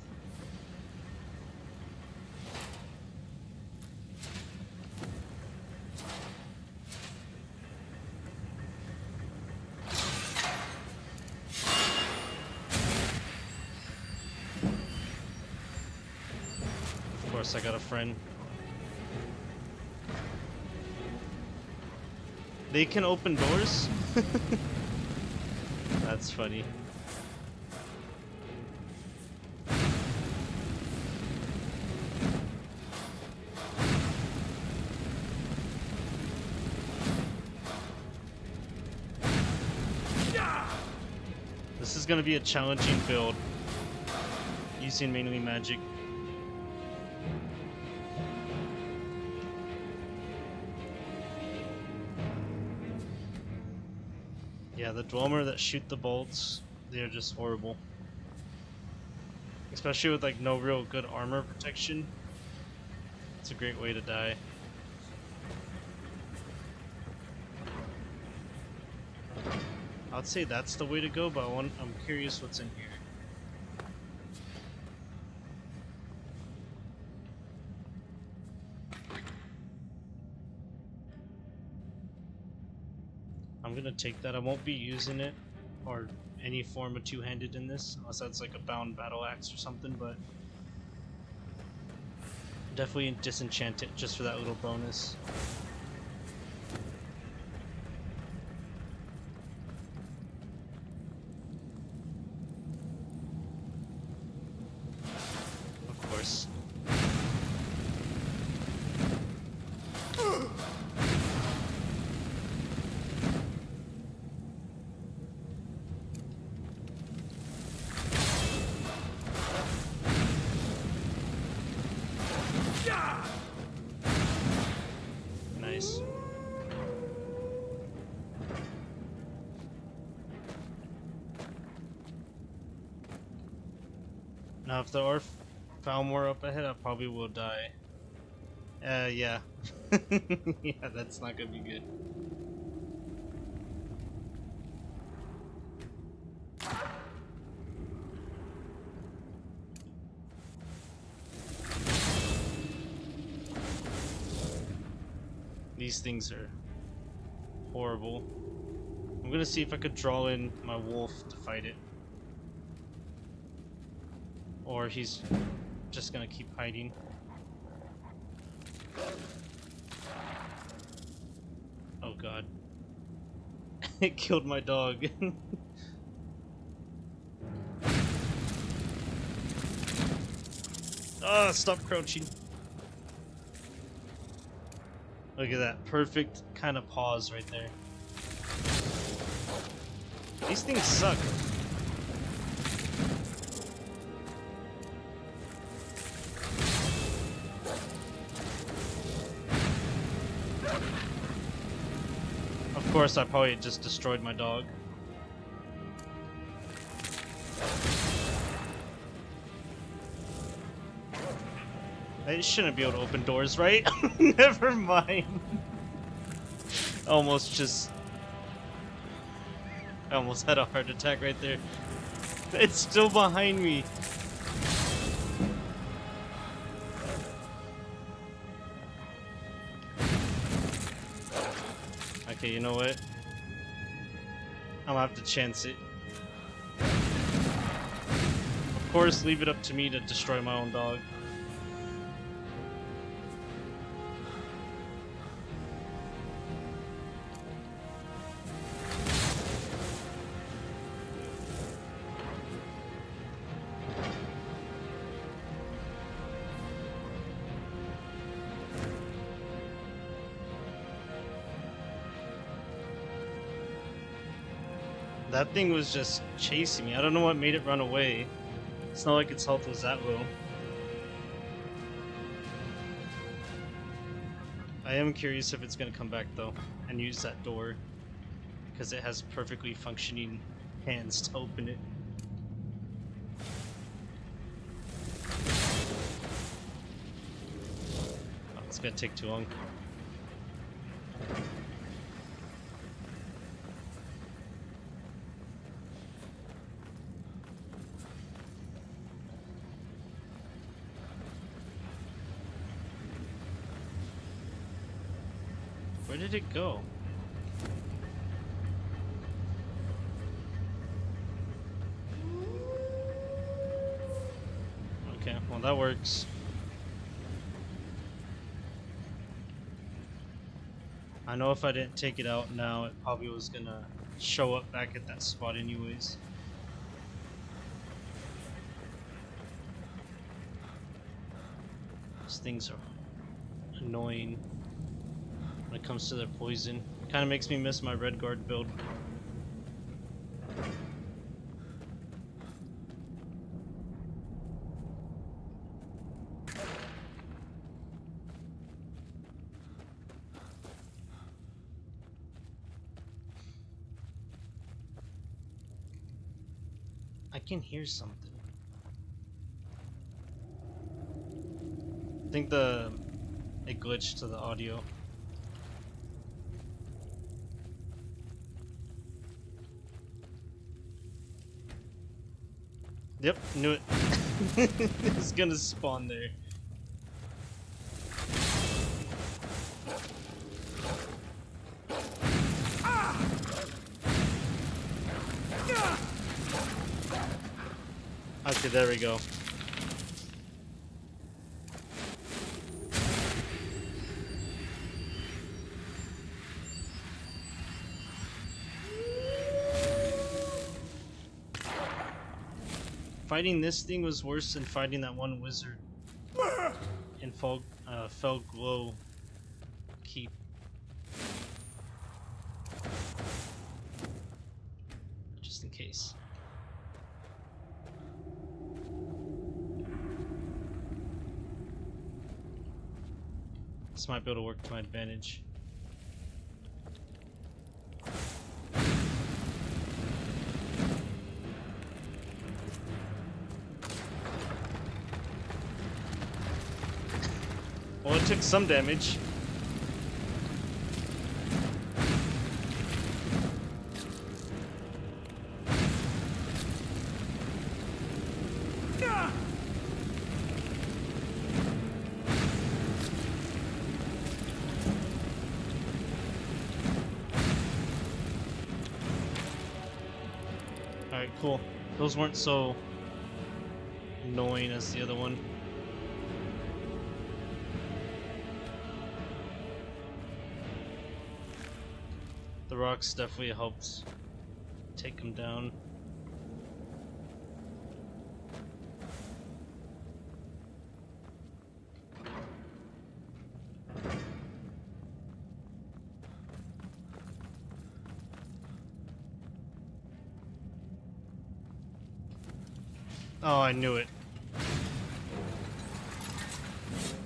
Of course, I got a friend. They can open doors? That's funny. This is gonna be a challenging build, using mainly magic. Yeah, the Dwemer that shoot the bolts, they're just horrible. Especially with like no real good armor protection. It's a great way to die. I'd say that's the way to go, but I'm curious what's in here. I'm gonna take that. I won't be using it or any form of two-handed in this, unless that's like a bound battle axe or something, but definitely disenchant it just for that little bonus. Of course. Nice. Now, if there are foul more up ahead, I probably will die. Yeah. Yeah, that's not gonna be good. These things are horrible. I'm gonna see if I could draw in my wolf to fight it. Or he's just gonna keep hiding. Oh god. It killed my dog. Ah, stop crouching. Look at that. Perfect kind of pause right there. These things suck. Of course, I probably just destroyed my dog. I shouldn't be able to open doors, right? Never mind. I almost had a heart attack right there. It's still behind me. Okay, you know what? I'm gonna have to chance it. Of course, leave it up to me to destroy my own dog. That thing was just chasing me. I don't know what made it run away. It's not like its health was that low. I am curious if it's gonna come back though and use that door, because it has perfectly functioning hands to open it. Oh, it's gonna take too long. Where did it go? Okay, well that works. I know if I didn't take it out now, it probably was gonna show up back at that spot anyways. These things are annoying when it comes to their poison. Kind of makes me miss my red guard build. I can hear something. I think it glitched to the audio. Yep, knew it. It's gonna spawn there. Okay, there we go. Fighting this thing was worse than fighting that one wizard in Fell Glow Keep. Just in case. This might be able to work to my advantage. Well, it took some damage. Alright, cool. Those weren't so annoying as the other one. The rocks definitely helped take him down. Oh, I knew it.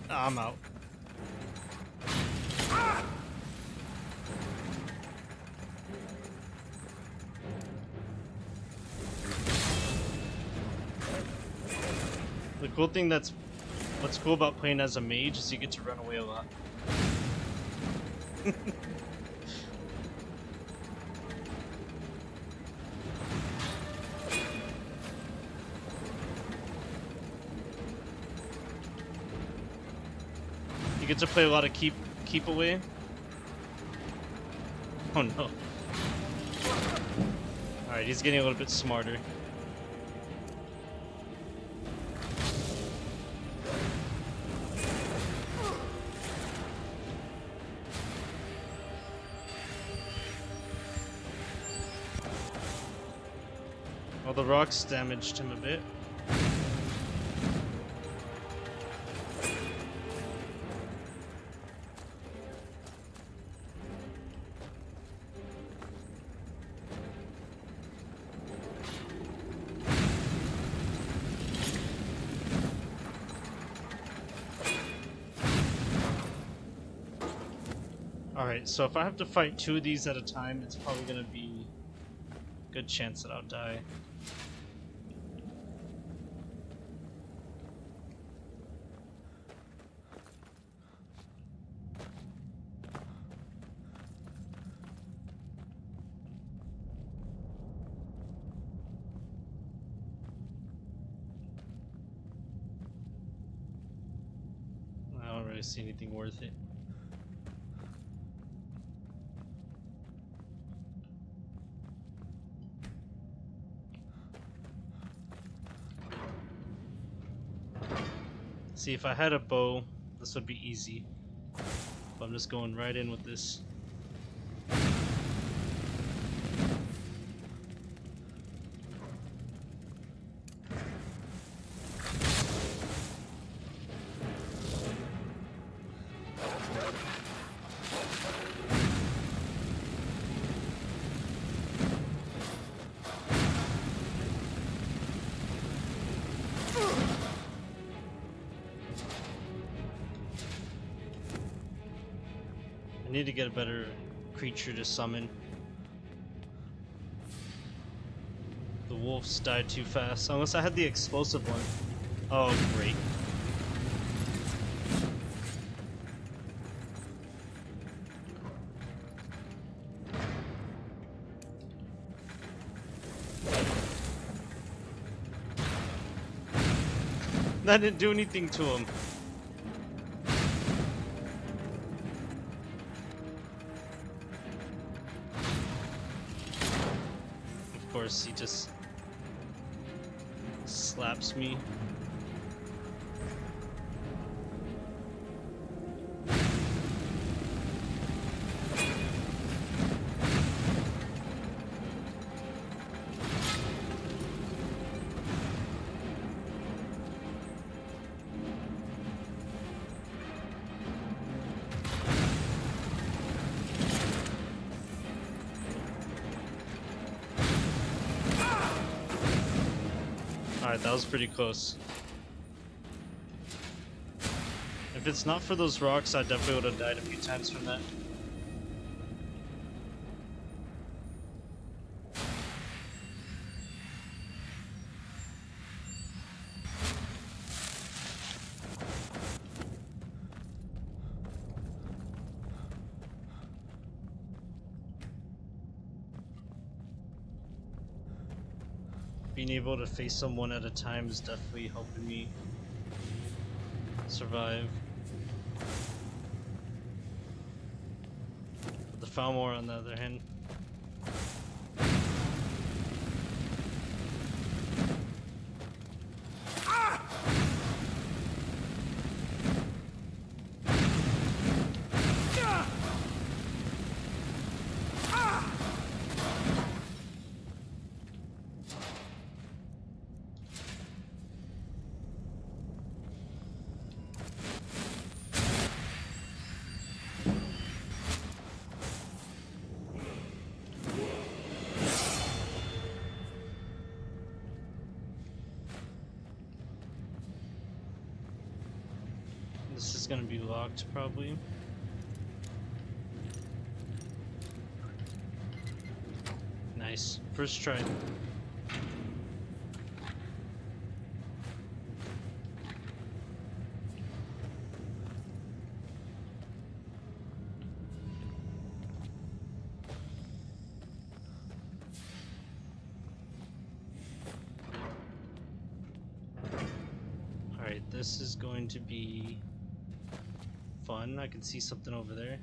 I'm out. The cool thing what's cool about playing as a mage is you get to run away a lot. You get to play a lot of keep away. Oh no. Alright, he's getting a little bit smarter. Well, the rocks damaged him a bit. Alright, so if I have to fight 2 of these at a time, it's probably gonna be a good chance that I'll die. I don't really see anything worth it. See, if I had a bow, this would be easy. But I'm just going right in with this. I need to get a better creature to summon. The wolves died too fast, unless I had the explosive one. Oh, great. That didn't do anything to him. Of course, he just slaps me. Alright, that was pretty close. If it's not for those rocks, I definitely would have died a few times from that. Being able to face someone at a time is definitely helping me survive. But the Falmor, on the other hand, this is gonna be locked probably. Nice. First try. Alright, this is going to be fun. I can see something over there.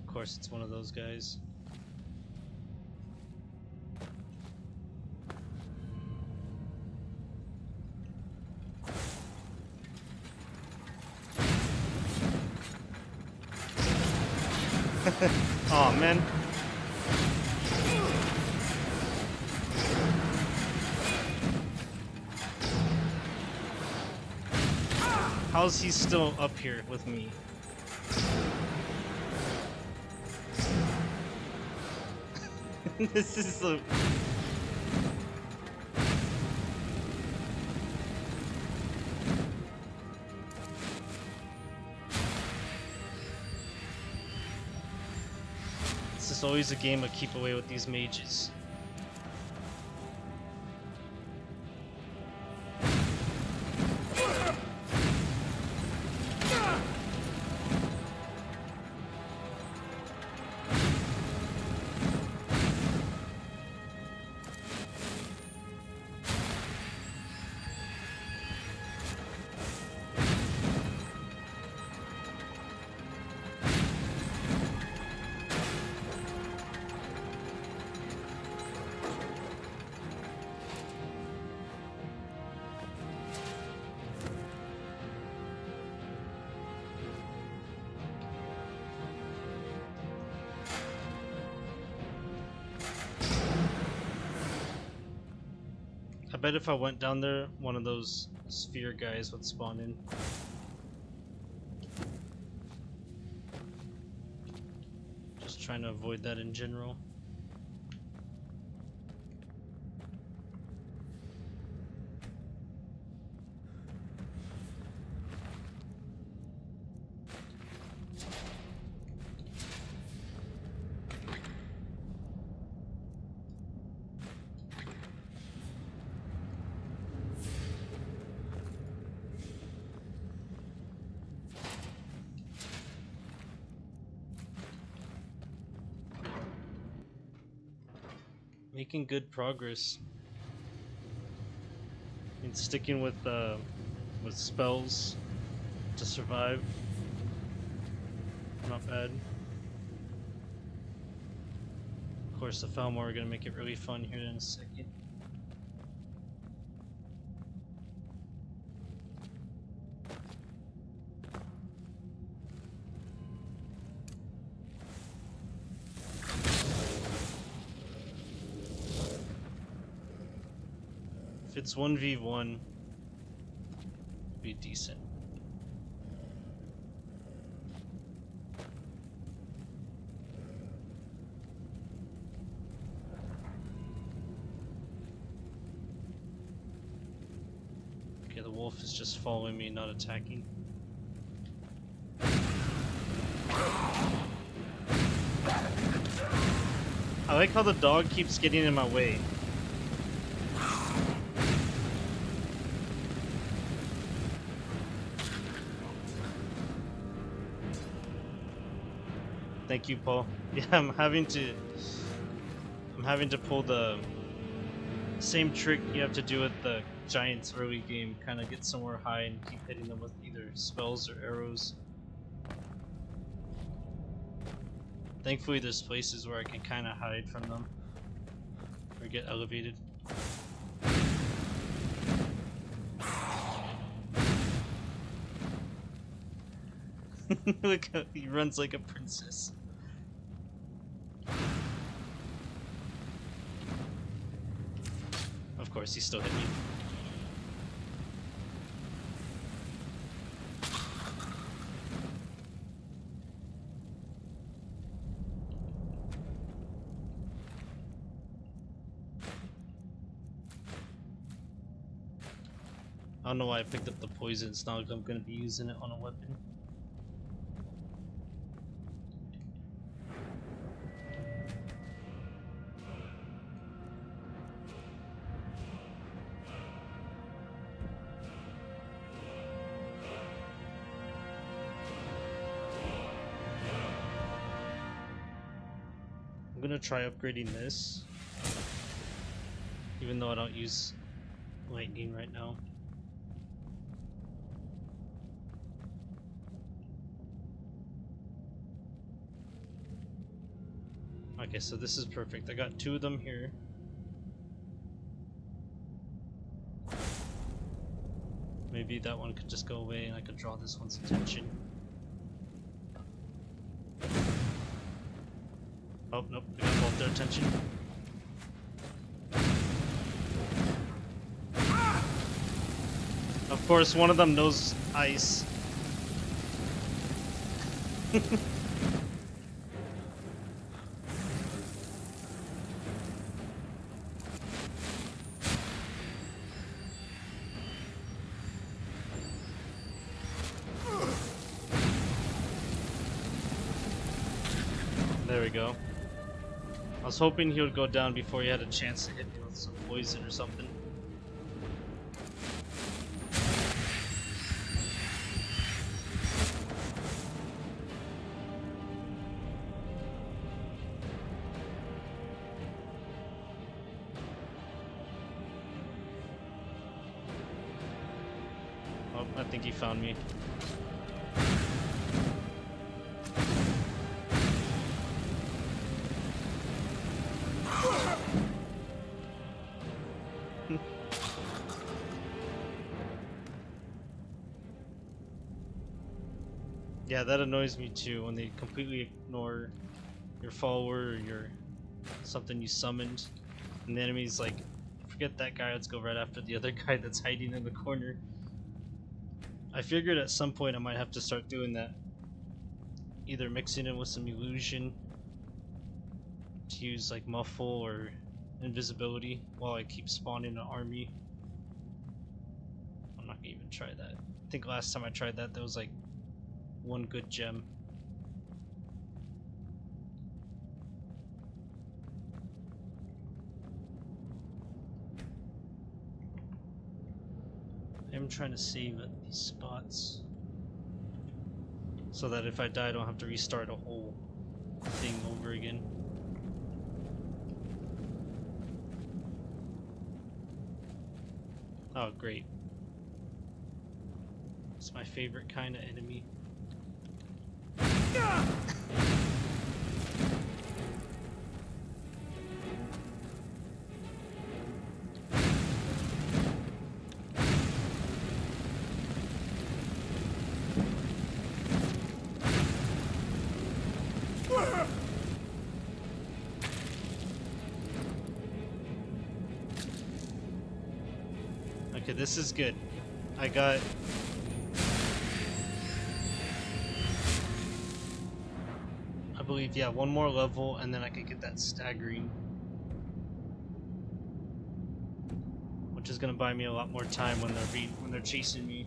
Of course, it's one of those guys. Oh man. How's he still up here with me? This is the... It's always a game of keep away with these mages. I bet if I went down there, one of those sphere guys would spawn in. Just trying to avoid that in general. Making good progress. And sticking with spells to survive. Not bad. Of course, the Falmor are gonna make it really fun here in a second. If it's 1v1, it'd be decent. Okay, the wolf is just following me, not attacking. I like how the dog keeps getting in my way. Thank you, Paul. Yeah, I'm having to pull the same trick you have to do with the giants early game, kind of get somewhere high and keep hitting them with either spells or arrows. Thankfully there's places where I can kind of hide from them or get elevated. Look how he runs like a princess. Of course, he still hit me. I don't know why I picked up the poison. It's not like I'm gonna be using it on a weapon. I'm gonna try upgrading this, even though I don't use lightning right now. Okay, so this is perfect. I got 2 of them here. Maybe that one could just go away and I could draw this one's attention. Oh, nope, we got both their attention. Of course, one of them knows ice. There we go. I was hoping he would go down before he had a chance to hit me with some poison or something. Oh, I think he found me. Yeah, that annoys me too, when they completely ignore your follower or your something you summoned, and the enemy's like, forget that guy, let's go right after the other guy that's hiding in the corner. I figured at some point I might have to start doing that, either mixing it with some illusion to use like muffle or invisibility while I keep spawning an army. I'm not gonna even try that. I think last time I tried that, there was like one good gem. I'm trying to save at these spots so that if I die I don't have to restart a whole thing over again. Oh great. It's my favorite kind of enemy. Okay, this is good. I got... I believe, yeah, one more level and then I can get that staggering. Which is gonna buy me a lot more time when they're chasing me.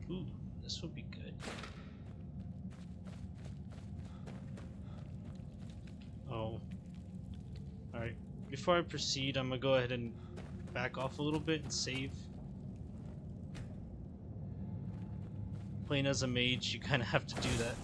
Ooh, this would be good. Oh. Alright, before I proceed, I'm gonna go ahead and back off a little bit and save. Playing as a mage, you kind of have to do that.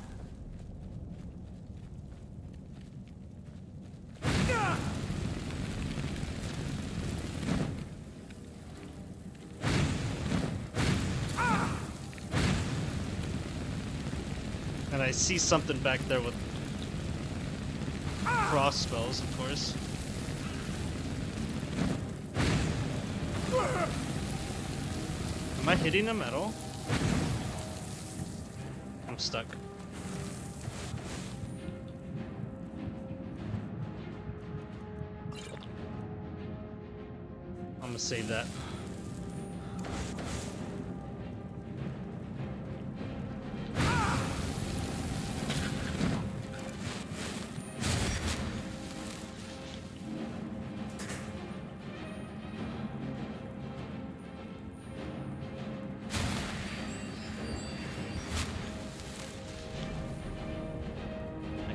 And I see something back there with cross spells, of course. Am I hitting him at all? I'm stuck. I'm gonna save that.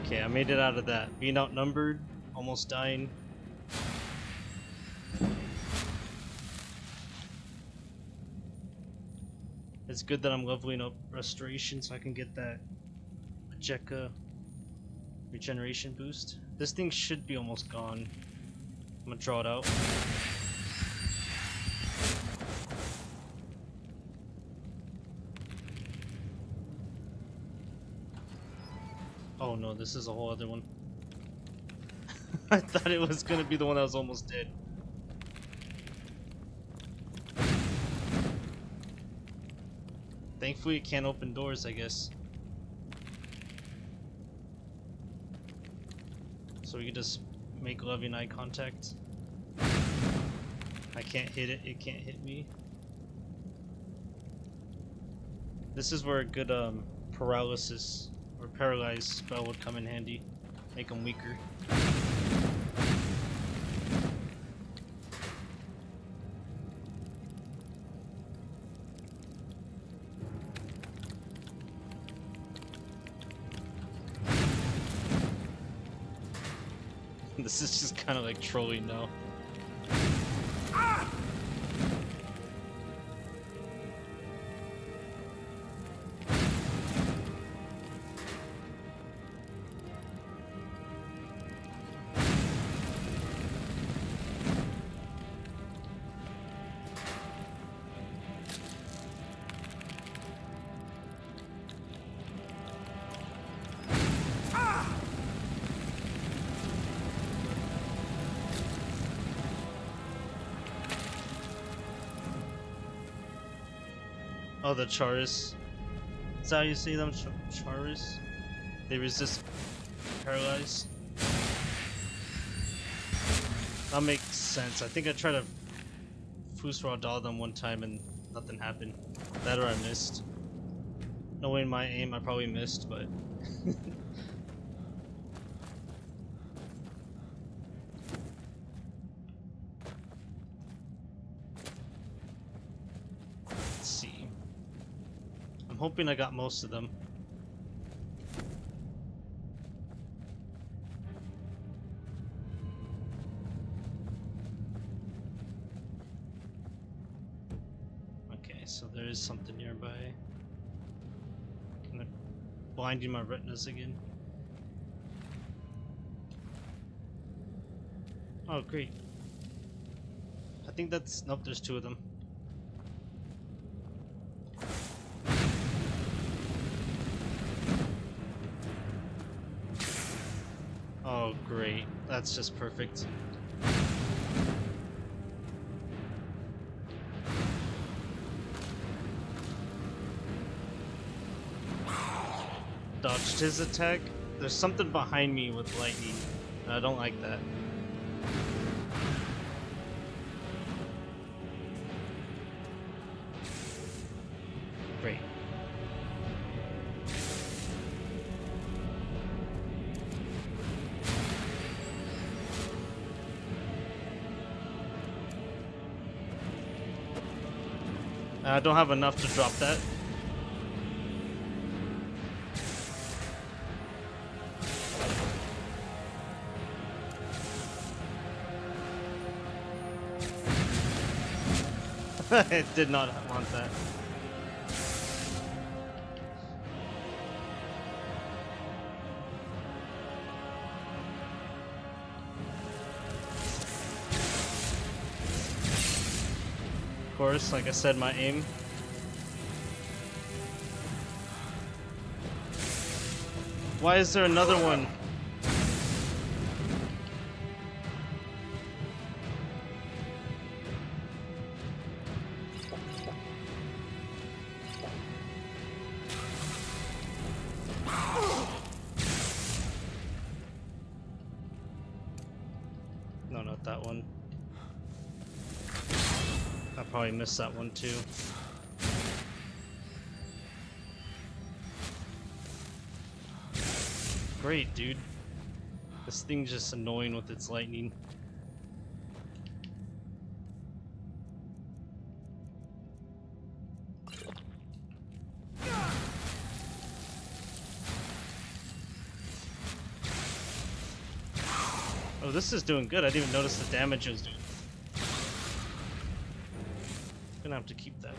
Okay, I made it out of that. Being outnumbered, almost dying. It's good that I'm leveling up restoration so I can get that Majeka regeneration boost. This thing should be almost gone. I'm gonna draw it out. Oh no, this is a whole other one. I thought it was gonna be the one that was almost dead. Thankfully it can't open doors, I guess. So we can just make loving eye contact. I can't hit it, it can't hit me. This is where a good paralysis or paralyzed spell would come in handy. Make them weaker. This is just kind of like trolling now. Oh, the Charis. Is that how you say them? Charis? They resist paralyze? That makes sense. I think I tried to Fusra them one time and nothing happened. That or I missed. Knowing my aim, I probably missed, but... Let's see. I'm hoping I got most of them. Okay, so there is something nearby. Kind of blinding my retinas again. Oh, great. I think that's... Nope, there's two of them. Oh, great. That's just perfect. Dodged his attack. There's something behind me with lightning. I don't like that. Great. I don't have enough to drop that. I did not want that. Of course, like I said, my aim. Why is there another one? No, not that one. I probably missed that one too. Great, dude. This thing's just annoying with its lightning. Oh, this is doing good. I didn't even notice the damage it was doing. Gonna have to keep that.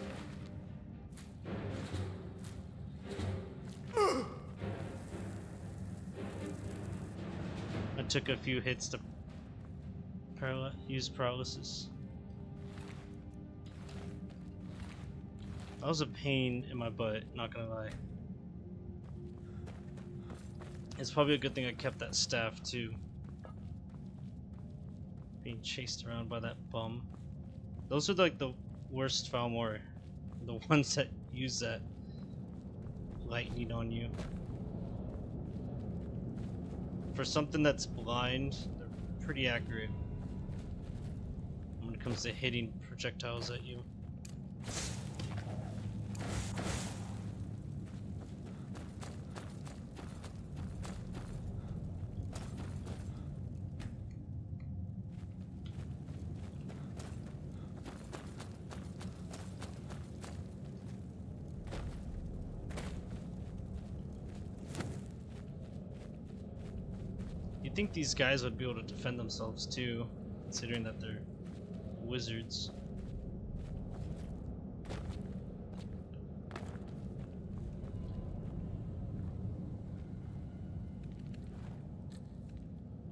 I took a few hits to use paralysis. That was a pain in my butt, not gonna lie. It's probably a good thing I kept that staff too. Being chased around by that bum. Those are like the worst Falmor. The ones that use that lightning on you. For something that's blind, they're pretty accurate when it comes to hitting projectiles at you. You'd think these guys would be able to defend themselves too, considering that they're wizards.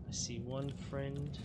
I see one friend.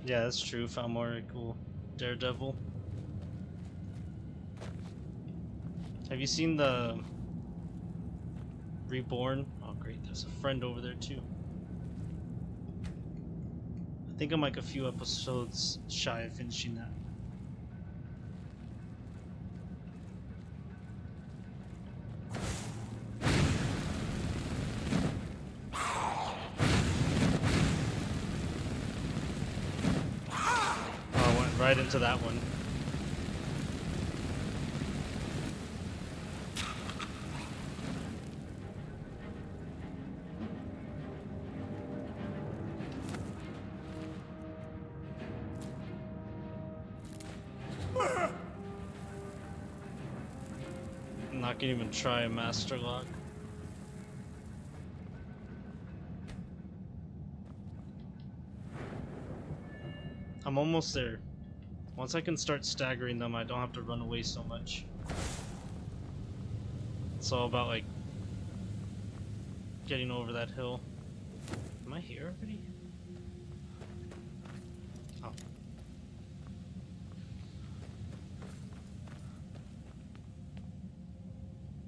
Yeah, that's true. Found more cool Daredevil. Have you seen the Reborn? Oh great, there's a friend over there too. I think I'm like a few episodes shy of finishing that. Right into that one. I'm not gonna even try a master lock. I'm almost there. Once I can start staggering them, I don't have to run away so much. It's all about like getting over that hill. Am I here already? Oh.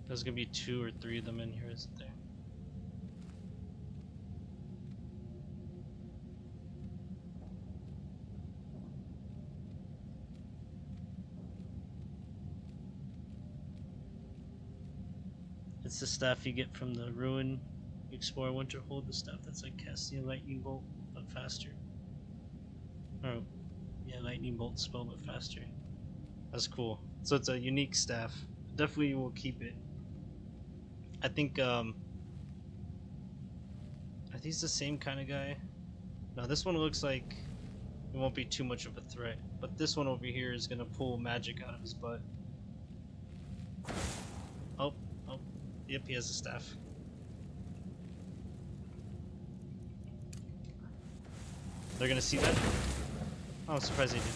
There's gonna be 2 or 3 of them in here, isn't there? It's the staff you get from the ruin. You explore Winterhold, the stuff that's like casting a lightning bolt but faster. Oh, yeah, lightning bolt spell but faster. That's cool. So it's a unique staff. Definitely will keep it. I think it's the same kind of guy. No, this one looks like it won't be too much of a threat. But this one over here is gonna pull magic out of his butt. Oh. Yep, he has a staff. They're gonna see that? Oh, I'm surprised they did it.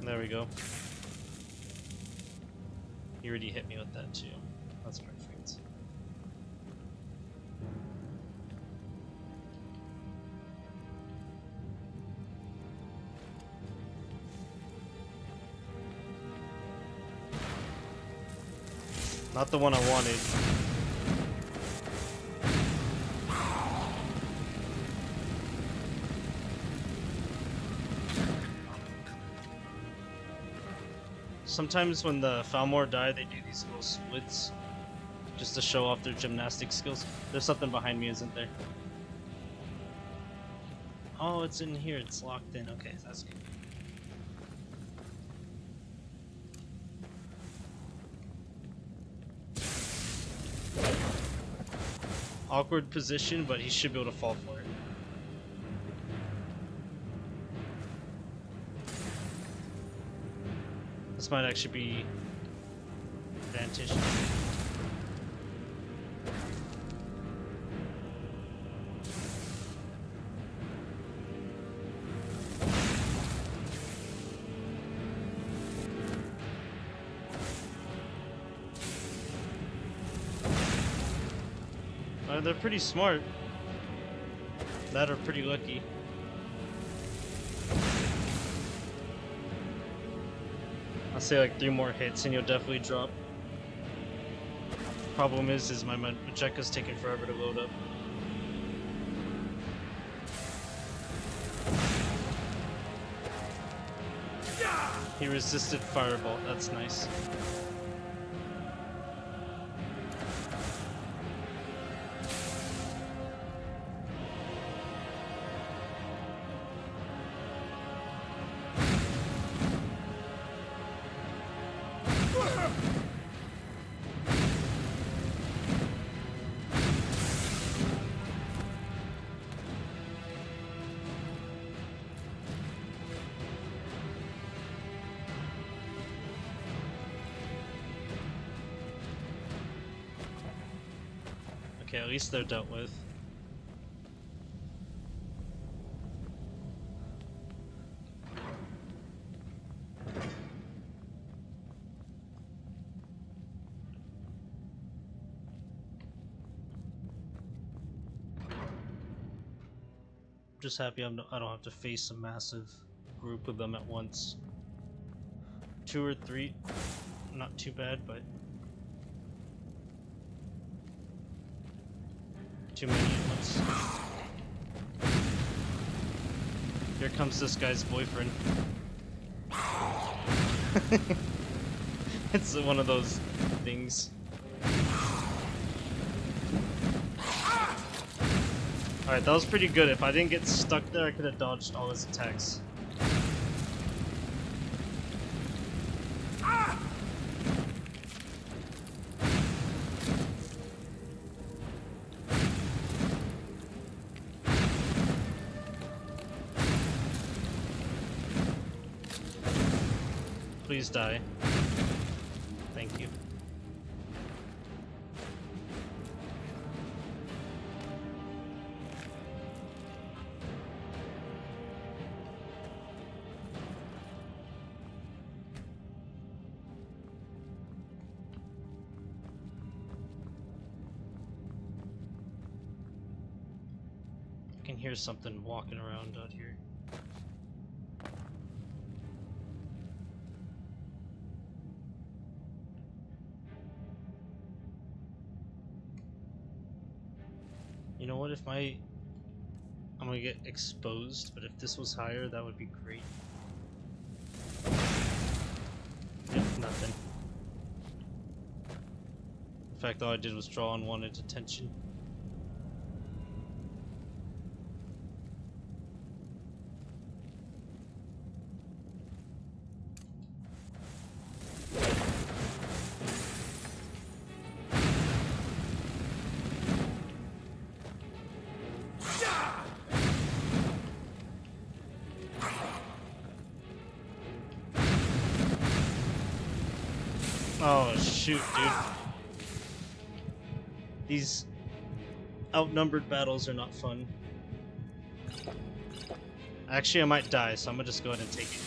There we go. You already hit me with that too. That's perfect. Not the one I wanted. Sometimes when the Falmor die, they do these little splits just to show off their gymnastic skills. There's something behind me, isn't there? Oh, it's in here. It's locked in. Okay, that's good. Awkward position, but he should be able to fall for it. This might actually be advantage. They're pretty smart. That are pretty lucky. I'll say like 3 more hits and you'll definitely drop. Problem is my Majeka's taking forever to load up. He resisted Firebolt, that's nice. Okay, at least they're dealt with. I'm just happy I don't have to face a massive group of them at once. 2 or 3, not too bad, but too many at once. Here comes this guy's boyfriend. It's one of those things. Alright, that was pretty good. If I didn't get stuck there, I could have dodged all his attacks. Please die. Thank you. I can hear something walking around out here. You know what, if I'm gonna get exposed, but if this was higher, that would be great. Yep, nothing. In fact, all I did was draw unwanted attention. Oh shoot, dude. These outnumbered battles are not fun. Actually, I might die, so I'm gonna just go ahead and take it.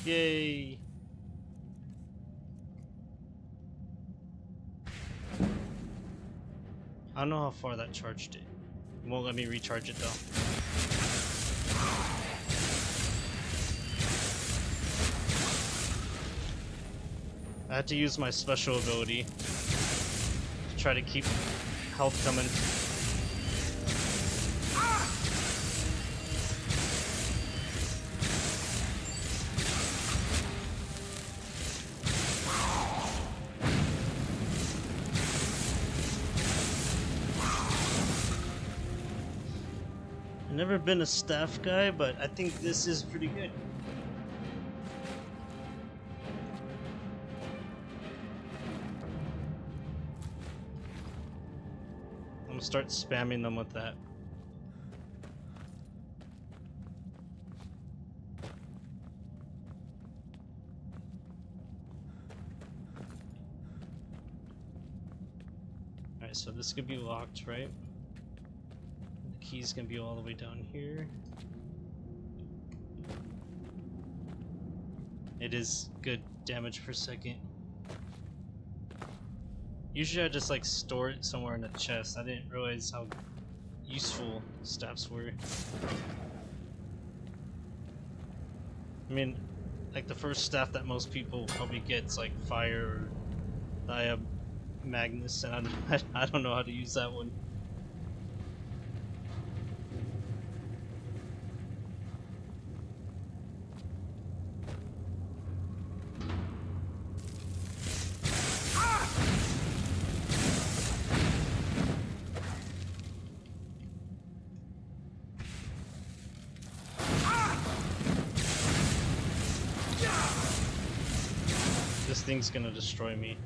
Yay! I don't know how far that charged it. It won't let me recharge it though. I had to use my special ability to try to keep health coming. I've never been a staff guy, but I think this is pretty good. I'm gonna start spamming them with that. Alright, so this could be locked, right? The key's gonna be all the way down here. It is good damage per second. Usually I just like store it somewhere in a chest. I didn't realize how useful staffs were. I mean, like the first staff that most people probably gets like fire or I have Magnus, and I don't know how to use that one. This thing's gonna destroy me.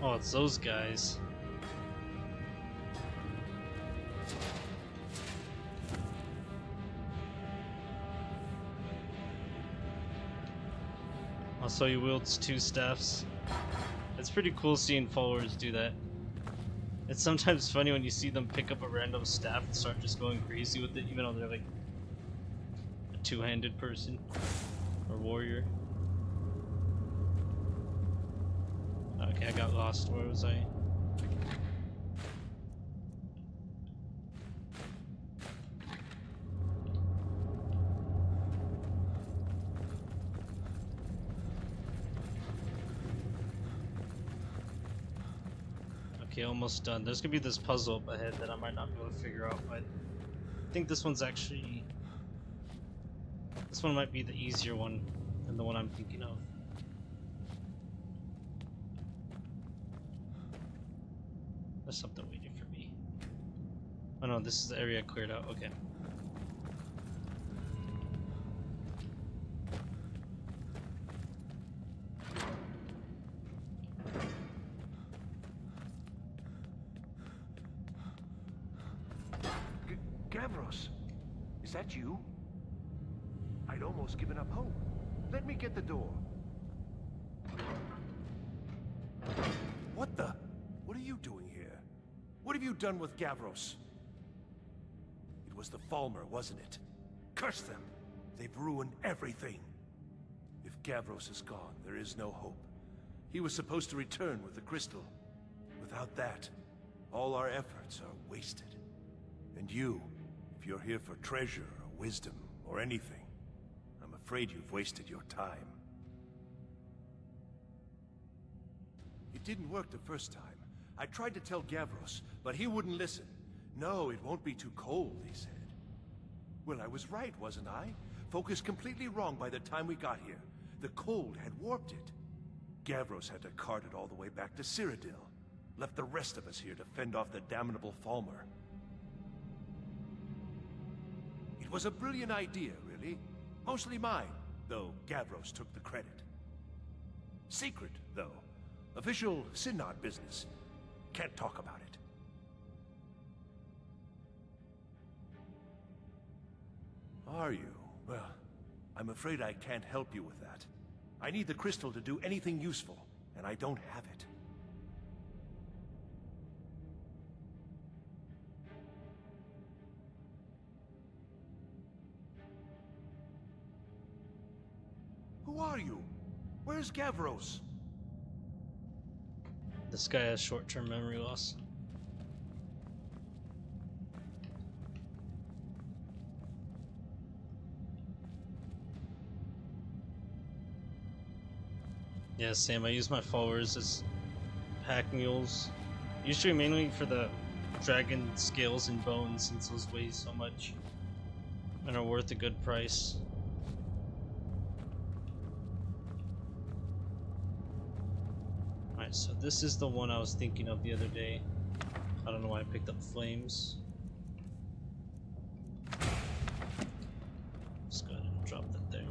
Oh, it's those guys. Also, he wields 2 staffs. It's pretty cool seeing followers do that. It's sometimes funny when you see them pick up a random staff and start just going crazy with it, even though they're like a 2-handed person or warrior. Okay, I got lost. Where was I? Okay, almost done. There's gonna be this puzzle up ahead that I might not be able to figure out, but I think this one's actually... This one might be the easier one than the one I'm thinking of. There's something waiting for me. Oh no, this is the area I cleared out. Okay. Gavros, is that you? I'd almost given up hope. Let me get the door. What the? What are you doing here? What have you done with Gavros? It was the Falmer, wasn't it? Curse them! They've ruined everything. If Gavros is gone, there is no hope. He was supposed to return with the crystal. Without that, all our efforts are wasted. And you, if you're here for treasure or wisdom or anything, I'm afraid you've wasted your time. It didn't work the first time. I tried to tell Gavros, but he wouldn't listen. No, it won't be too cold, he said. Well, I was right, wasn't I? Focused completely wrong by the time we got here. The cold had warped it. Gavros had to cart it all the way back to Cyrodiil. Left the rest of us here to fend off the damnable Falmer. It was a brilliant idea, really. Mostly mine, though Gavros took the credit. Secret, though. Official Synod business. Can't talk about it. Are you? Well, I'm afraid I can't help you with that. I need the crystal to do anything useful, and I don't have it. Who are you? Where's Gavros? This guy has short-term memory loss. Yeah, Sam, I use my followers as pack mules. Usually mainly for the dragon scales and bones, since those weigh so much and are worth a good price. Alright, so this is the one I was thinking of the other day. I don't know why I picked up flames. Just go ahead and drop that there.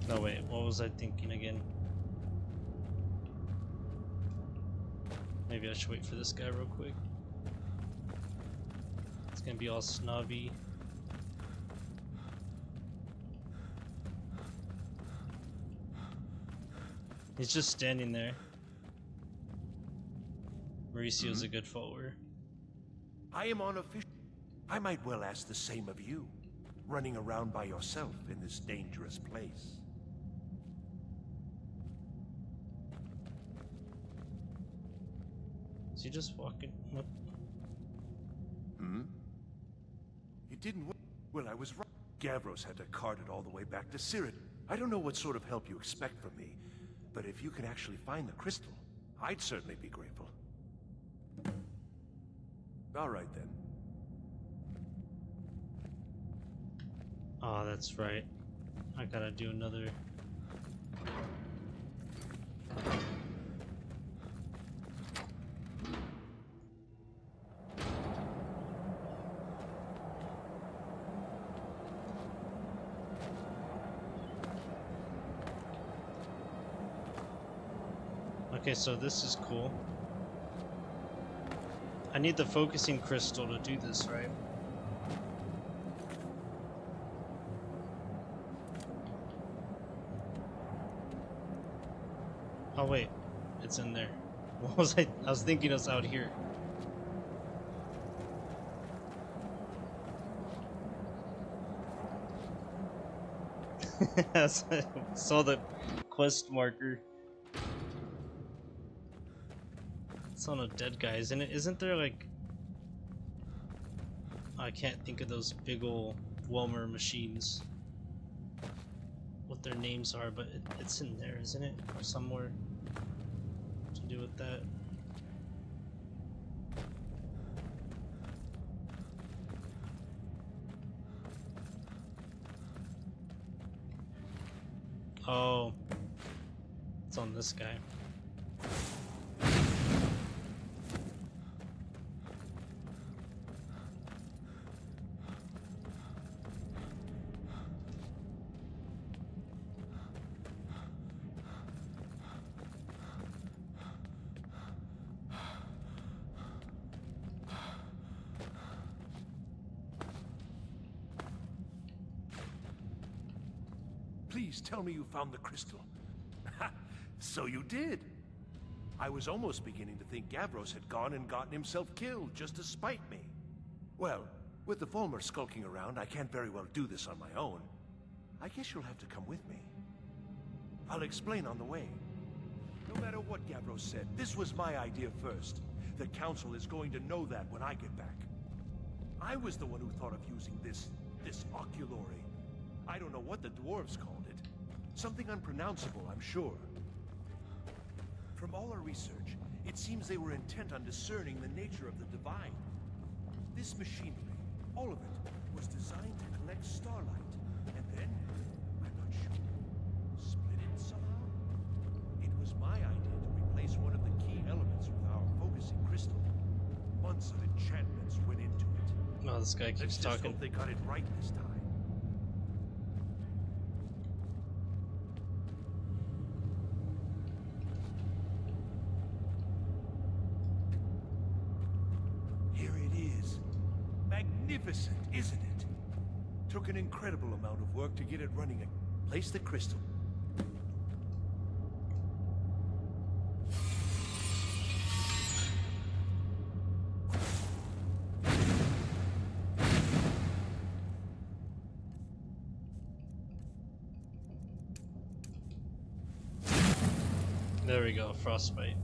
No, wait, what was I thinking again? Maybe I should wait for this guy real quick. It's gonna be all snobby. He's just standing there. Mauricio's a good follower. I am unofficial. I might well ask the same of you, running around by yourself in this dangerous place. Is he just walking? What? It didn't work. Well, I was right. Gavros had to cart it all the way back to Sirit. I don't know what sort of help you expect from me, but if you can actually find the crystal, I'd certainly be grateful. All right, then. Oh, that's right. I gotta do another... Okay, so this is cool. I need the focusing crystal to do this, right? Oh wait, it's in there. What was I was thinking it was out here. I saw the quest marker. It's on a dead guy, isn't it? Isn't there like... I can't think of those big ol' Dwemer machines. What their names are, but it's in there, isn't it? Or somewhere to do with that. Oh. It's on this guy. Please tell me you found the crystal. So you did. I was almost beginning to think Gavros had gone and gotten himself killed just to spite me. Well, with the Volmer skulking around, I can't very well do this on my own. I guess you'll have to come with me. I'll explain on the way. No matter what Gavros said, this was my idea first. The Council is going to know that when I get back. I was the one who thought of using this oculory. I don't know what the dwarves called it. Something unpronounceable, I'm sure. From all our research, it seems they were intent on discerning the nature of the divine. This machinery, all of it, was designed to collect starlight, and then, I'm not sure, split it somehow? It was my idea to replace one of the key elements with our focusing crystal. Months of enchantments went into it. Oh, this guy keeps Let's just talking. hope they got it right this time. Magnificent, isn't it? Took an incredible amount of work to get it running again. Place the crystal. There we go, frostbite.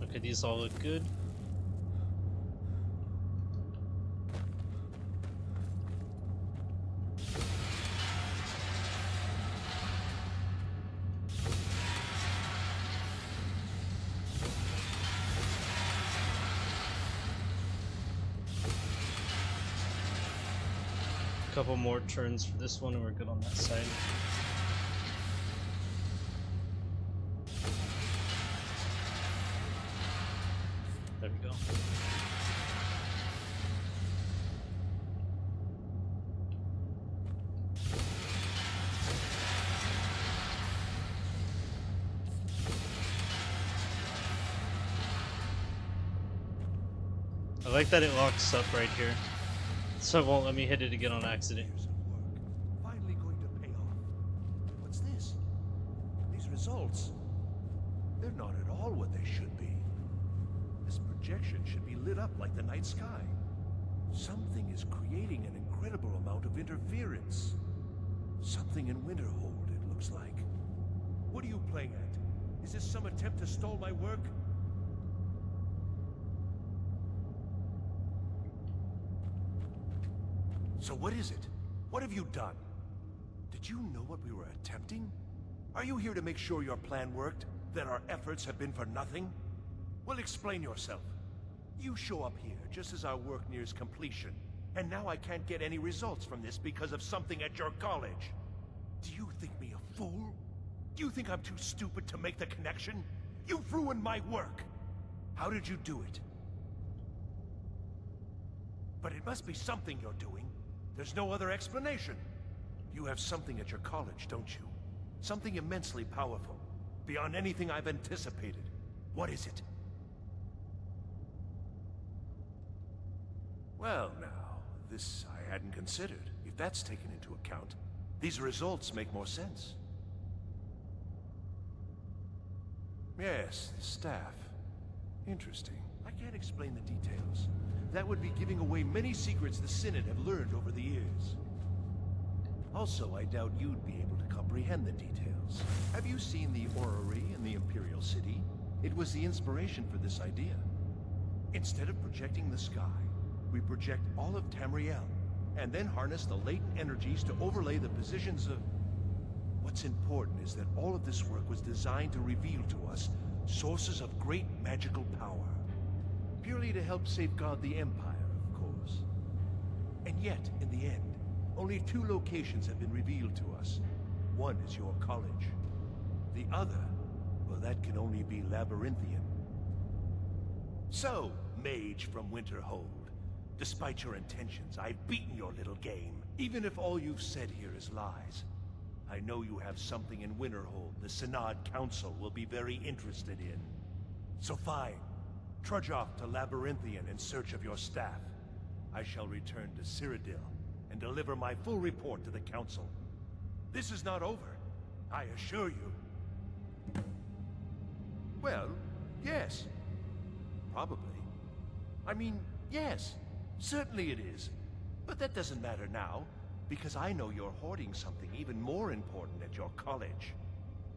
Okay, these all look good. couple more turns for this one and we're good on that side. There we go. I like that it locks up right here, so it won't let me hit it again on accident. Finally going to pay off. What's this? These results. They're not at all what they should be. This projection should be lit up like the night sky. Something is creating an incredible amount of interference. Something in Winterhold, it looks like. What are you playing at? Is this some attempt to stall my work? So what is it? What have you done? Did you know what we were attempting? Are you here to make sure your plan worked? That our efforts have been for nothing? Well, explain yourself. You show up here just as our work nears completion, and now I can't get any results from this because of something at your college. Do you think me a fool? Do you think I'm too stupid to make the connection? You've ruined my work! How did you do it? But it must be something you're doing. There's no other explanation. You have something at your college, don't you? Something immensely powerful, beyond anything I've anticipated. What is it? Well, now, this I hadn't considered. If that's taken into account, these results make more sense. Yes, the staff. Interesting. I can't explain the details. That would be giving away many secrets the Synod have learned over the years. Also, I doubt you'd be able to comprehend the details. Have you seen the orrery in the Imperial City? It was the inspiration for this idea. Instead of projecting the sky, we project all of Tamriel, and then harness the latent energies to overlay the positions of... What's important is that all of this work was designed to reveal to us sources of great magical power. Purely to help safeguard the Empire, of course. And yet, in the end, only 2 locations have been revealed to us. One is your college. The other, well, that can only be Labyrinthian. So, mage from Winterhold, despite your intentions, I've beaten your little game. Even if all you've said here is lies, I know you have something in Winterhold the Synod Council will be very interested in. So fine. Trudge off to Labyrinthian in search of your staff. I shall return to Cyrodiil and deliver my full report to the Council. This is not over, I assure you. Well, yes. Probably. I mean, yes. Certainly it is. But that doesn't matter now, because I know you're hoarding something even more important at your college.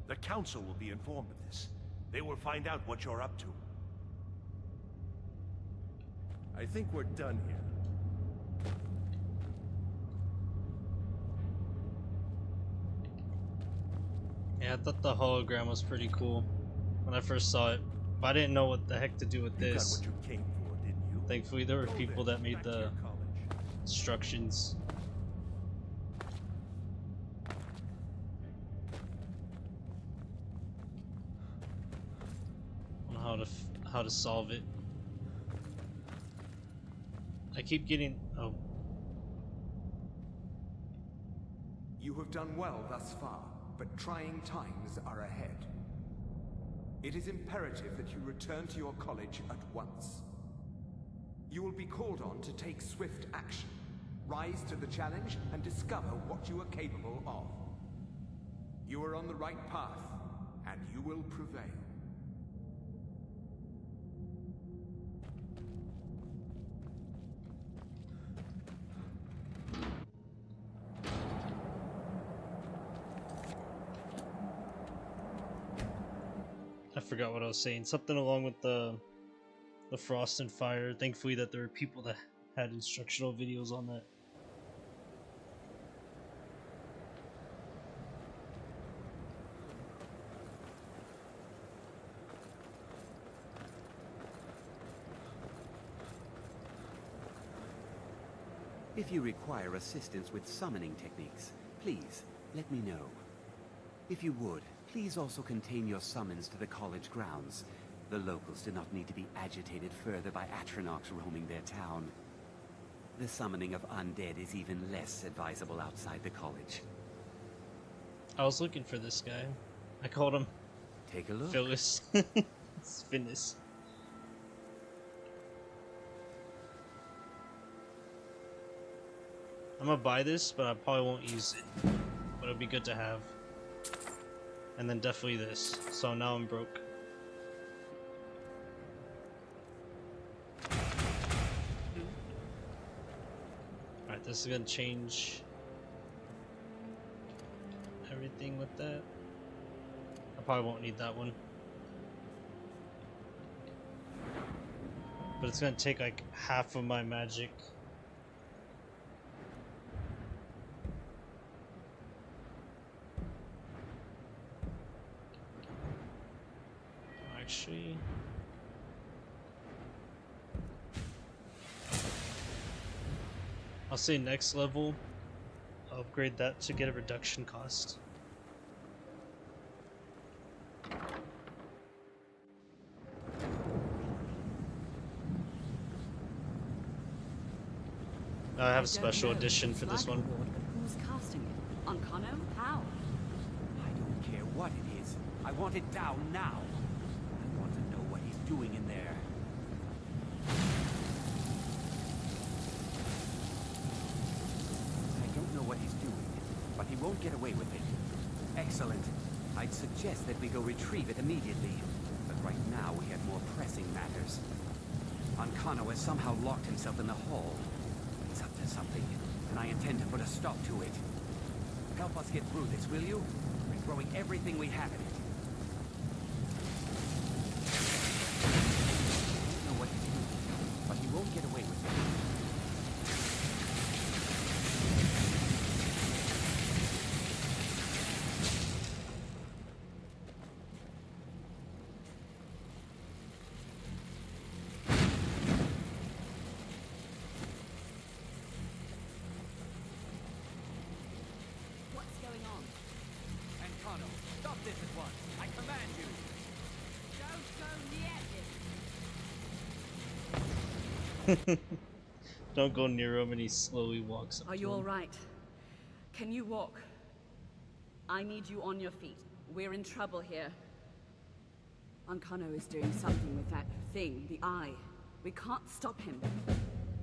The Council will be informed of this. They will find out what you're up to. I think we're done here. Yeah, I thought the hologram was pretty cool when I first saw it, but I didn't know what the heck to do with You got this. what you came for, didn't you? Thankfully, there were Go people then, that made back to the your college. instructions. On how to solve it. I keep getting... oh. You have done well thus far, but trying times are ahead. It is imperative that you return to your college at once. You will be called on to take swift action, rise to the challenge, and discover what you are capable of. You are on the right path, and you will prevail. I forgot what I was saying. Something along with the frost and fire. Thankfully that there were people that had instructional videos on that. If you require assistance with summoning techniques, please let me know. If you would, please also contain your summons to the college grounds. The locals do not need to be agitated further by Atronachs roaming their town. The summoning of undead is even less advisable outside the college. I was looking for this guy. I called him. Take a look. Phyllis. It's Finnis. I'm gonna buy this, but I probably won't use it. But it'll be good to have. And then definitely this. So now I'm broke. Alright, this is gonna change everything with that. I probably won't need that one. But it's gonna take like half of my magic. Actually, I'll say next level, I'll upgrade that to get a reduction cost. I have a special edition for this one. Who's casting it? Ancano? How? I don't care what it is. I want it down now. I want to know what he's doing in there. I don't know what he's doing, but he won't get away with it. Excellent. I'd suggest that we go retrieve it immediately. But right now we have more pressing matters. Ancano has somehow locked himself in the hall. He's up to something, and I intend to put a stop to it. Help us get through this, will you? We're throwing everything we have at it. I don't know what he's doing, but he won't get away with it. Don't go near him, and he slowly walks up. Are you all right? Can you walk? I need you on your feet. We're in trouble here. Ancano is doing something with that thing, the eye. We can't stop him.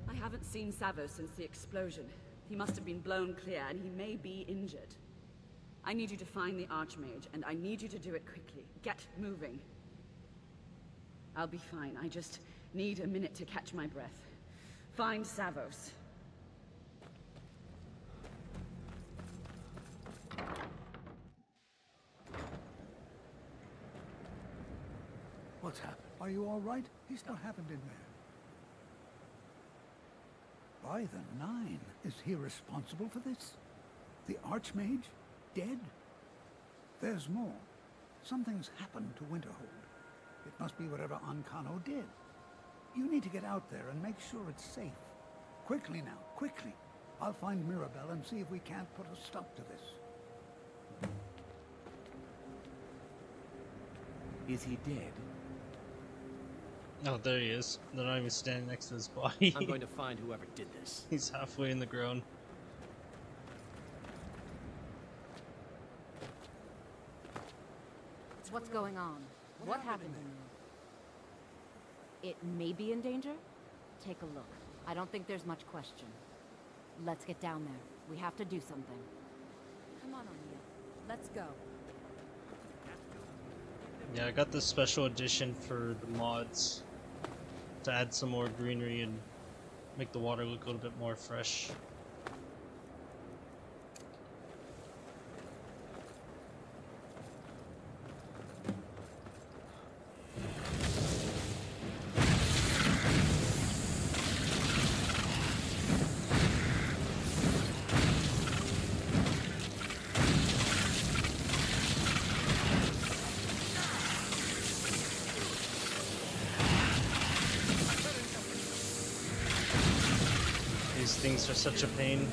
I haven't seen Savo since the explosion. He must have been blown clear, and he may be injured. I need you to find the Archmage, and I need you to do it quickly. Get moving. I'll be fine. I just need a minute to catch my breath. Find Savos. What's happened? Are you all right? He's not happened in there. By the Nine, is he responsible for this? The Archmage? Dead? There's more. Something's happened to Winterhold. It must be whatever Ancano did. You need to get out there and make sure it's safe. Quickly now, quickly. I'll find Mirabelle and see if we can't put a stop to this. Is he dead? Oh, there he is. They're not even standing next to his body. I'm going to find whoever did this. He's halfway in the ground. What's going on? What happened in there? It may be in danger? Take a look. I don't think there's much question. Let's get down there. We have to do something. Come on, O'Neill. Let's go. Yeah, I got this special edition for the mods to add some more greenery and make the water look a little bit more fresh. These things are such a pain.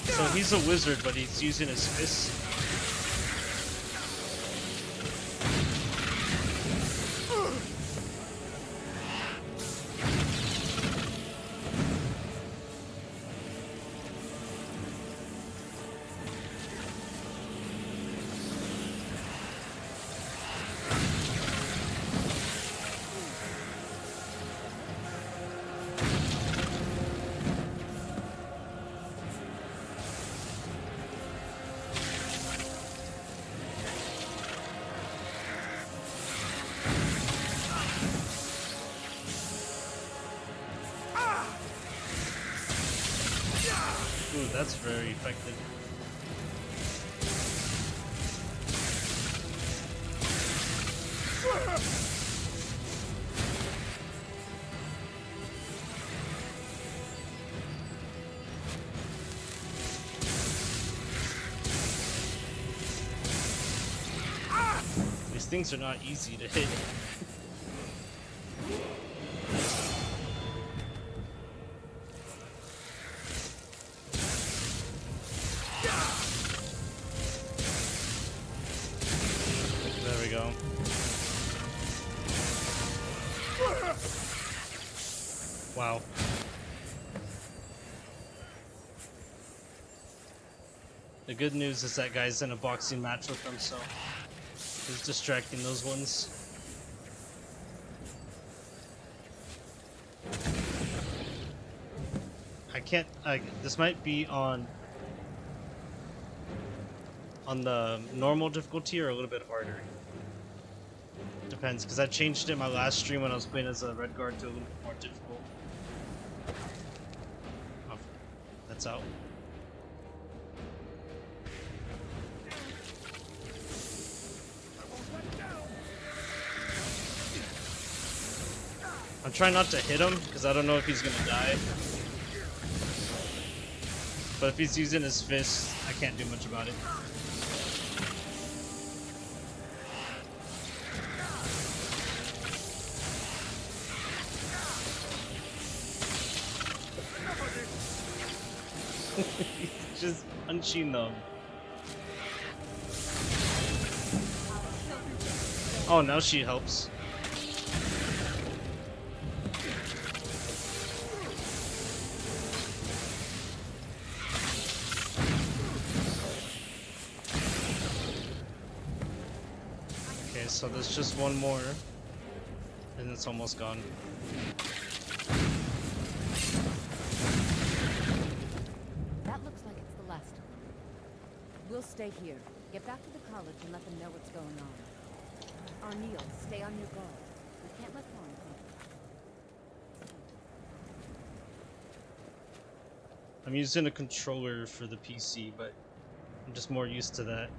So he's a wizard, but he's using his fists. Ooh, that's very effective. These things are not easy to hit. There we go. Wow. The good news is that guy's in a boxing match with them, so he's distracting those ones. I can't. This might be on the normal difficulty or a little bit harder. Depends, because I changed it in my last stream when I was playing as a red guard to a little bit more difficult. Oh, that's out. I'm trying not to hit him because I don't know if he's gonna die. But if he's using his fists, I can't do much about it. Just punching them. Oh, now she helps. Okay, so there's just one more, and it's almost gone. That looks like it's the last of them. We'll stay here. Get back to the college and let them know what's going on. Arneal, stay on your guard. We can't let Thorn come. I'm using a controller for the PC, but I'm just more used to that.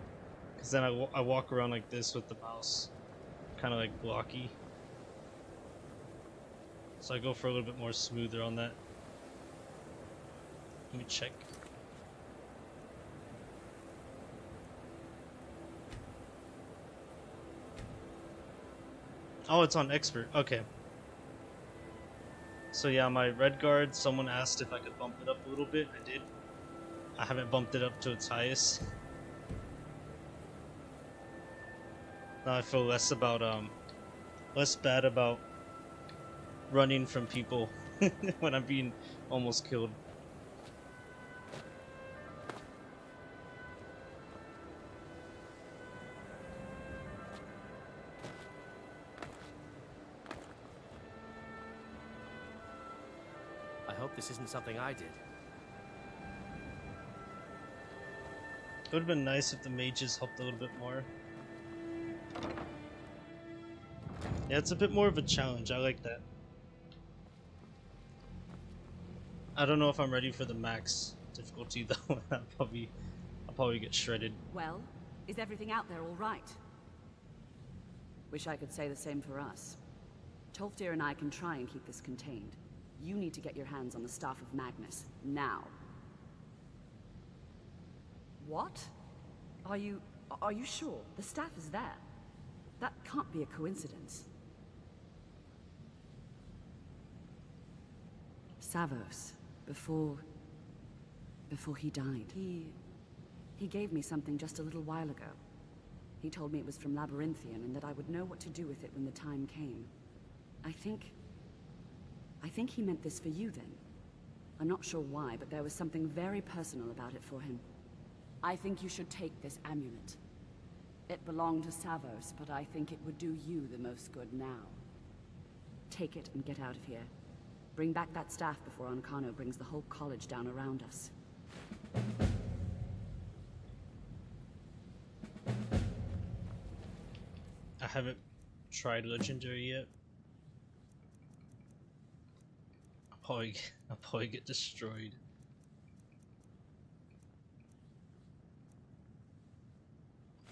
Because then I walk around like this with the mouse. Kind of like blocky. So I go for a little bit more smoother on that. Let me check. Oh, it's on expert. Okay. So yeah, my red guard, someone asked if I could bump it up a little bit. I did. I haven't bumped it up to its highest. Now I feel less bad about running from people when I'm being almost killed. I hope this isn't something I did. It would have been nice if the mages helped a little bit more. Yeah, it's a bit more of a challenge. I like that. I don't know if I'm ready for the max difficulty though. I'll probably get shredded. Well, is everything out there all right? Wish I could say the same for us. Tolfdir and I can try and keep this contained. You need to get your hands on the Staff of Magnus, now. What? Are you sure? The staff is there. That can't be a coincidence. Savos, before he died. He gave me something just a little while ago. He told me it was from Labyrinthian and that I would know what to do with it when the time came. I think he meant this for you then. I'm not sure why, but there was something very personal about it for him. I think you should take this amulet. It belonged to Savos, but I think it would do you the most good now. Take it and get out of here. Bring back that staff before Ancano brings the whole college down around us. I haven't tried Legendary yet. I'll probably get destroyed.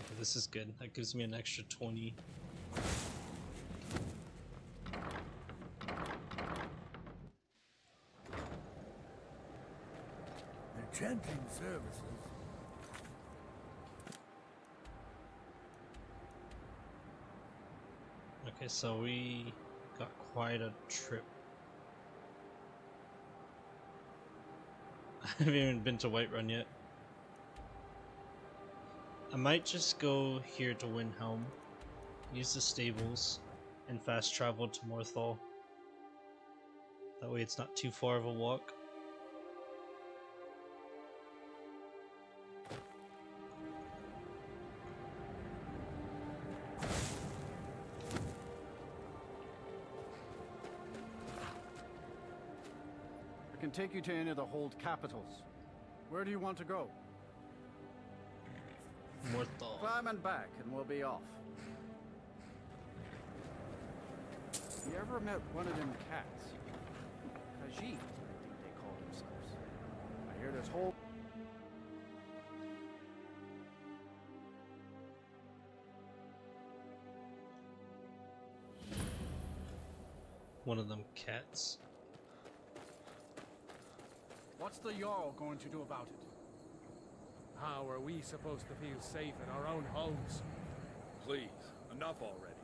Okay, this is good. That gives me an extra 20. Enchanting services. Okay, so we got quite a trip. I haven't even been to Whiterun yet. I might just go here to Windhelm, use the stables, and fast travel to Morthal. That way it's not too far of a walk. I can take you to any of the hold capitals. Where do you want to go? Morthal. Climb and back, and we'll be off. You ever met one of them cats? Khajiit, I think they call themselves. I hear this whole... One of them cats. What's the Jarl going to do about it? How are we supposed to feel safe in our own homes? Please, enough already.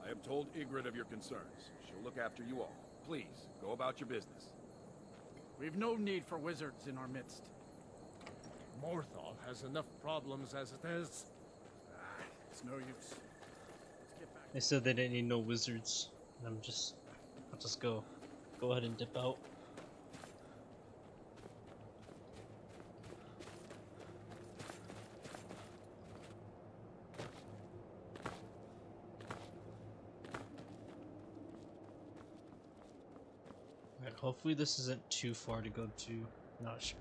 I have told Ygritte of your concerns. She'll look after you all. Please, go about your business. We've no need for wizards in our midst. Morthal has enough problems as it is. It's no use. Let's get back. They said they didn't need no wizards. And I'll just go ahead and dip out. Alright, hopefully this isn't too far to go to. No, it should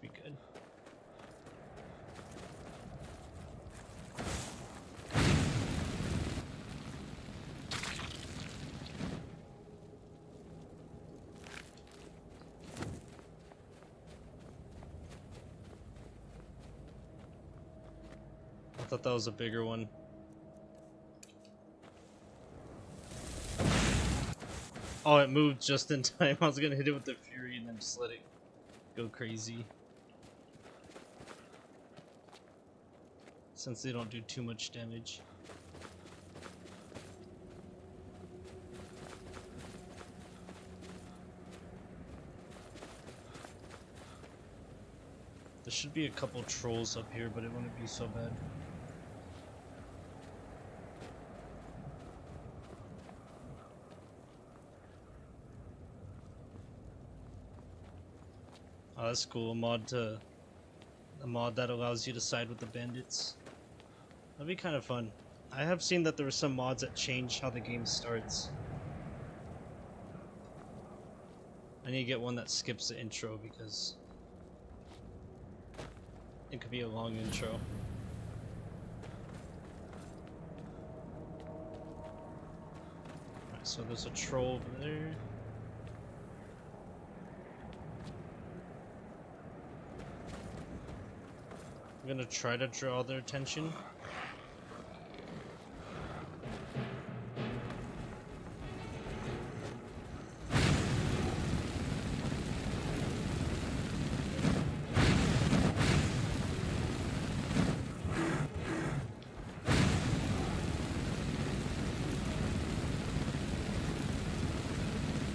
be good. I thought that was a bigger one. Oh, it moved just in time. I was gonna hit it with the Fury and then just let it go crazy. Since they don't do too much damage. There should be a couple trolls up here, but it wouldn't be so bad. Oh, that's cool. A mod that allows you to side with the bandits. That'd be kind of fun. I have seen that there were some mods that change how the game starts. I need to get one that skips the intro because it could be a long intro. Alright, so there's a troll over there. I'm gonna try to draw their attention.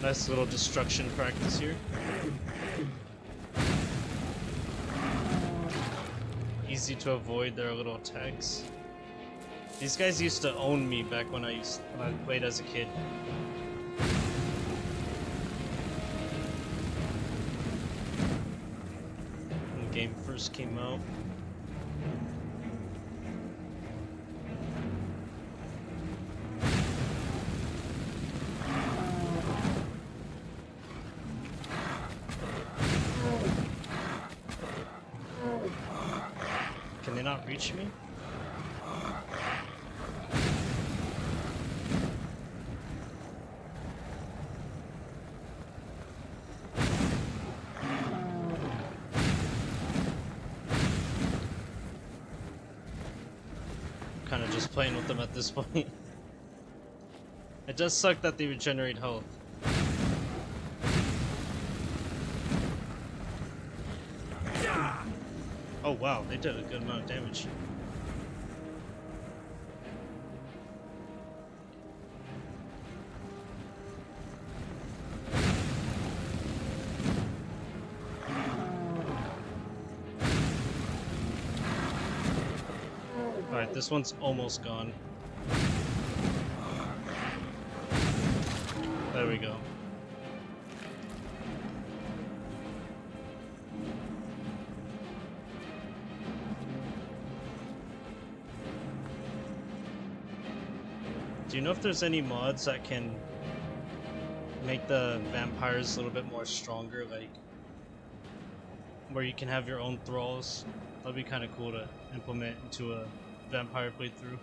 Nice little destruction practice here. Easy to avoid their little attacks. These guys used to own me back when I played as a kid. When the game first came out. Can they not reach me? Kind of just playing with them at this point. It does suck that they regenerate health. Oh wow, they did a good amount of damage. Alright, this one's almost gone. There we go. Do you know if there's any mods that can make the vampires a little bit more stronger, like where you can have your own thralls? That'd be kind of cool to implement into a vampire playthrough.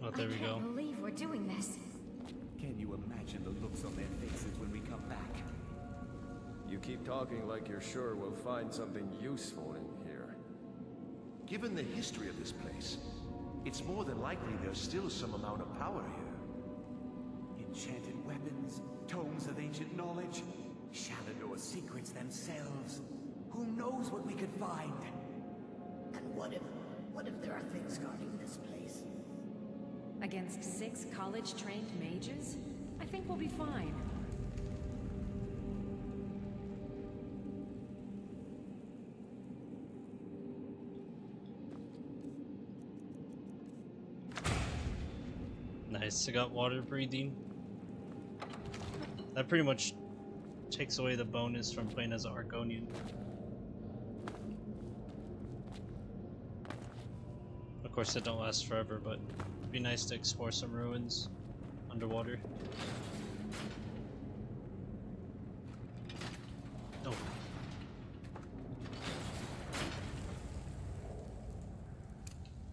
Oh, there we go. I can't believe we're doing this. Can you imagine the looks on their faces when we come back? You keep talking like you're sure we'll find something useful in here. Given the history of this place, it's more than likely there's still some amount of power here. Enchanted weapons, tomes of ancient knowledge, Shalador's secrets themselves. Who knows what we could find? And what if there are things guarding this place? Against 6 college-trained mages? I think we'll be fine. Nice, I got water breathing. That pretty much takes away the bonus from playing as an Argonian. Of course, it don't last forever, but it'd be nice to explore some ruins underwater. Oh.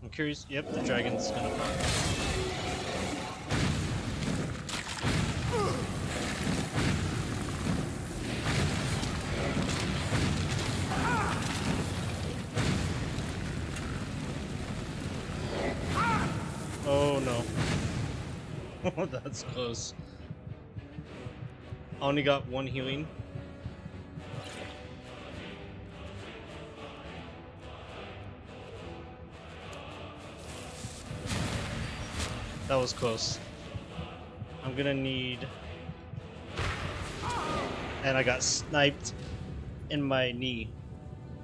I'm curious. Yep, the dragon's gonna pop. Oh no. Oh, that's close. I only got 1 healing. That was close. I'm gonna need... And I got sniped in my knee.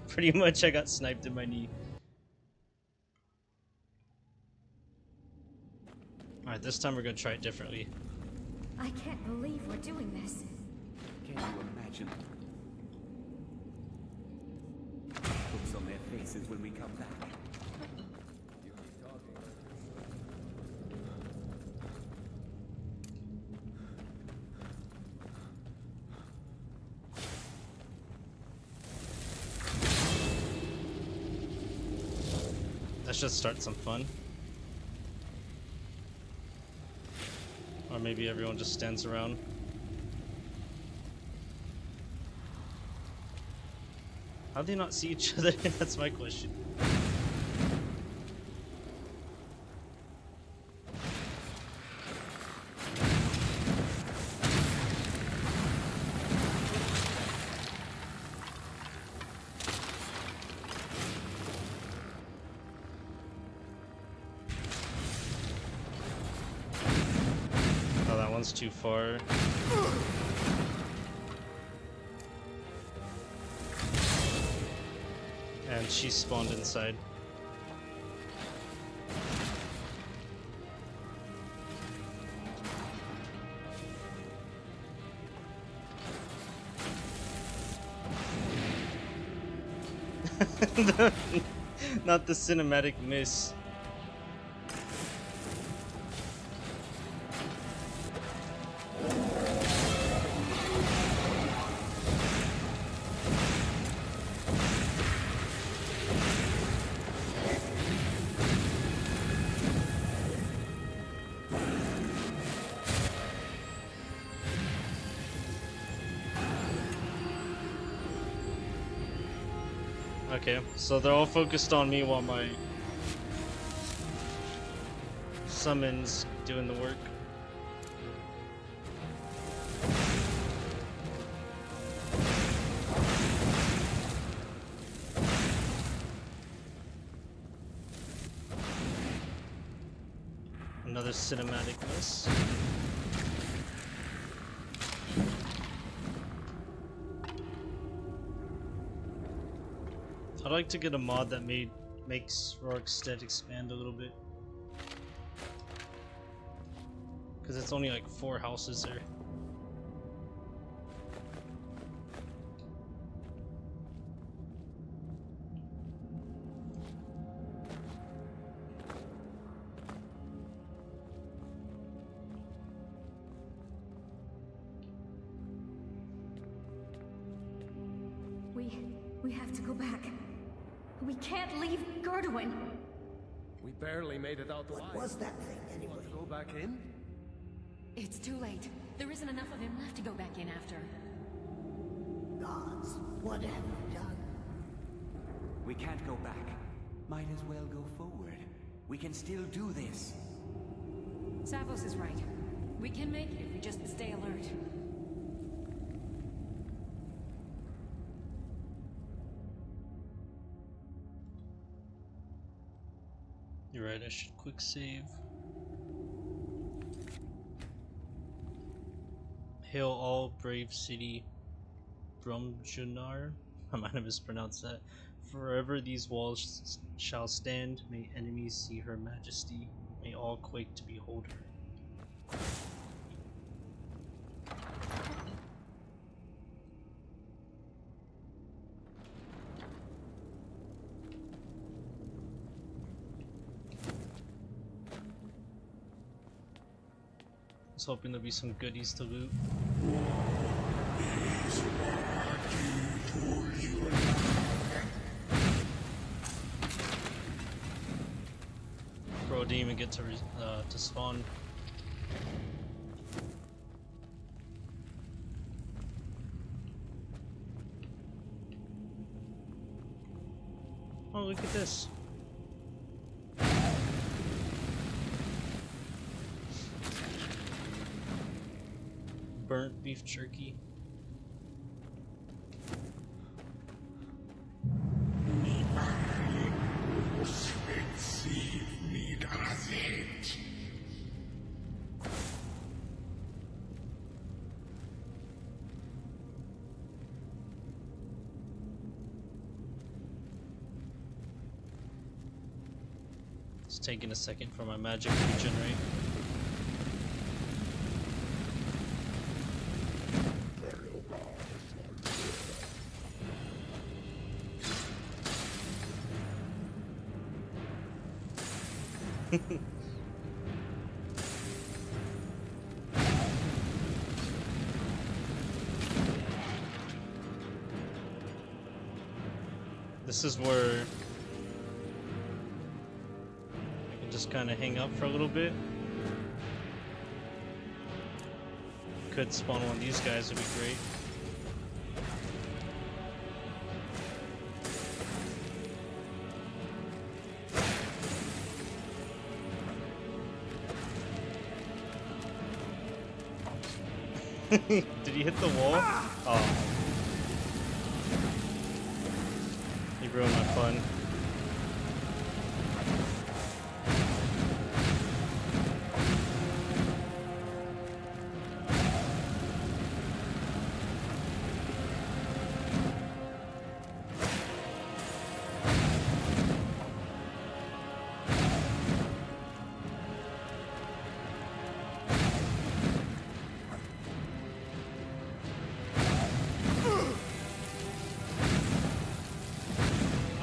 Pretty much I got sniped in my knee. Alright, this time we're gonna try it differently. I can't believe we're doing this. Can you imagine looks on their faces when we come back? That That should start some fun. Or maybe everyone just stands around. How do they not see each other? That's my question. Oh, that one's too far. And she spawned inside. Not the cinematic miss. Okay, so they're all focused on me while my summon's doing the work. Another cinematic miss. I'd like to get a mod that makes Rorikstead expand a little bit. Because it's only like 4 houses there. We have to go back. We can't leave Gerduin. We barely made it out the What was that thing anyway? Want to go back in? It's too late. There isn't enough of him left to go back in after. Gods, what have we done? We can't go back. Might as well go forward. We can still do this. Savos is right. We can make it if we just stay alert. You're right, I should quick save. Hail all brave city Brumjunar. I might have mispronounced that. Forever these walls shall stand, may enemies see her majesty, may all quake to behold her. I was hoping there'd be some goodies to loot. Bro didn't even get to spawn. Oh, look at this. Burnt beef jerky. It's taking a second for my magic to regenerate. This is where Just kind of hang up for a little bit. Could spawn one of these guys, would be great. Did he hit the wall? Oh. He ruined my fun.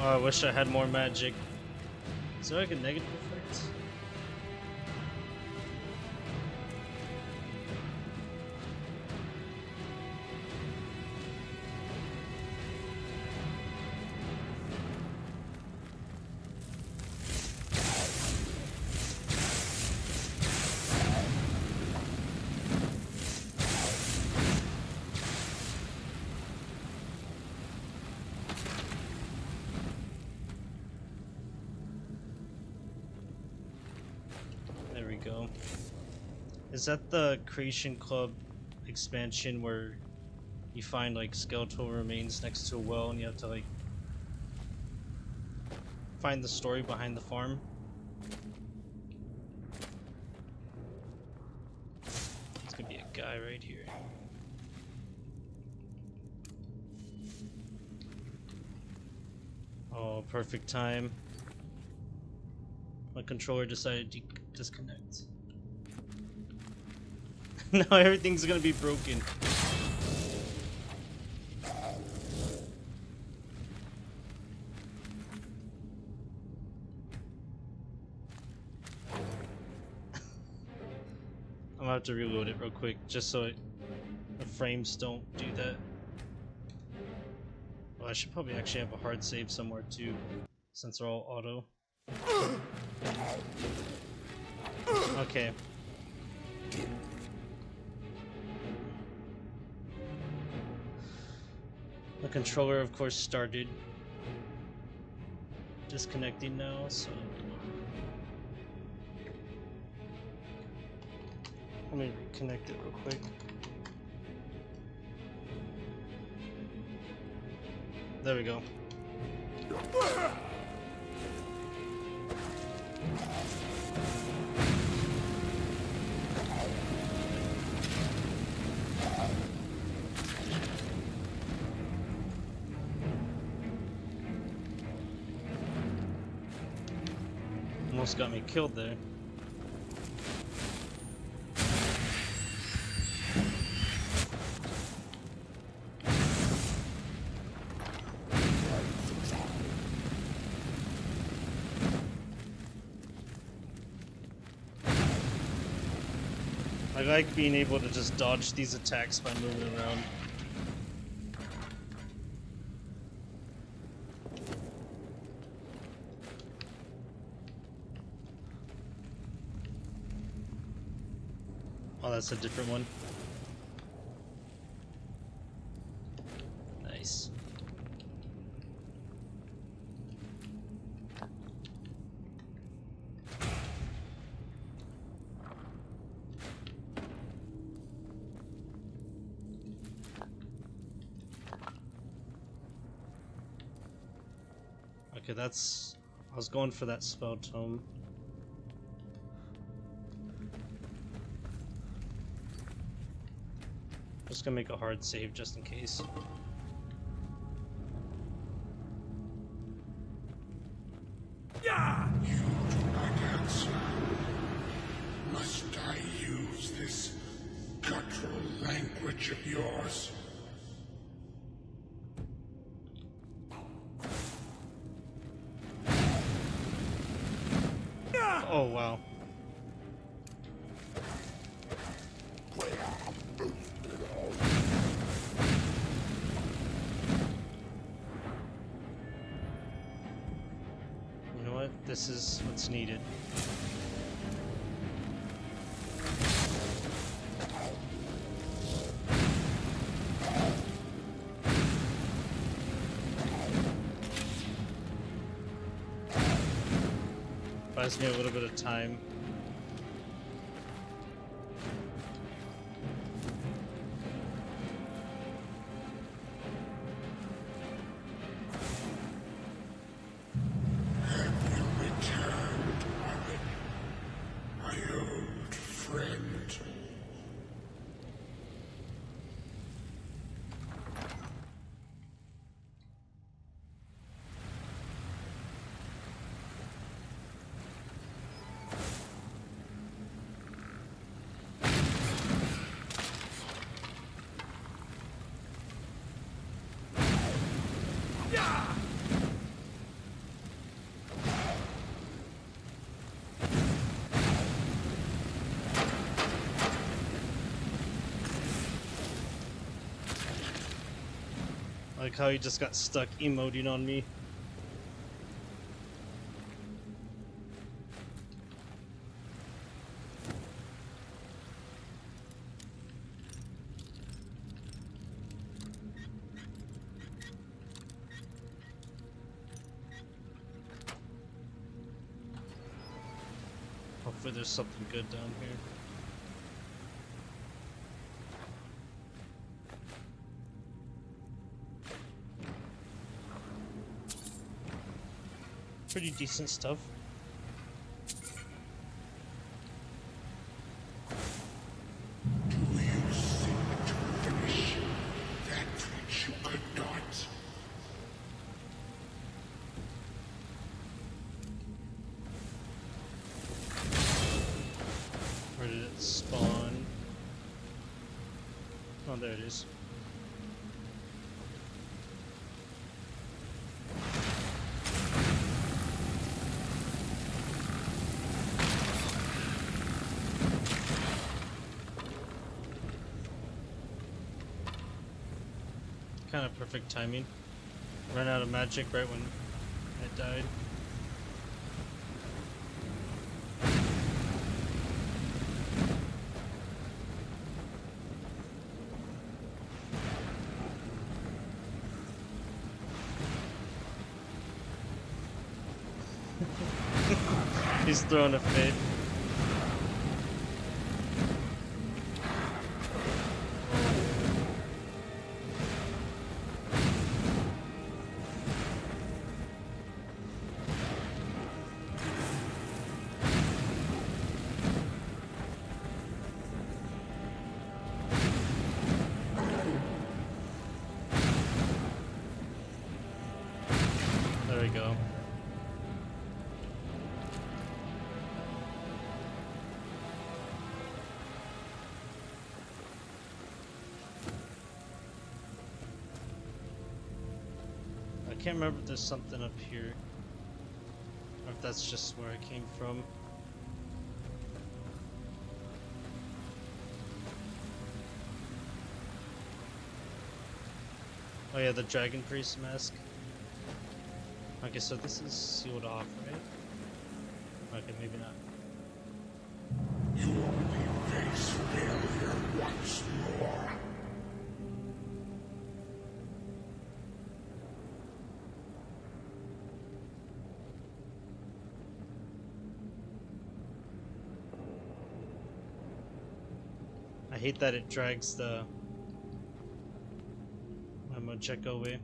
Oh, I wish I had more magic. Is there like a negative effect? There we go. Is that the Creation Club expansion where you find like skeletal remains next to a well and you have to like find the story behind the farm? There's gonna be a guy right here. Oh, perfect time. My controller decided to disconnect. Now everything's gonna be broken. I'm gonna have to reload it real quick just so the frames don't do that. Well, I should probably actually have a hard save somewhere too, since they're all auto. Okay. The controller, of course, started disconnecting now, so let me reconnect it real quick. There we go. Almost got me killed there. I like being able to just dodge these attacks by moving around. Oh, that's a different one. Nice. Okay, that's... I was going for that spell tome. Just gonna make a hard save just in case. Yeah! You do not answer. Must I use this guttural language of yours? Oh, wow. this is what's needed. Buys me a little bit of time. Like how he just got stuck emoting on me. Hopefully there's something good down here. Pretty decent stuff. Do you seek to finish that which you could not? Where did it spawn? Oh, there it is. Kind of perfect timing. Ran out of magic right when I died. He's throwing a fit. There we go. I can't remember if there's something up here, or if that's just where I came from. Oh yeah, the Dragon Priest mask. Okay, so this is sealed off, right? Okay, maybe not. You only face failure once more. I hate that it drags the Mojeko away.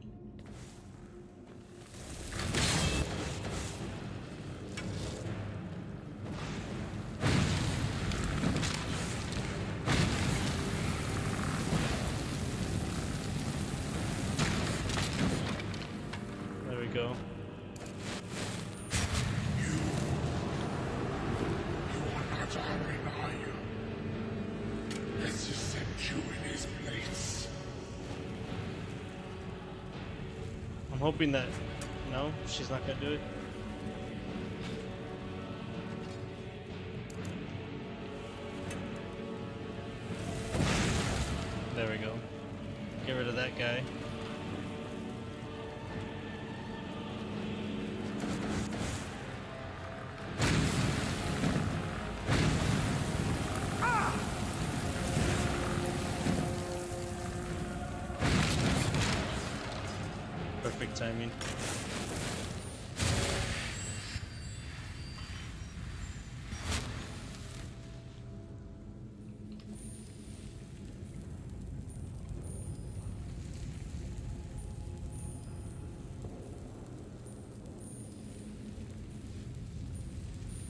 There we go. You are not harming, are you? Let's just set you in his place. I'm hoping that... No, she's not gonna do it. There we go. Get rid of that guy. Perfect timing.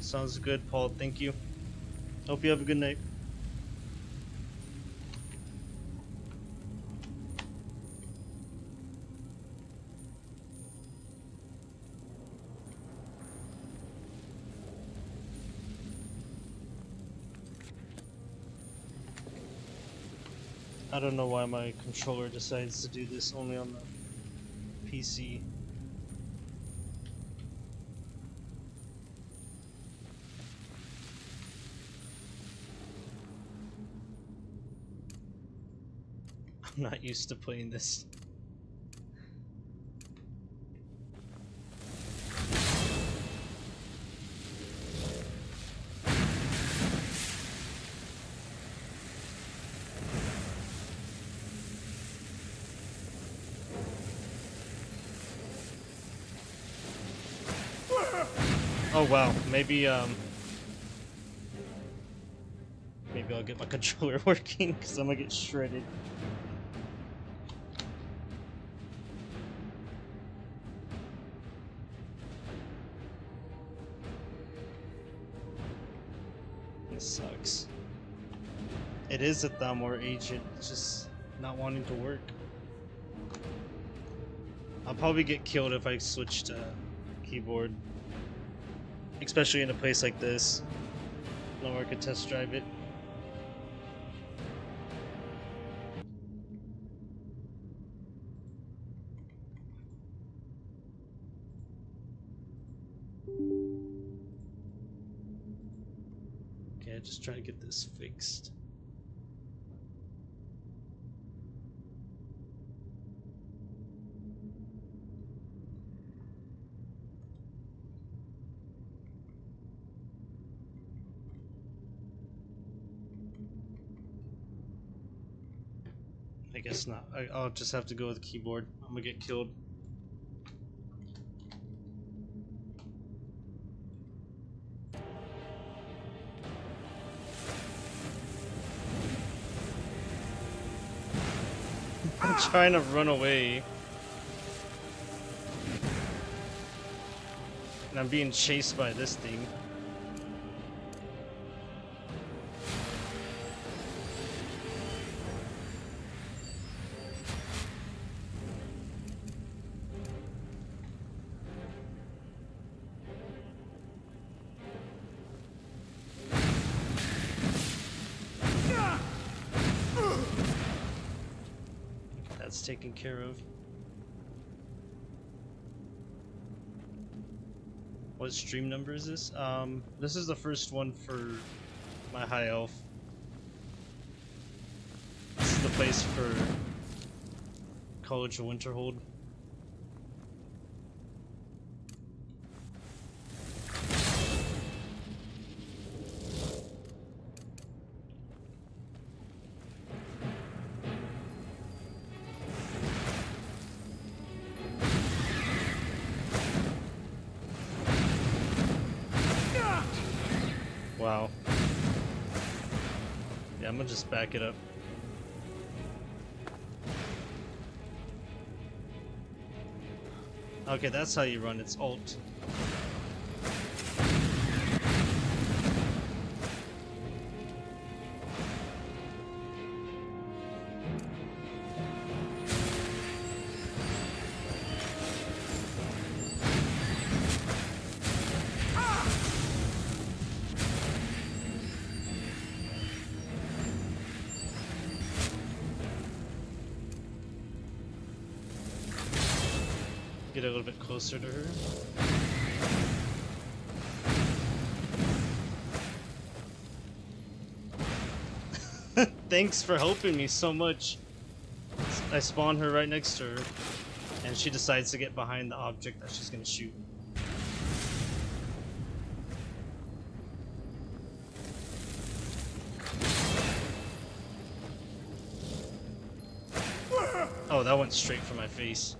Sounds good, Paul. Thank you. Hope you have a good night. I don't know why my controller decides to do this only on the PC. I'm not used to playing this. Oh wow, maybe maybe I'll get my controller working because I'm gonna get shredded. This sucks. It is a Thamor agent, it's just not wanting to work. I'll probably get killed if I switch to keyboard. Especially in a place like this. Nowhere I could test drive it. Okay, just trying to get this fixed. I guess not. I'll just have to go with the keyboard. I'm gonna get killed. I'm trying to run away. And I'm being chased by this thing. That's taken care of. What stream number is this? This is the first one for my high elf. This is the place for College of Winterhold. Wow. Yeah, I'm gonna just back it up. Okay, that's how you run, it's alt. Get a little bit closer to her. Thanks for helping me so much. I spawn her right next to her, and she decides to get behind the object that she's gonna shoot. Oh, that went straight for my face.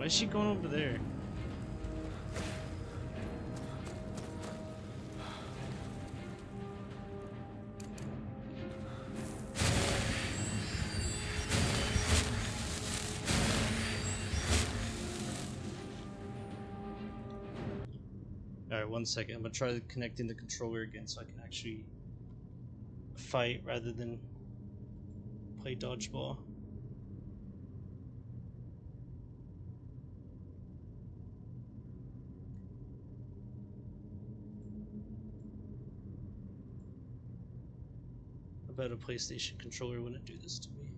is she going over there? Alright, 1 second. I'm gonna try connecting the controller again so I can actually fight rather than play dodgeball. I bet a PlayStation controller wouldn't do this to me.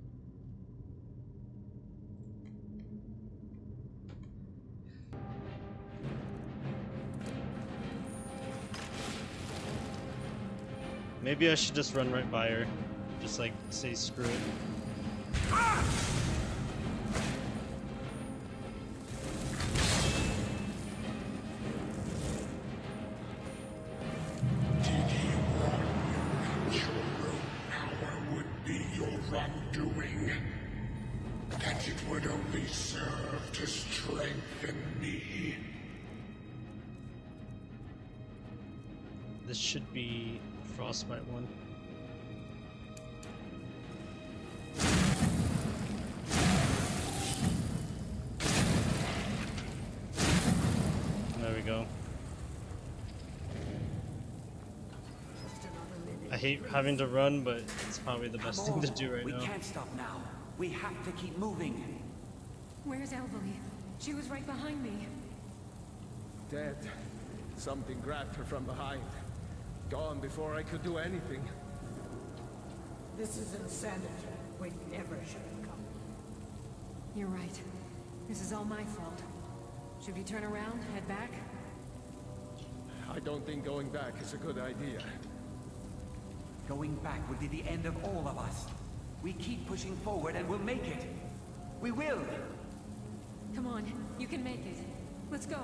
Maybe I should just run right by her. Just like say screw it. Wrongdoing, that it would only serve to strengthen me. This should be Frostbite one. There we go. I hate having to run, but it's probably the best thing to do right now. We can't stop now. We have to keep moving. Where's Elvelie? She was right behind me. Dead. Something grabbed her from behind. Gone before I could do anything. This is insanity. We never should have come. You're right. This is all my fault. Should we turn around, head back? I don't think going back is a good idea. Going back would be the end of all of us. We keep pushing forward and we'll make it. We will! Come on, you can make it. Let's go.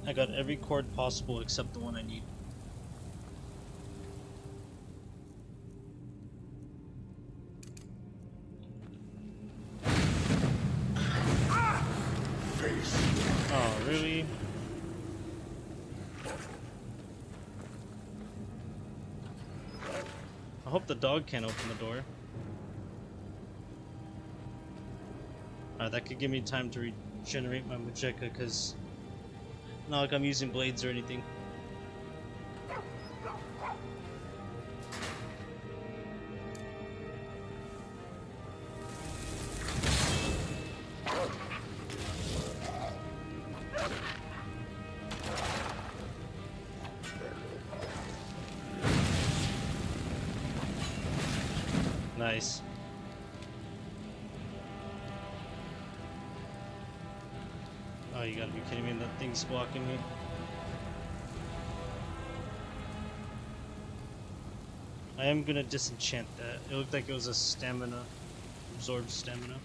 I got every chord possible except the one I need. Oh, really? I hope the dog can't open the door. That could give me time to regenerate my Magicka, because not like I'm using blades or anything. Nice. Oh, you gotta be kidding me, that thing's blocking me. I am gonna disenchant that. It looked like it was a stamina, absorbed stamina.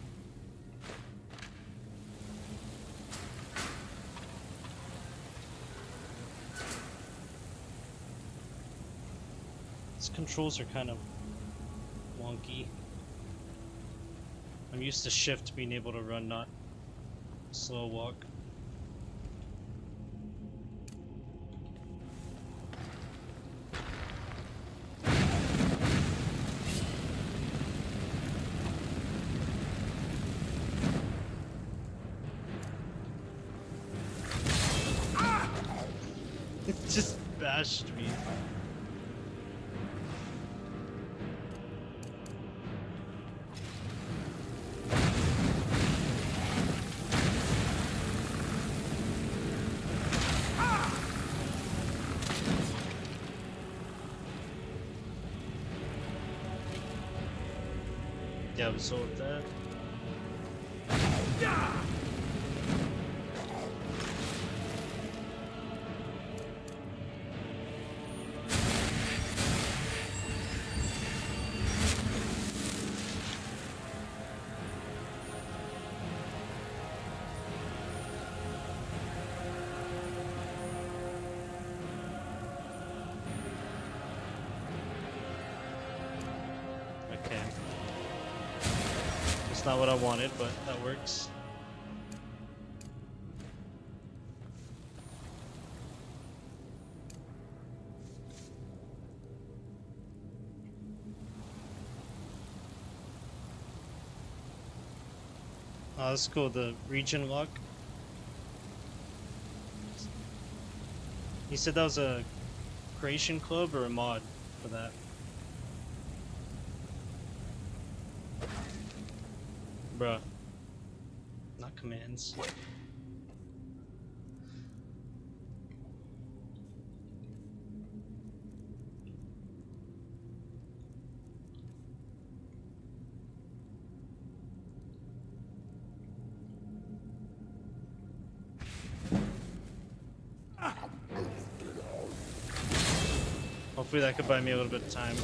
These controls are kind of wonky. I'm used to shift being able to run, not slow walk. It just bashed me. Yeah, we saw that. That's not what I wanted, but that works. Oh, that's cool, the regen lock. You said that was a creation club or a mod for that? Bruh. Not commands. Hopefully that could buy me a little bit of time.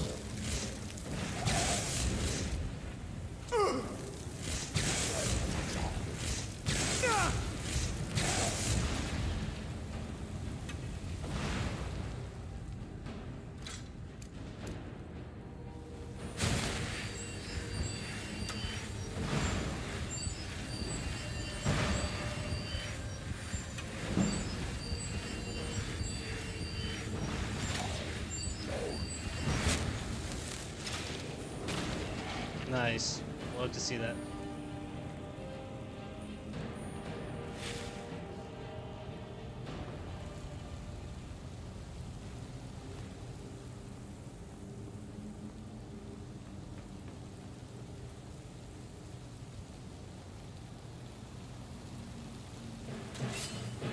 Nice. Love to see that.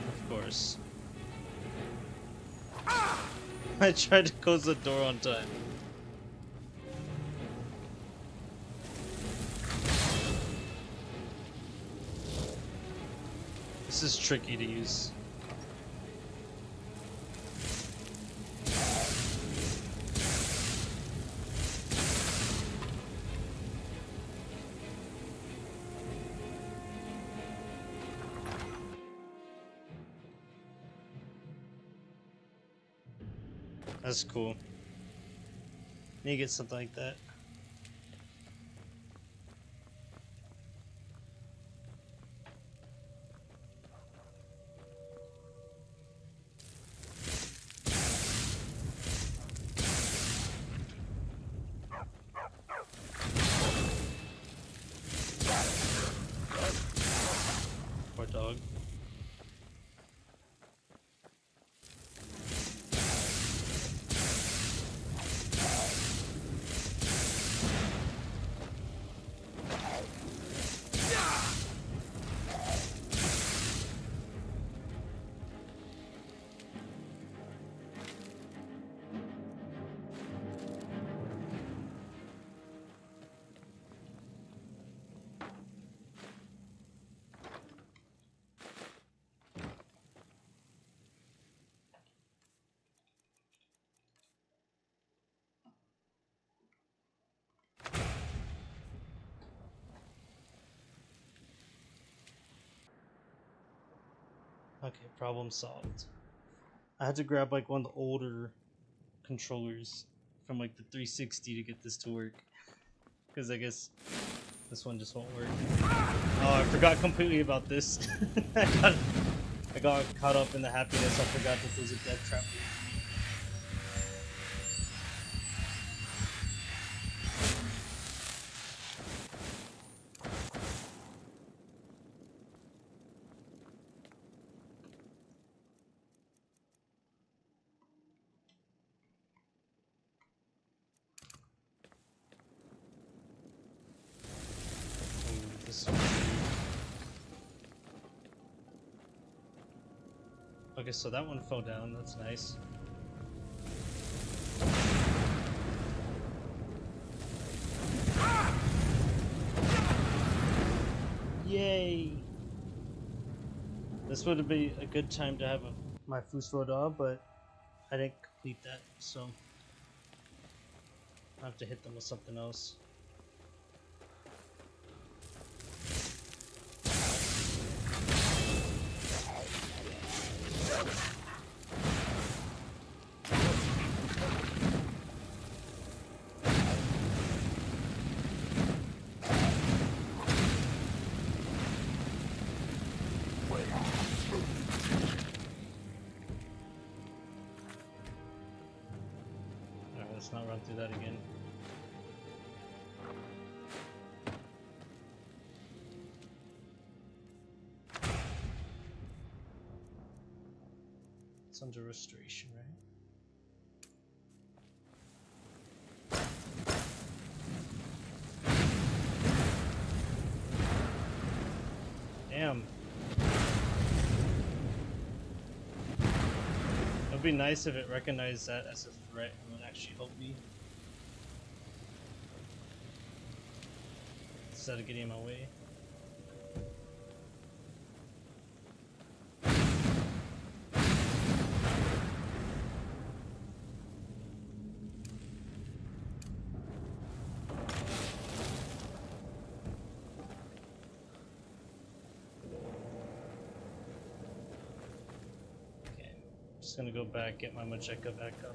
Of course. I tried to close the door on time. This is tricky to use. That's cool. Need to get something like that. Poor dog. Okay, problem solved. I had to grab like one of the older controllers from like the 360 to get this to work. Because I guess this one just won't work. Oh, I forgot completely about this. I got caught up in the happiness. I forgot that there's a death trap. Okay, so that one fell down. That's nice. Yay! This would have been a good time to have my Fusroda, but I didn't complete that, so I have to hit them with something else. through that again. It's under restoration, right? Damn. It'd be nice if it recognized that as a threat and would actually help me. Instead of getting in my way. Just gonna go back, get my Majeka back up.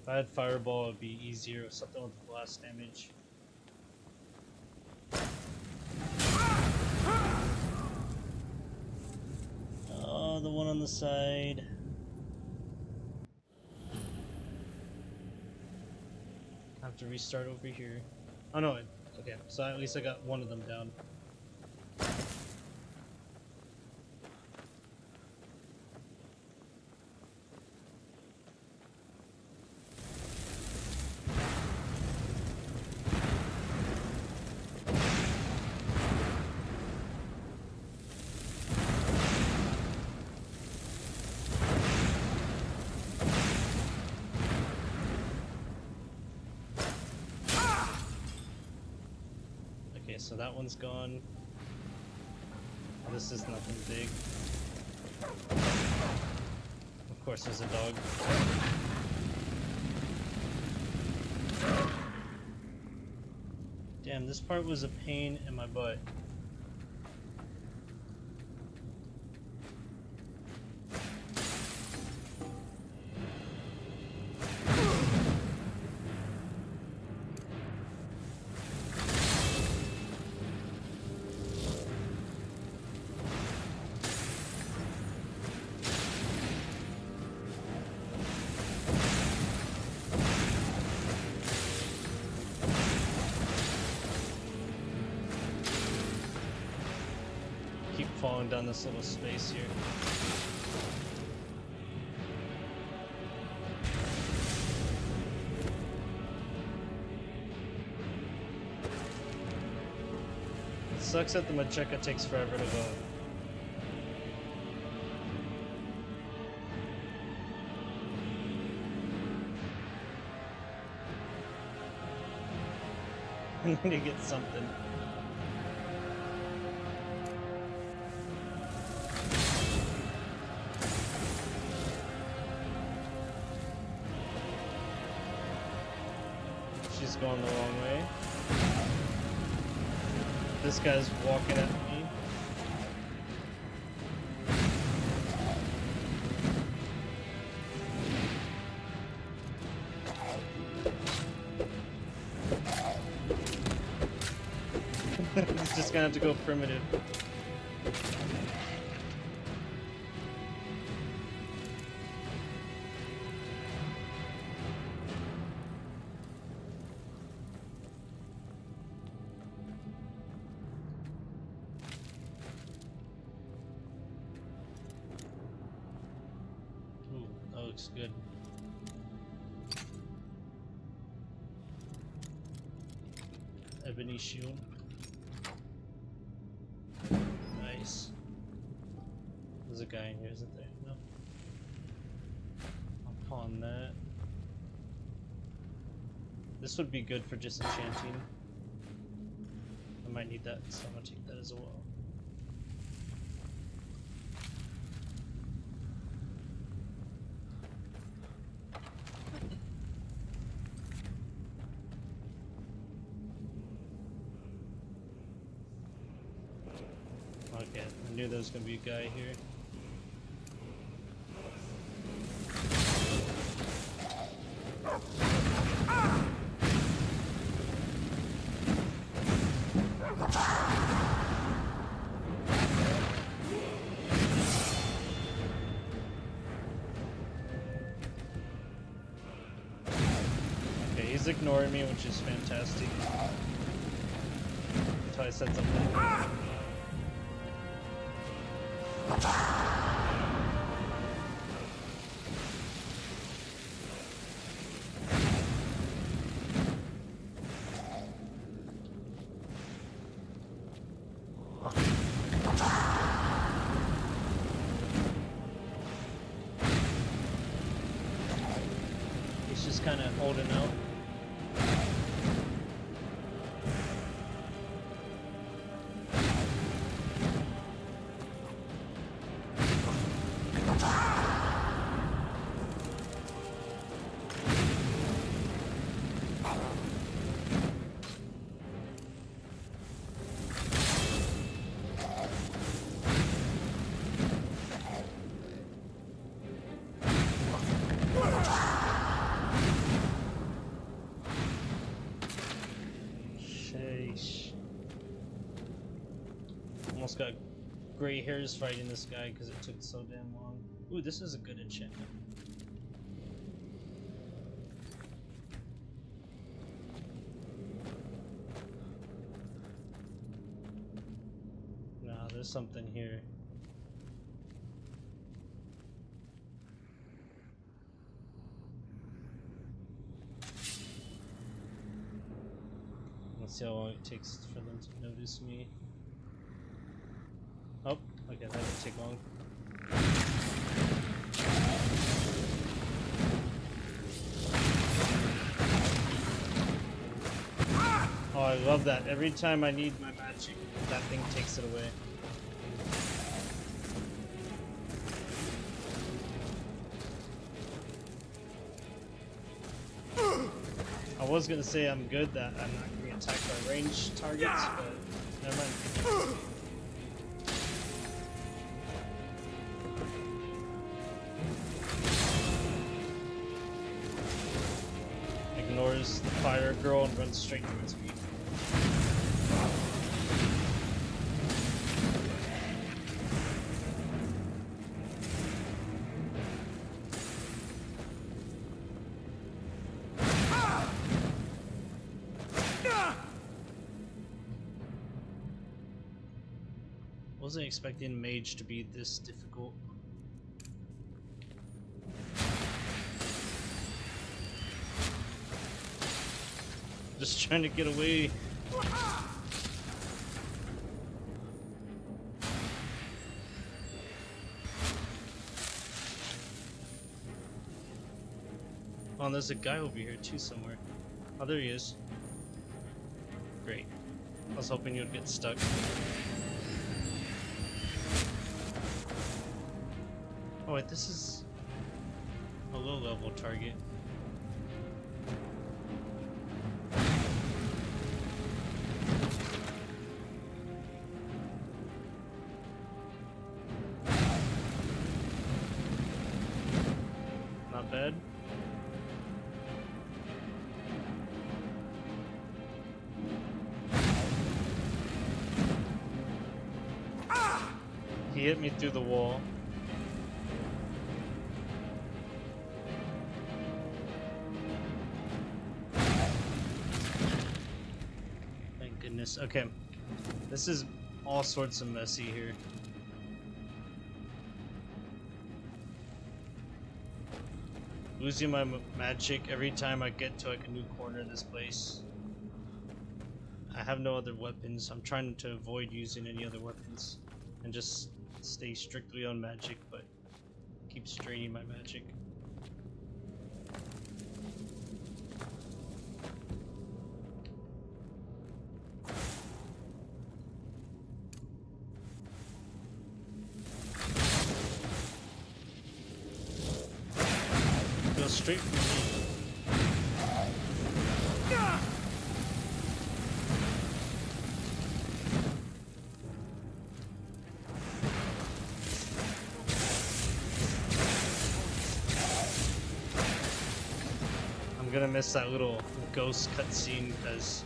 If I had Fireball, it'd be easier with something with blast damage. Oh, the one on the side. I have to restart over here. Oh no, okay, so at least I got one of them down. So that one's gone. This is nothing big. Of course there's a dog. Damn, this part was a pain in my butt. Falling down this little space here. It sucks that the Majeka takes forever to go. I need to get something. She's going the wrong way. This guy's walking at me. He's just gonna have to go primitive. Looks good. Ebony shield. Nice. There's a guy in here, isn't there? No. I'll pawn that. This would be good for just enchanting. I might need that, so I'm gonna take that as well. Okay, I knew there was gonna be a guy here. is ignoring me, which is fantastic. Until I said something. He's just kind of holding out. Almost got gray hairs fighting this guy because it took so damn long. Ooh, this is a good enchantment. Nah, there's something here. Let's see how long it takes for them to notice me. Oh, okay, that didn't take long. Oh, I love that. Every time I need my magic, that thing takes it away. I was gonna say I'm good that I'm not gonna get attacked by ranged targets, but never mind. Ignores the fire girl and runs straight towards me. Wasn't expecting mage to be this difficult. Just trying to get away. Oh, there's a guy over here too somewhere. Oh, there he is. Great. I was hoping you'd get stuck. Oh wait, this is a low-level target. Not bad. He hit me through the wall. Thank goodness. Okay. This is all sorts of messy here. Losing my magic every time I get to like a new corner of this place. I have no other weapons. I'm trying to avoid using any other weapons and just stay strictly on magic, but keep straining my magic. Go straight for me. I'm gonna miss that little ghost cutscene because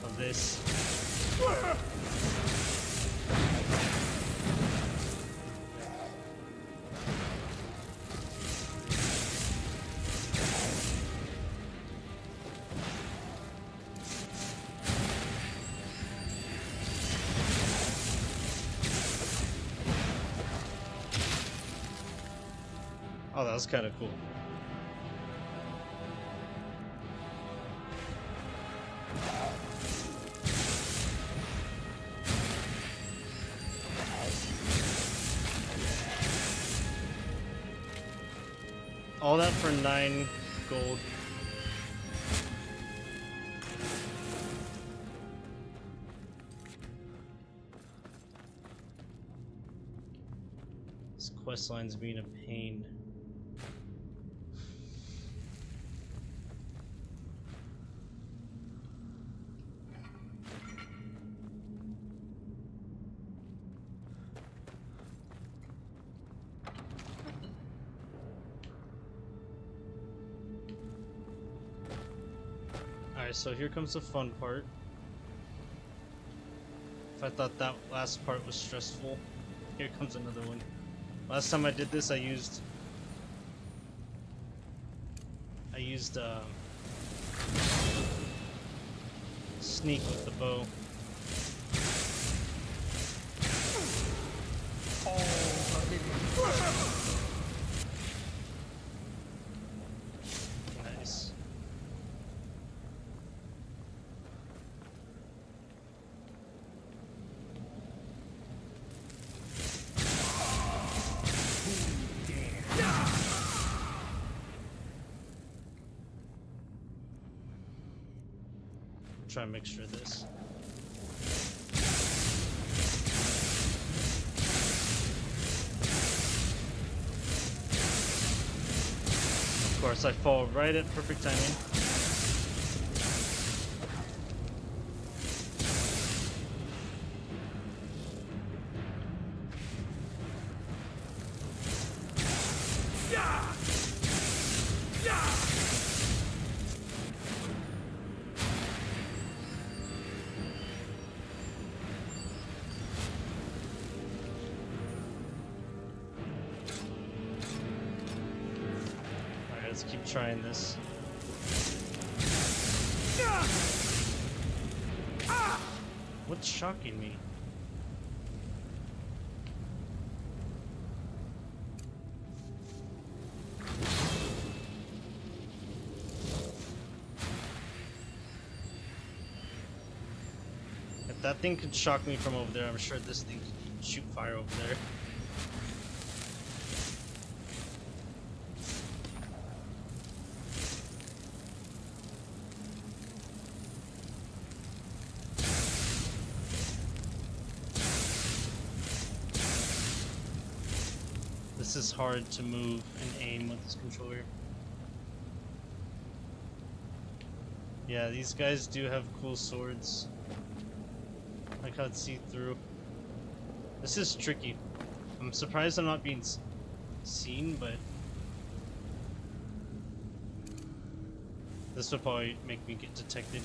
of this. Oh, that was kind of cool. All that for 9 gold. This quest line's being a pain. Alright, so here comes the fun part. If I thought that last part was stressful, here comes another one. Last time I did this, I used sneak with the bow. Nice. Try a mixture of this. Of course, I fall right at perfect timing. Let's keep trying this. What's shocking me? If that thing could shock me from over there, I'm sure this thing can shoot fire over there. This is hard to move and aim with this controller. Yeah, these guys do have cool swords. I can't see through. This is tricky. I'm surprised I'm not being seen, but this would probably make me get detected.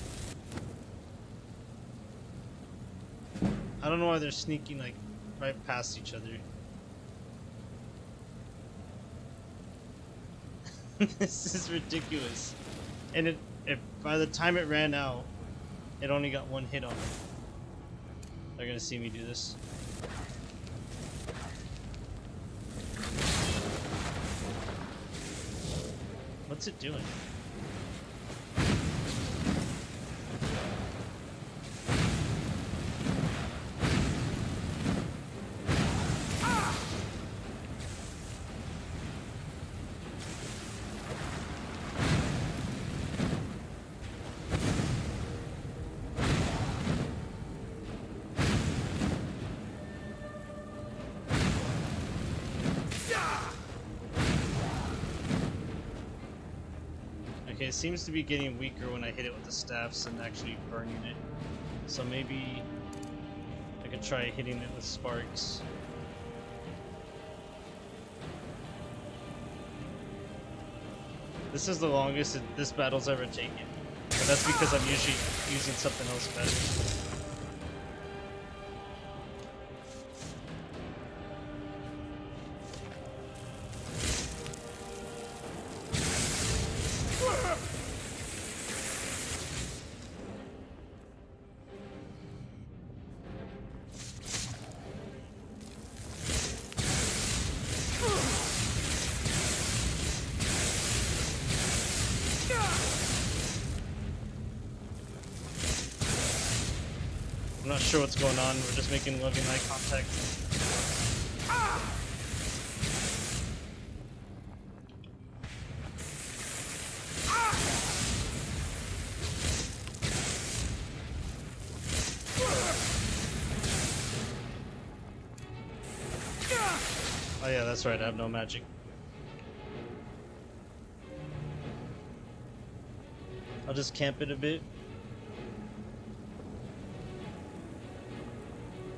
I don't know why they're sneaking like right past each other. This is ridiculous. And it by the time it ran out, it only got 1 hit on it. They're gonna see me do this. What's it doing? Okay, it seems to be getting weaker when I hit it with the staffs and actually burning it. So maybe I could try hitting it with sparks. This is the longest this battle's ever taken. But that's because I'm usually using something else better. not sure what's going on. We're just making loving eye contact. Oh yeah, that's right, I have no magic. I'll just camp it a bit.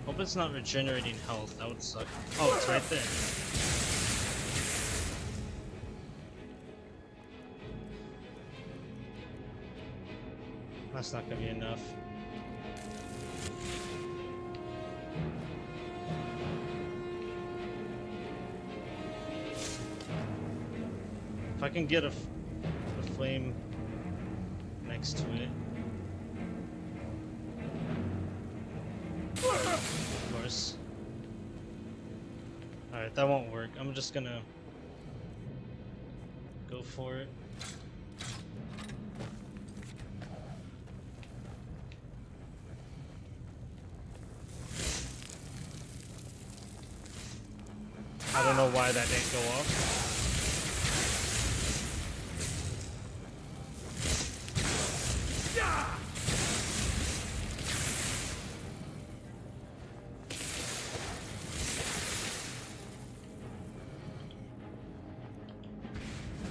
Hope it's not regenerating health, that would suck. Oh, it's right there. That's not gonna be enough. If I can get a flame next to it. Of course. Alright, that won't work. I'm just gonna go for it. I don't know why that didn't go off.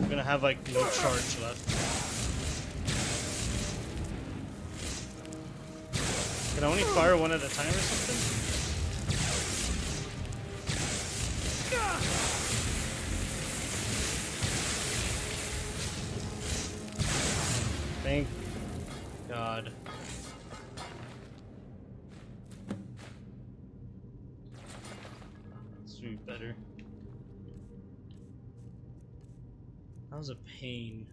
We're gonna have like no charge left. Can I only fire one at a time or something? Thank God. This would be better. That was a pain.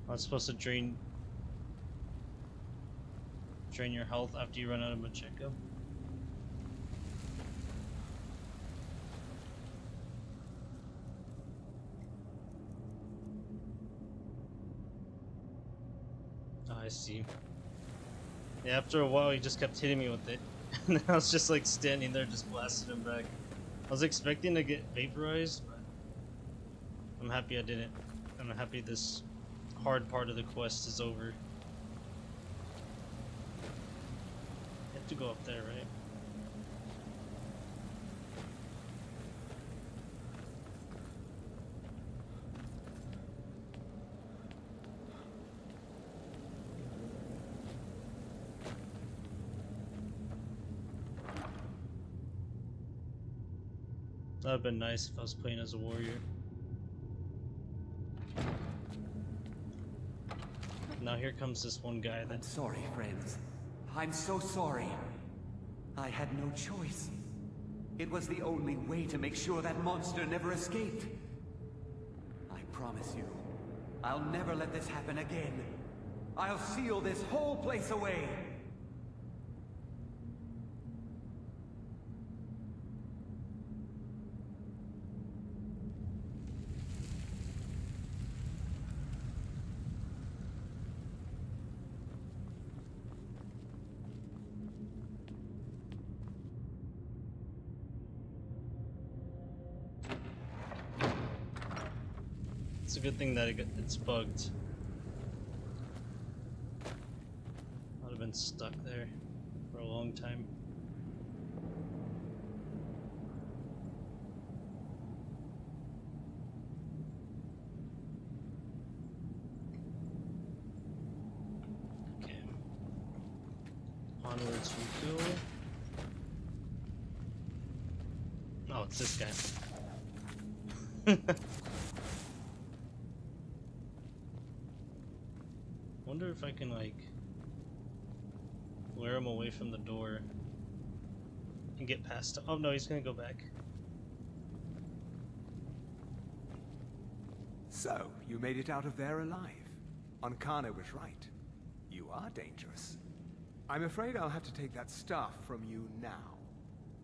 I was supposed to drain your health after you run out of Macheko. Oh, I see. Yeah, after a while he just kept hitting me with it. And I was just like standing there just blasting him back. I was expecting to get vaporized, but I'm happy I didn't. I'm happy this hard part of the quest is over. You have to go up there, right? That would have been nice if I was playing as a warrior. Now here comes this one guy that's... Sorry, friends. I'm so sorry. I had no choice. It was the only way to make sure that monster never escaped. I promise you, I'll never let this happen again. I'll seal this whole place away. It's a good thing that it's bugged. I'd have been stuck there for a long time. Okay. Onwards we go. Oh, it's this guy. Wonder if I can like lure him away from the door and get past him. Oh no, he's gonna go back. So, you made it out of there alive. Ankana was right. You are dangerous. I'm afraid I'll have to take that staff from you now.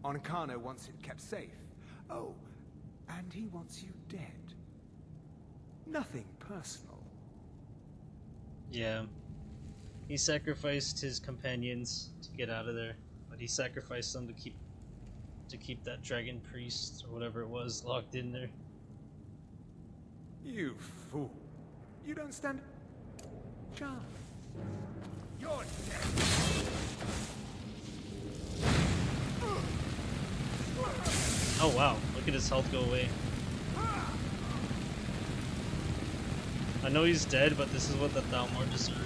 Onkano wants it kept safe. Oh, and he wants you dead. Nothing personal. Yeah. He sacrificed his companions to get out of there, but he sacrificed them to keep that dragon priest or whatever it was locked in there. You fool. You don't stand a chance. You're dead. Oh wow, look at his health go away. I know he's dead, but this is what the Thalmor deserve.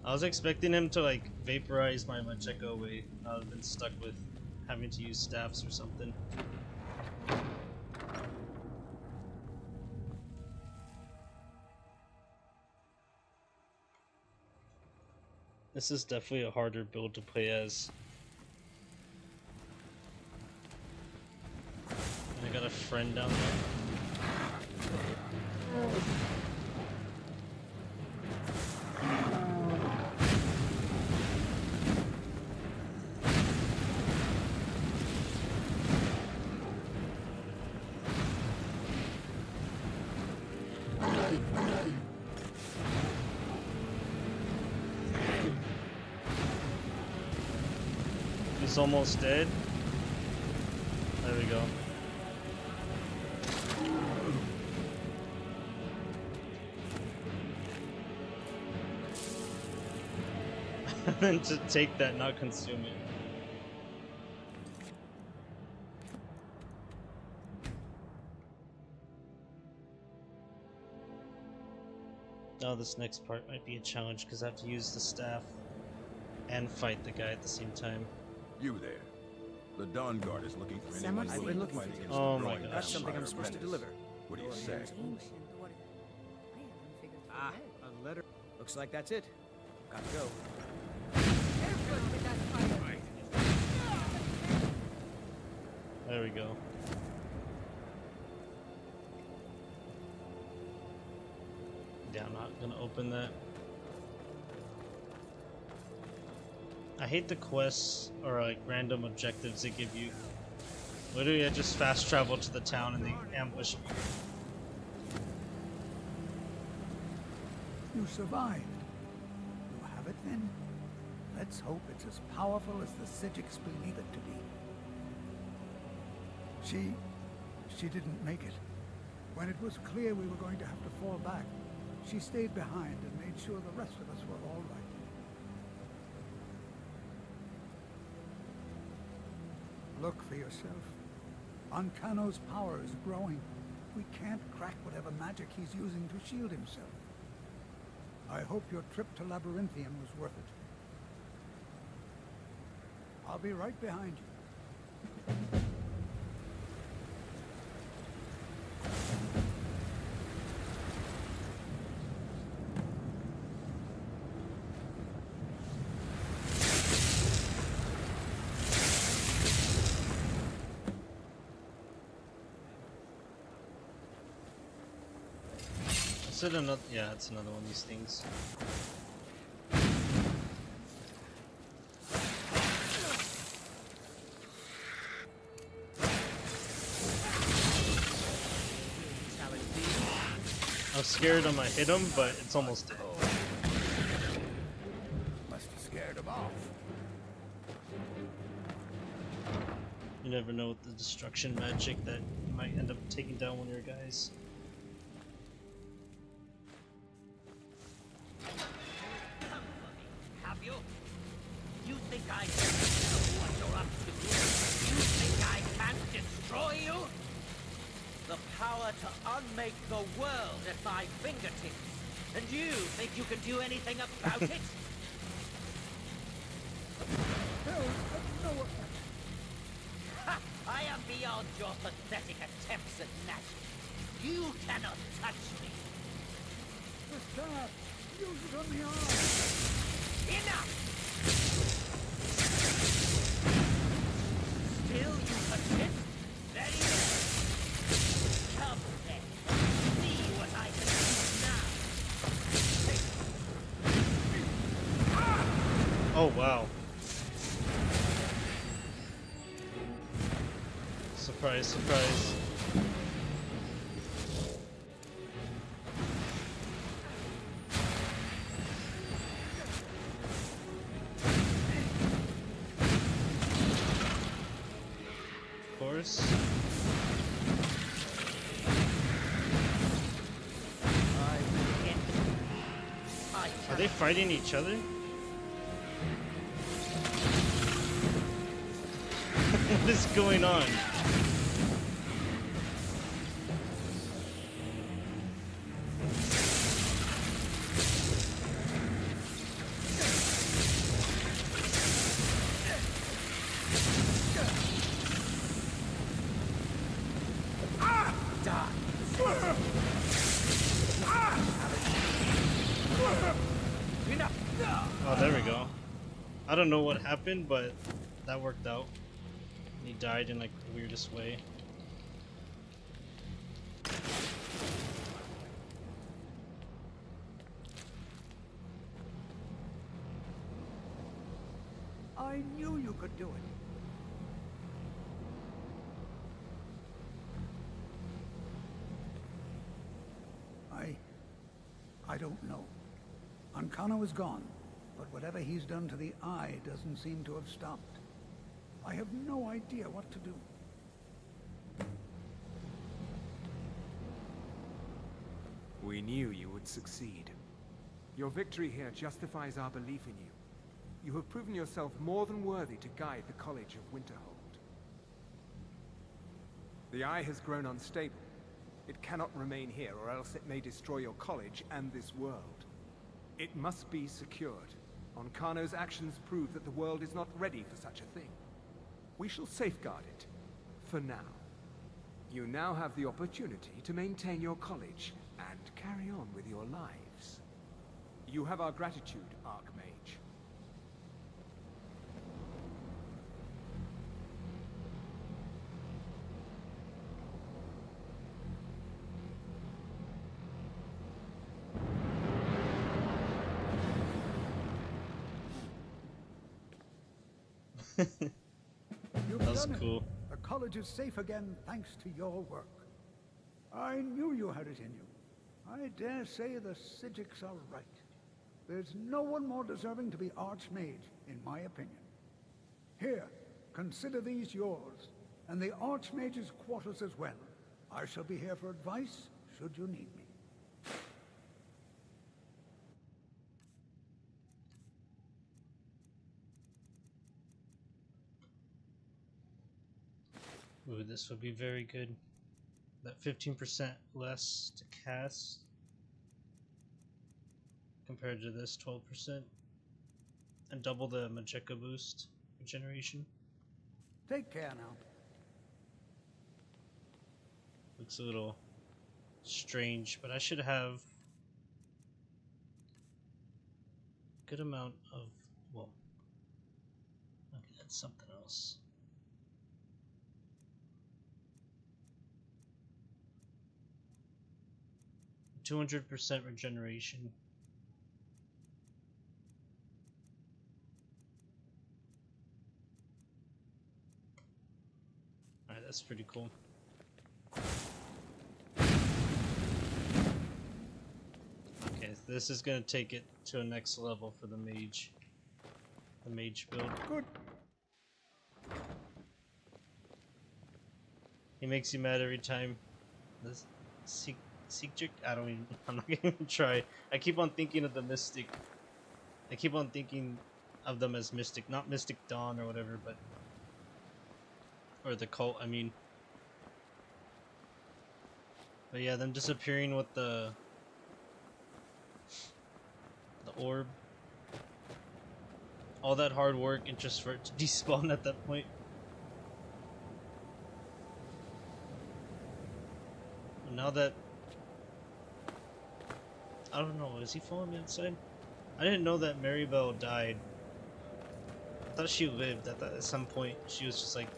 I was expecting him to like vaporize my Macheko away. I would have been stuck with having to use staffs or something. This is definitely a harder build to play as. And I got a friend down there. He's almost dead. There we go. And then to take that, not consume it. Now this next part might be a challenge because I have to use the staff and fight the guy at the same time. You there. The Dawn Guard is looking for anyone I've been willing to looking fight for you. against Oh the my growing gosh. That's something I'm empire supposed to menace. deliver. What do you say? Ah, a letter. Looks like that's it. Got to go. There we go. Yeah, I'm not gonna open that. I hate the quests or like random objectives they give you. Literally, I just fast travel to the town and they ambush me. You survived. You have it then? Let's hope it's as powerful as the Psijics believe it to be. She didn't make it. When it was clear we were going to have to fall back, she stayed behind and made sure the rest of us were all right. Look for yourself. Onkano's power is growing. We can't crack whatever magic he's using to shield himself. I hope your trip to Labyrinthium was worth it. I'll be right behind you. Is it another? Yeah, it's another one of these things. I was scared I might hit him, but it's almost dead. Must have scared him off. You never know with the destruction magic that you might end up taking down one of your guys. Have you? You think I can know what you're up to? You think I can't destroy you? The power to unmake the world at my fingertips. And you think you can do anything about it? Ha! I am beyond your pathetic attempts at magic. You cannot touch me. The staff! Use it on the arm! Enough! Still you persist? Very well. Come then. Oh wow. Surprise, surprise. Of course. Are they fighting each other? What is going on? Oh, there we go. I don't know what happened, but that worked out. He died in like the weirdest way. I knew you could do it. I don't know. Ancano is gone, but whatever he's done to the Eye doesn't seem to have stopped. I have no idea what to do. We knew you would succeed. Your victory here justifies our belief in you. You have proven yourself more than worthy to guide the College of Winterhold. The Eye has grown unstable. It cannot remain here, or else it may destroy your college and this world. It must be secured. Ancano's actions prove that the world is not ready for such a thing. We shall safeguard it, for now. You now have the opportunity to maintain your college and carry on with your lives. You have our gratitude, Archmage. You've That was done it. cool. The college is safe again thanks to your work. I knew you had it in you. I dare say the Psijics are right. There's no one more deserving to be Archmage, in my opinion. Here, consider these yours, and the Archmage's quarters as well. I shall be here for advice, should you need me. Ooh, this would be very good. That 15% less to cast compared to this 12%, and double the Magicka boost regeneration. Take care now. Looks a little strange, but I should have a good amount of, well, okay, that's something else. %200 regeneration. Alright, that's pretty cool. Okay, this is gonna take it to a next level for the mage. The mage build. Good. He makes you mad every time. This Seekjik? I'm not gonna even try. I keep on thinking of the Mystic. I keep on thinking of them as Mystic, not Mystic Dawn or whatever, but or the cult, I mean. But yeah, them disappearing with the orb. All that hard work and just for it to despawn at that point. And now that I don't know, is he following me inside? I didn't know that Maribel died. I thought she lived. I thought at some point she was just like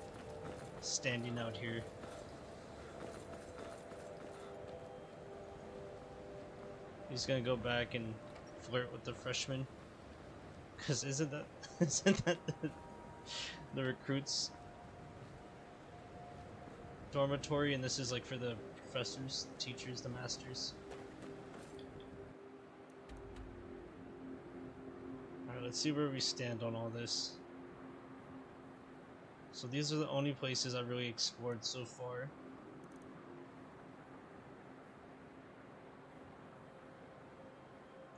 standing out here. He's gonna go back and flirt with the freshman. Cause isn't that isn't that the recruits dormitory, and this is like for the professors, the teachers, the masters. Alright, let's see where we stand on all this. So these are the only places I really explored so far.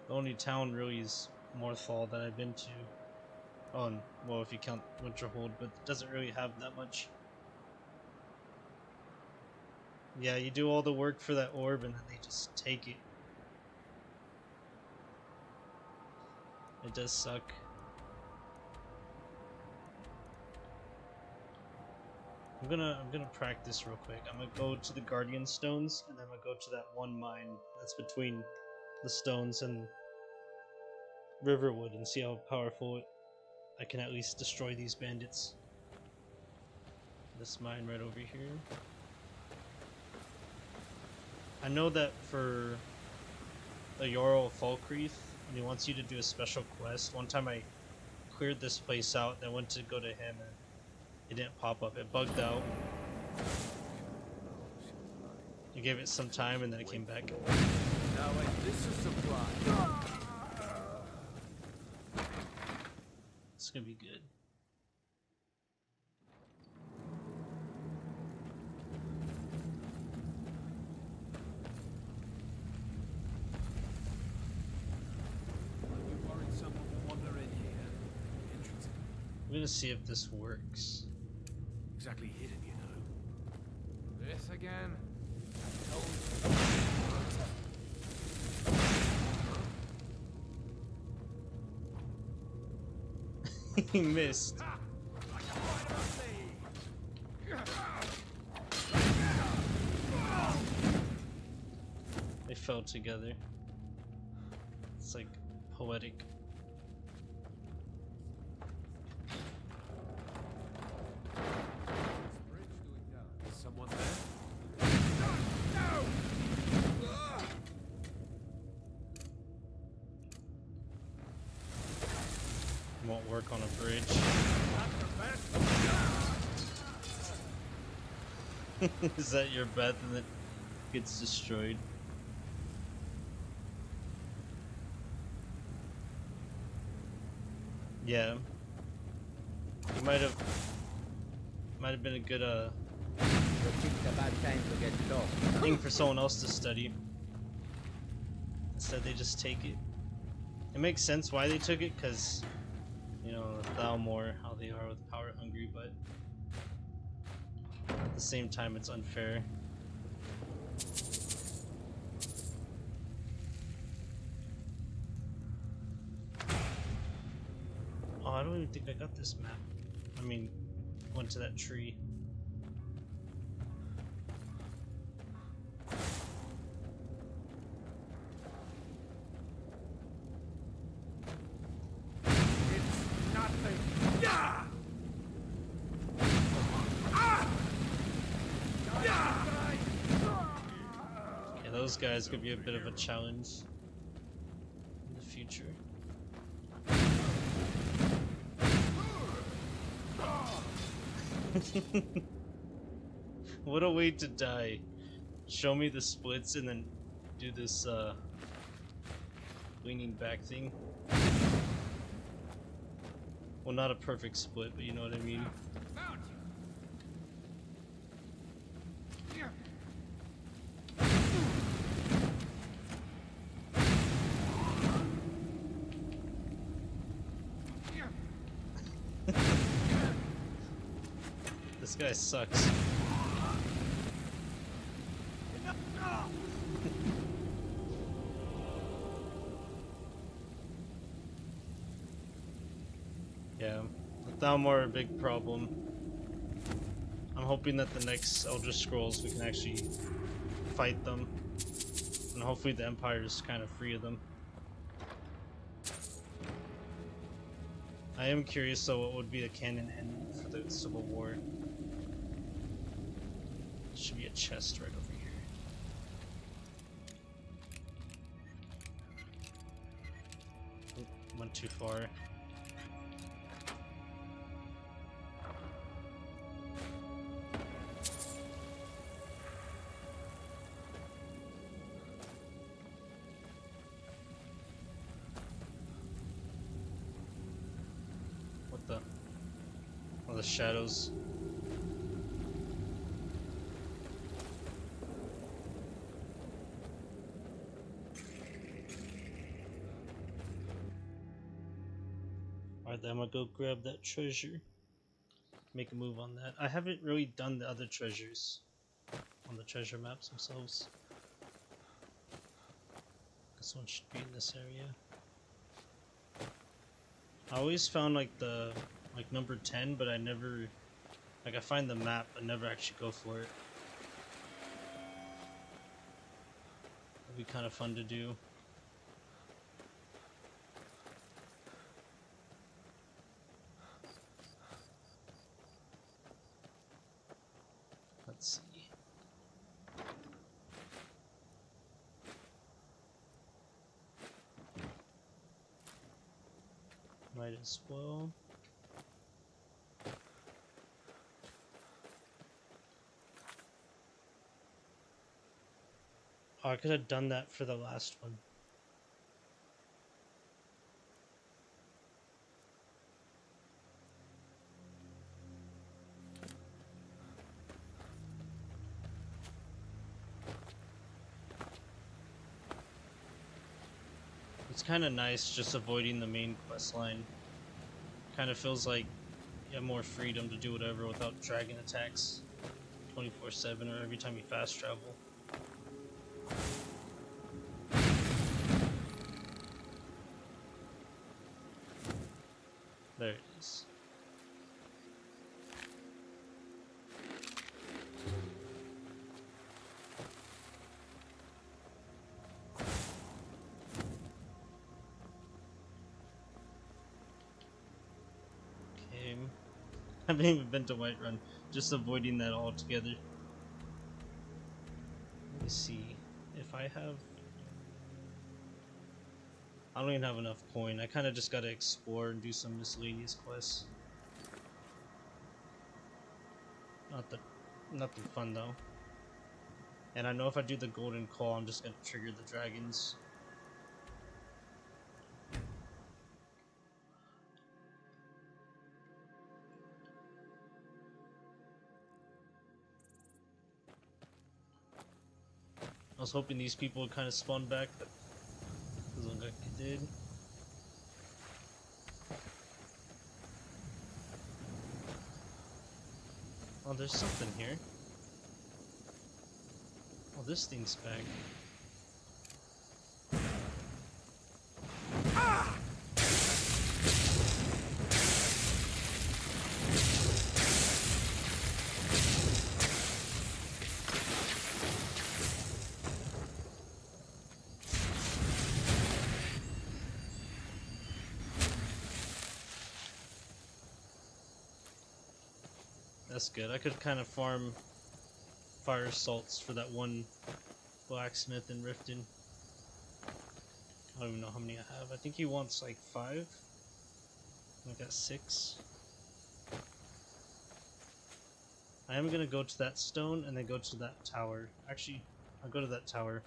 The only town really is Morthal that I've been to. Oh, well, if you count Winterhold, but it doesn't really have that much. Yeah, you do all the work for that orb and then they just take it. It does suck. I'm gonna practice real quick. I'm gonna go to the Guardian Stones and then I'm gonna go to that one mine that's between the stones and Riverwood and see how powerful I can at least destroy these bandits. This mine right over here. I know that for the Jarl of Falkreath, and he wants you to do a special quest. One time I cleared this place out, and I went to go to him, and it didn't pop up. It bugged out. I gave it some time, and then it came back. Now wait, this is supply. It's gonna be good. I'm gonna see if this works. Exactly hidden, you know. This again? He missed. They fell together. It's like poetic. Someone there? Won't work on a bridge. Is that your bet and it gets destroyed? Yeah. You might have been a good thing for someone else to study. Instead they just take it. It makes sense why they took it, because you know, Thalmor, how they are with power hungry, but at the same time it's unfair. Oh, I don't even think I got this map. I mean, went to that tree. Those guys could be a bit of a challenge in the future. What a way to die. Show me the splits and then do this leaning back thing. Well, not a perfect split, but you know what I mean. This guy sucks. Yeah, the Thalmor are a big problem. I'm hoping that the next Elder Scrolls we can actually fight them, and hopefully the Empire is kind of free of them. I am curious though what would be the canon end for the Civil War. There should be a chest right over here. Oop, went too far. shadows. Alright, then I'm gonna go grab that treasure. Make a move on that. I haven't really done the other treasures on the treasure maps themselves. This one should be in this area. I always found like the number 10, but I never I find the map but never actually go for it. It'd be kind of fun to do. Let's see. Might as well. Oh, I could have done that for the last one. It's kind of nice just avoiding the main quest line. Kind of feels like you have more freedom to do whatever without dragon attacks 24/7 or every time you fast travel. There it is. I haven't even been to Whiterun, just avoiding that altogether. Let me see if I have. I don't even have enough coin. I kind of just gotta explore and do some miscellaneous quests. Nothing fun though. And I know if I do the golden call, I'm just gonna trigger the dragons. I was hoping these people would kind of spawn back, but doesn't look like it did. Oh, there's something here. Oh, this thing's back. That's good. I could kind of farm fire salts for that one blacksmith in Riften. I don't even know how many I have. I think he wants like 5. I got 6. I am gonna go to that stone and then go to that tower. Actually, I'll go to that tower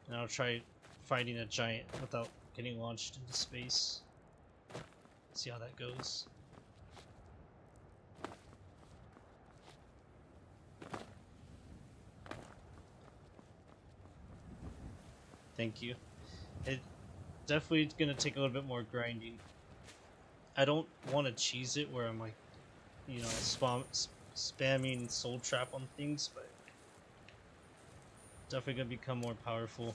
and I'll try fighting a giant without getting launched into space. See how that goes. Thank you. It definitely gonna take a little bit more grinding. I don't want to cheese it where I'm like, you know, spamming soul trap on things, but definitely gonna become more powerful.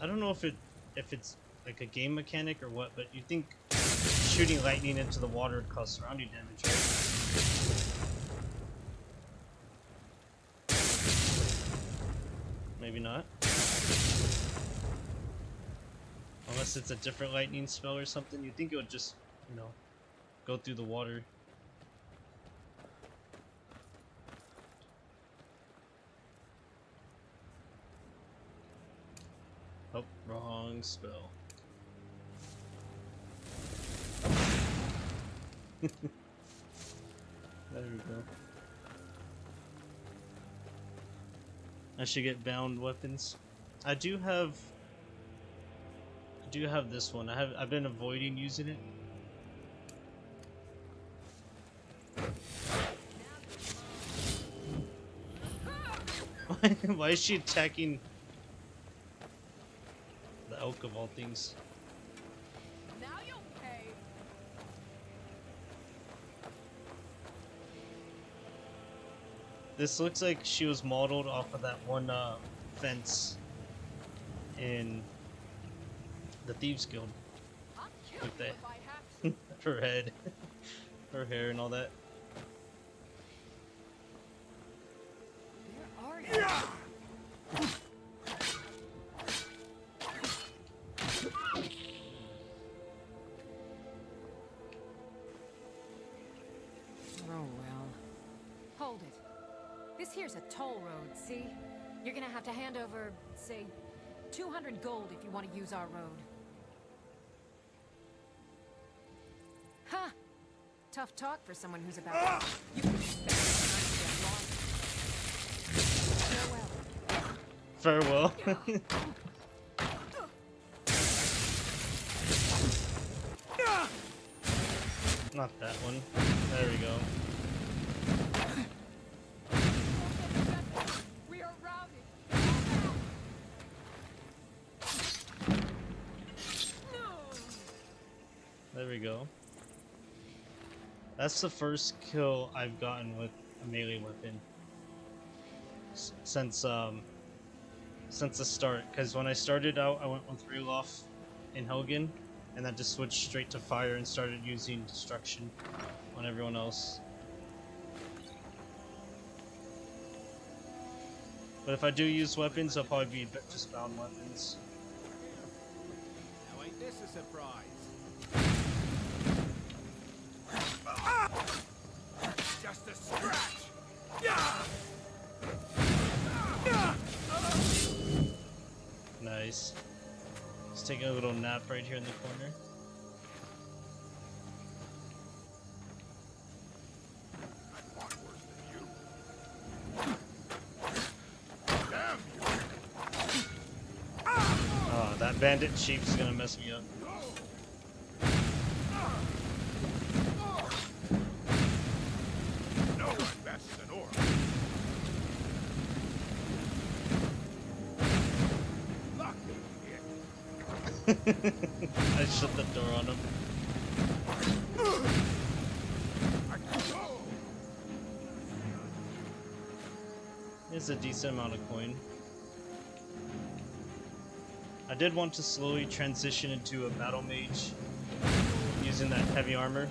I don't know if it's like a game mechanic or what, but you think shooting lightning into the water would cause surrounding damage, right? Maybe not. Unless it's a different lightning spell or something, you'd think it would just, you know, go through the water. Oh, wrong spell. There we go. I should get bound weapons. I do have this one. I've been avoiding using it. Why is she attacking the elk of all things? Now you'll pay. This looks like she was modeled off of that one fence in the Thieves Guild. With that, her head, her hair, and all that. Where are you? Oh well. Hold it. This here's a toll road, see? You're gonna have to hand over, say, 200 gold if you want to use our road. Huh! Tough talk for someone who's about to... You can expect Farewell. Not that one. There we go. We are routed. There we go. That's the first kill I've gotten with a melee weapon since the start. Because when I started out, I went with Ralof in Helgen, and then just switched straight to fire and started using destruction on everyone else. But if I do use weapons, they'll probably be just bound weapons. Now ain't this a surprise? Just a scratch! Nice. Just taking a little nap right here in the corner. Oh, that bandit chief's gonna mess me up. No one bests an orc. I shut the door on him. It's a decent amount of coin. I did want to slowly transition into a battle mage using that heavy armor.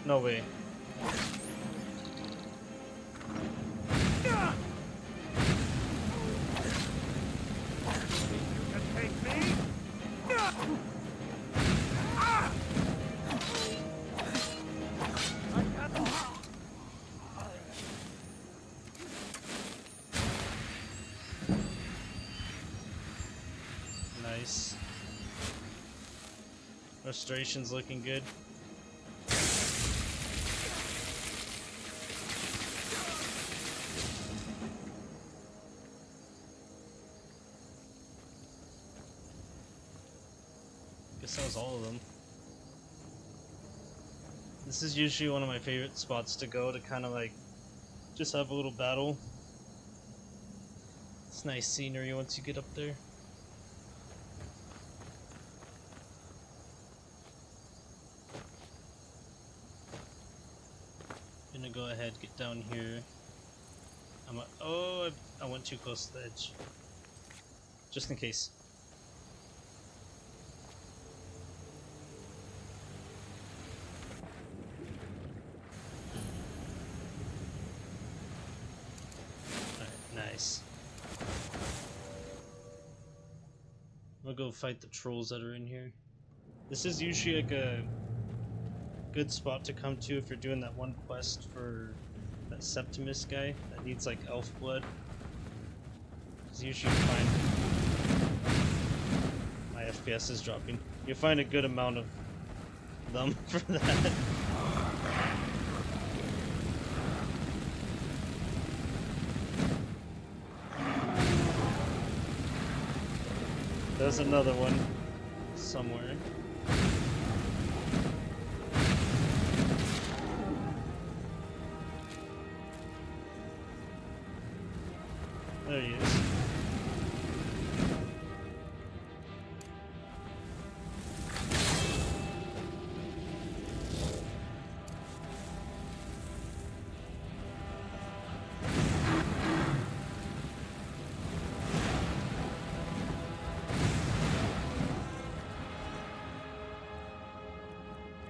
No way. Nice. Restoration's looking good. Guess that was all of them. This is usually one of my favorite spots to go to kind of like just have a little battle. It's nice scenery once you get up there. Gonna go ahead, get down here. I went too close to the edge. Just in case. Alright, nice. I'm gonna go fight the trolls that are in here. This is usually like a good spot to come to if you're doing that one quest for that Septimus guy that needs like elf blood. Because usually you find... My FPS is dropping. You find a good amount of them for that. There's another one somewhere. There he is.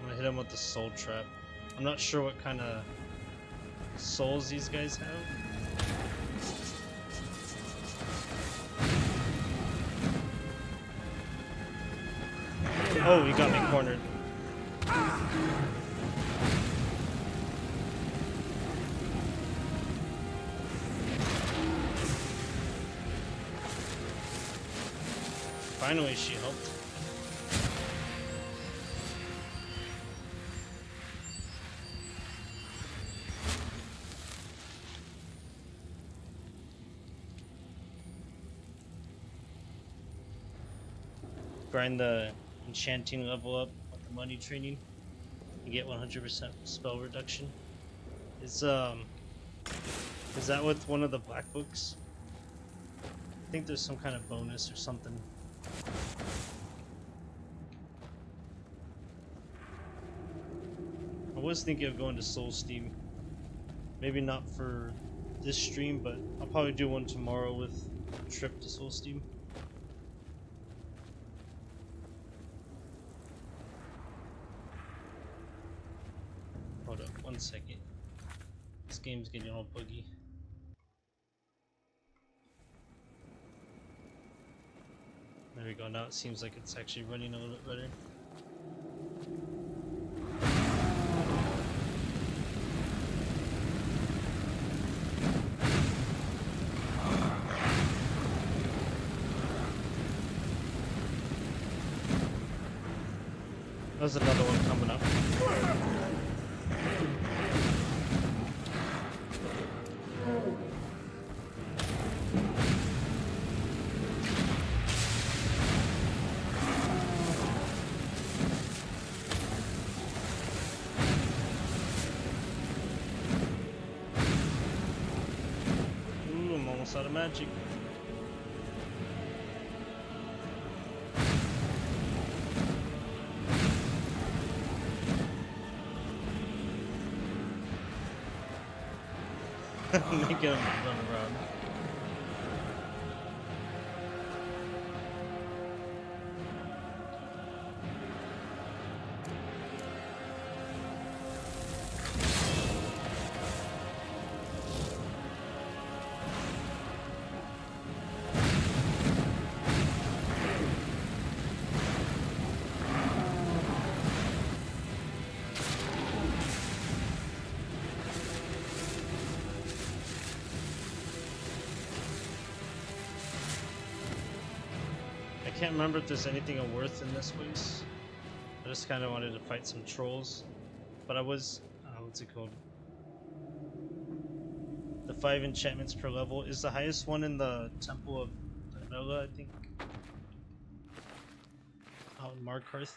I'm gonna hit him with the soul trap. I'm not sure what kind of souls these guys have. Oh, he got me cornered. Finally, she helped. Grind the enchanting level up with the money training. You get 100% spell reduction. Is that with one of the black books? I think there's some kind of bonus or something. I was thinking of going to Soul Steam. Maybe not for this stream, but I'll probably do one tomorrow with a trip to Soul Steam. Hold up, 1 second. This game's getting all buggy. There we go, now it seems like it's actually running a little bit better. There's another one coming up. Ooh, I'm almost out of magic. Making him run around. I can't remember if there's anything of worth in this place. I just kind of wanted to fight some trolls. But I was... what's it called? The 5 enchantments per level is the highest one in the Temple of Vanilla, I think. Out in Markarth.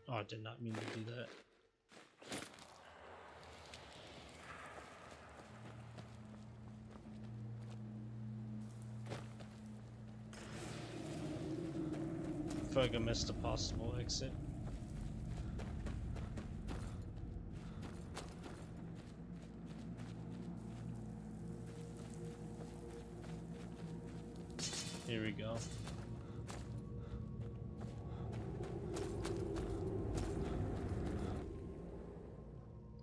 Oh, I did not mean to do that. I feel like I missed a possible exit. Here we go.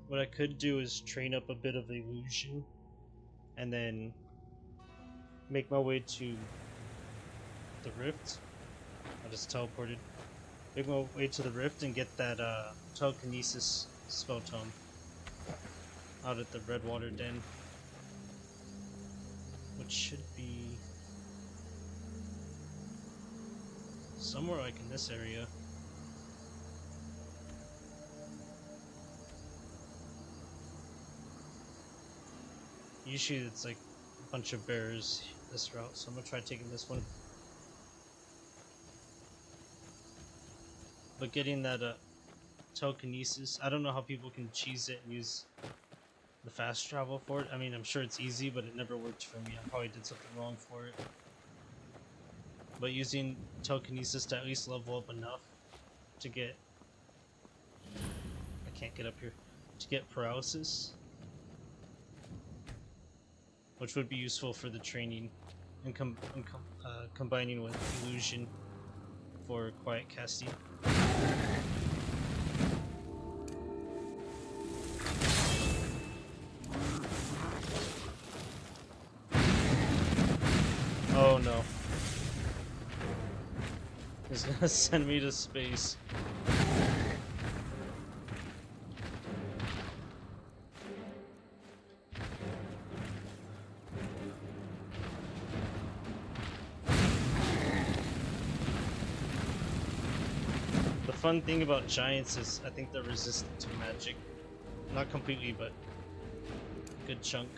What I could do is train up a bit of illusion and then make my way to the rift. I just teleported. Make my way to the rift and get that telekinesis spell tome. out at the Redwater Den, which should be somewhere like in this area. Usually it's like a bunch of bears this route, so I'm gonna try taking this one. But getting that telekinesis, I don't know how people can cheese it and use the fast travel for it. I mean, I'm sure it's easy, but it never worked for me. I probably did something wrong for it. But using telekinesis to at least level up enough to get... I can't get up here. To get paralysis. Which would be useful for the training. And combining with illusion for quiet casting. Oh no. He's gonna send me to space. The fun thing about giants is I think they're resistant to magic. Not completely, but a good chunk.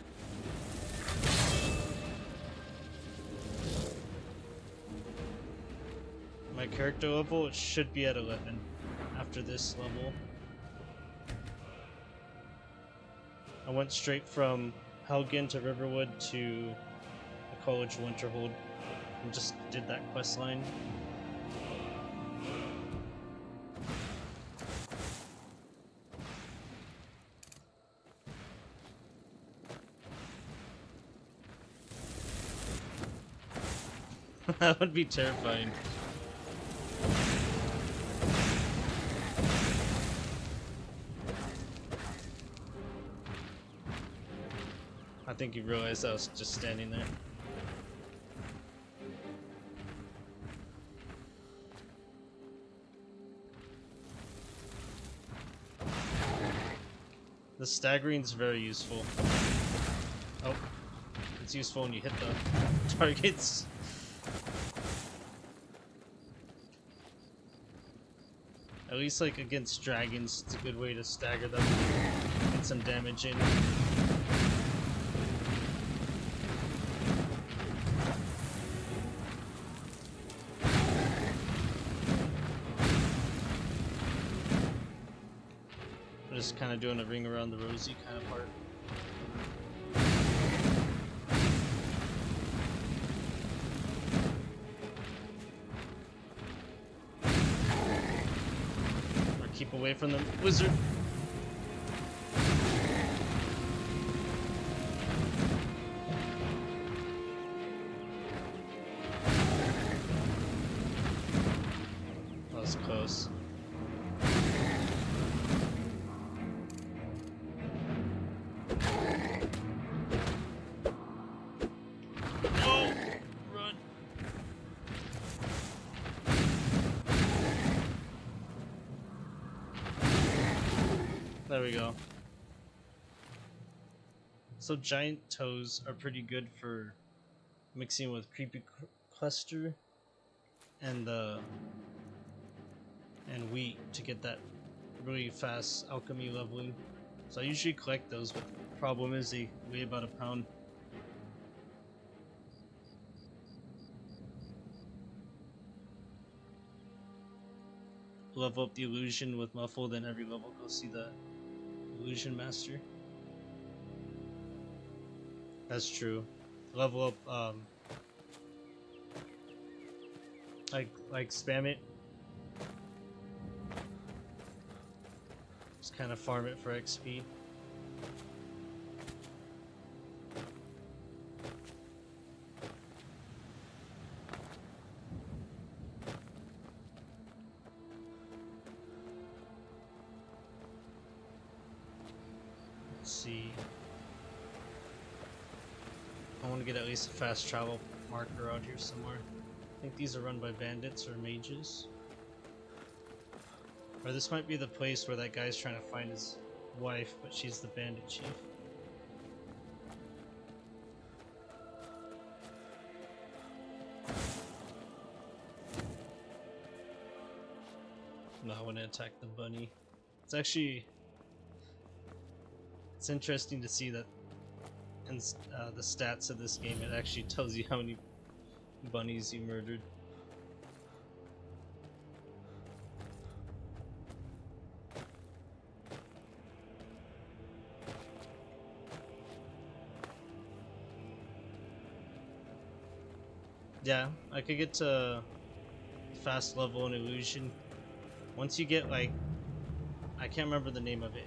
My character level, it should be at 11 after this level. I went straight from Helgen to Riverwood to the College Winterhold and just did that quest line. That would be terrifying. I think you realized I was just standing there. The staggering's very useful. Oh, it's useful when you hit the targets. At least like against dragons, it's a good way to stagger them, get some damage in. I'm just kind of doing a ring around the rosy kind of part. Keep away from them, wizard. That was close. Oh, run. There we go. So giant toes are pretty good for mixing with creepy cluster and wheat to get that really fast alchemy leveling. So I usually collect those, but the problem is they weigh about a pound. Level up the illusion with muffle, then every level go see the illusion master. That's true. Level up like spam it. Just kind of farm it for XP. See. I want to get at least a fast travel marker out here somewhere. I think these are run by bandits or mages. Or this might be the place where that guy's trying to find his wife, but she's the bandit chief. No, I want to attack the bunny. It's actually... It's interesting to see that in the stats of this game, it actually tells you how many bunnies you murdered. Yeah, I could get to fast level in illusion. Once you get like, I can't remember the name of it.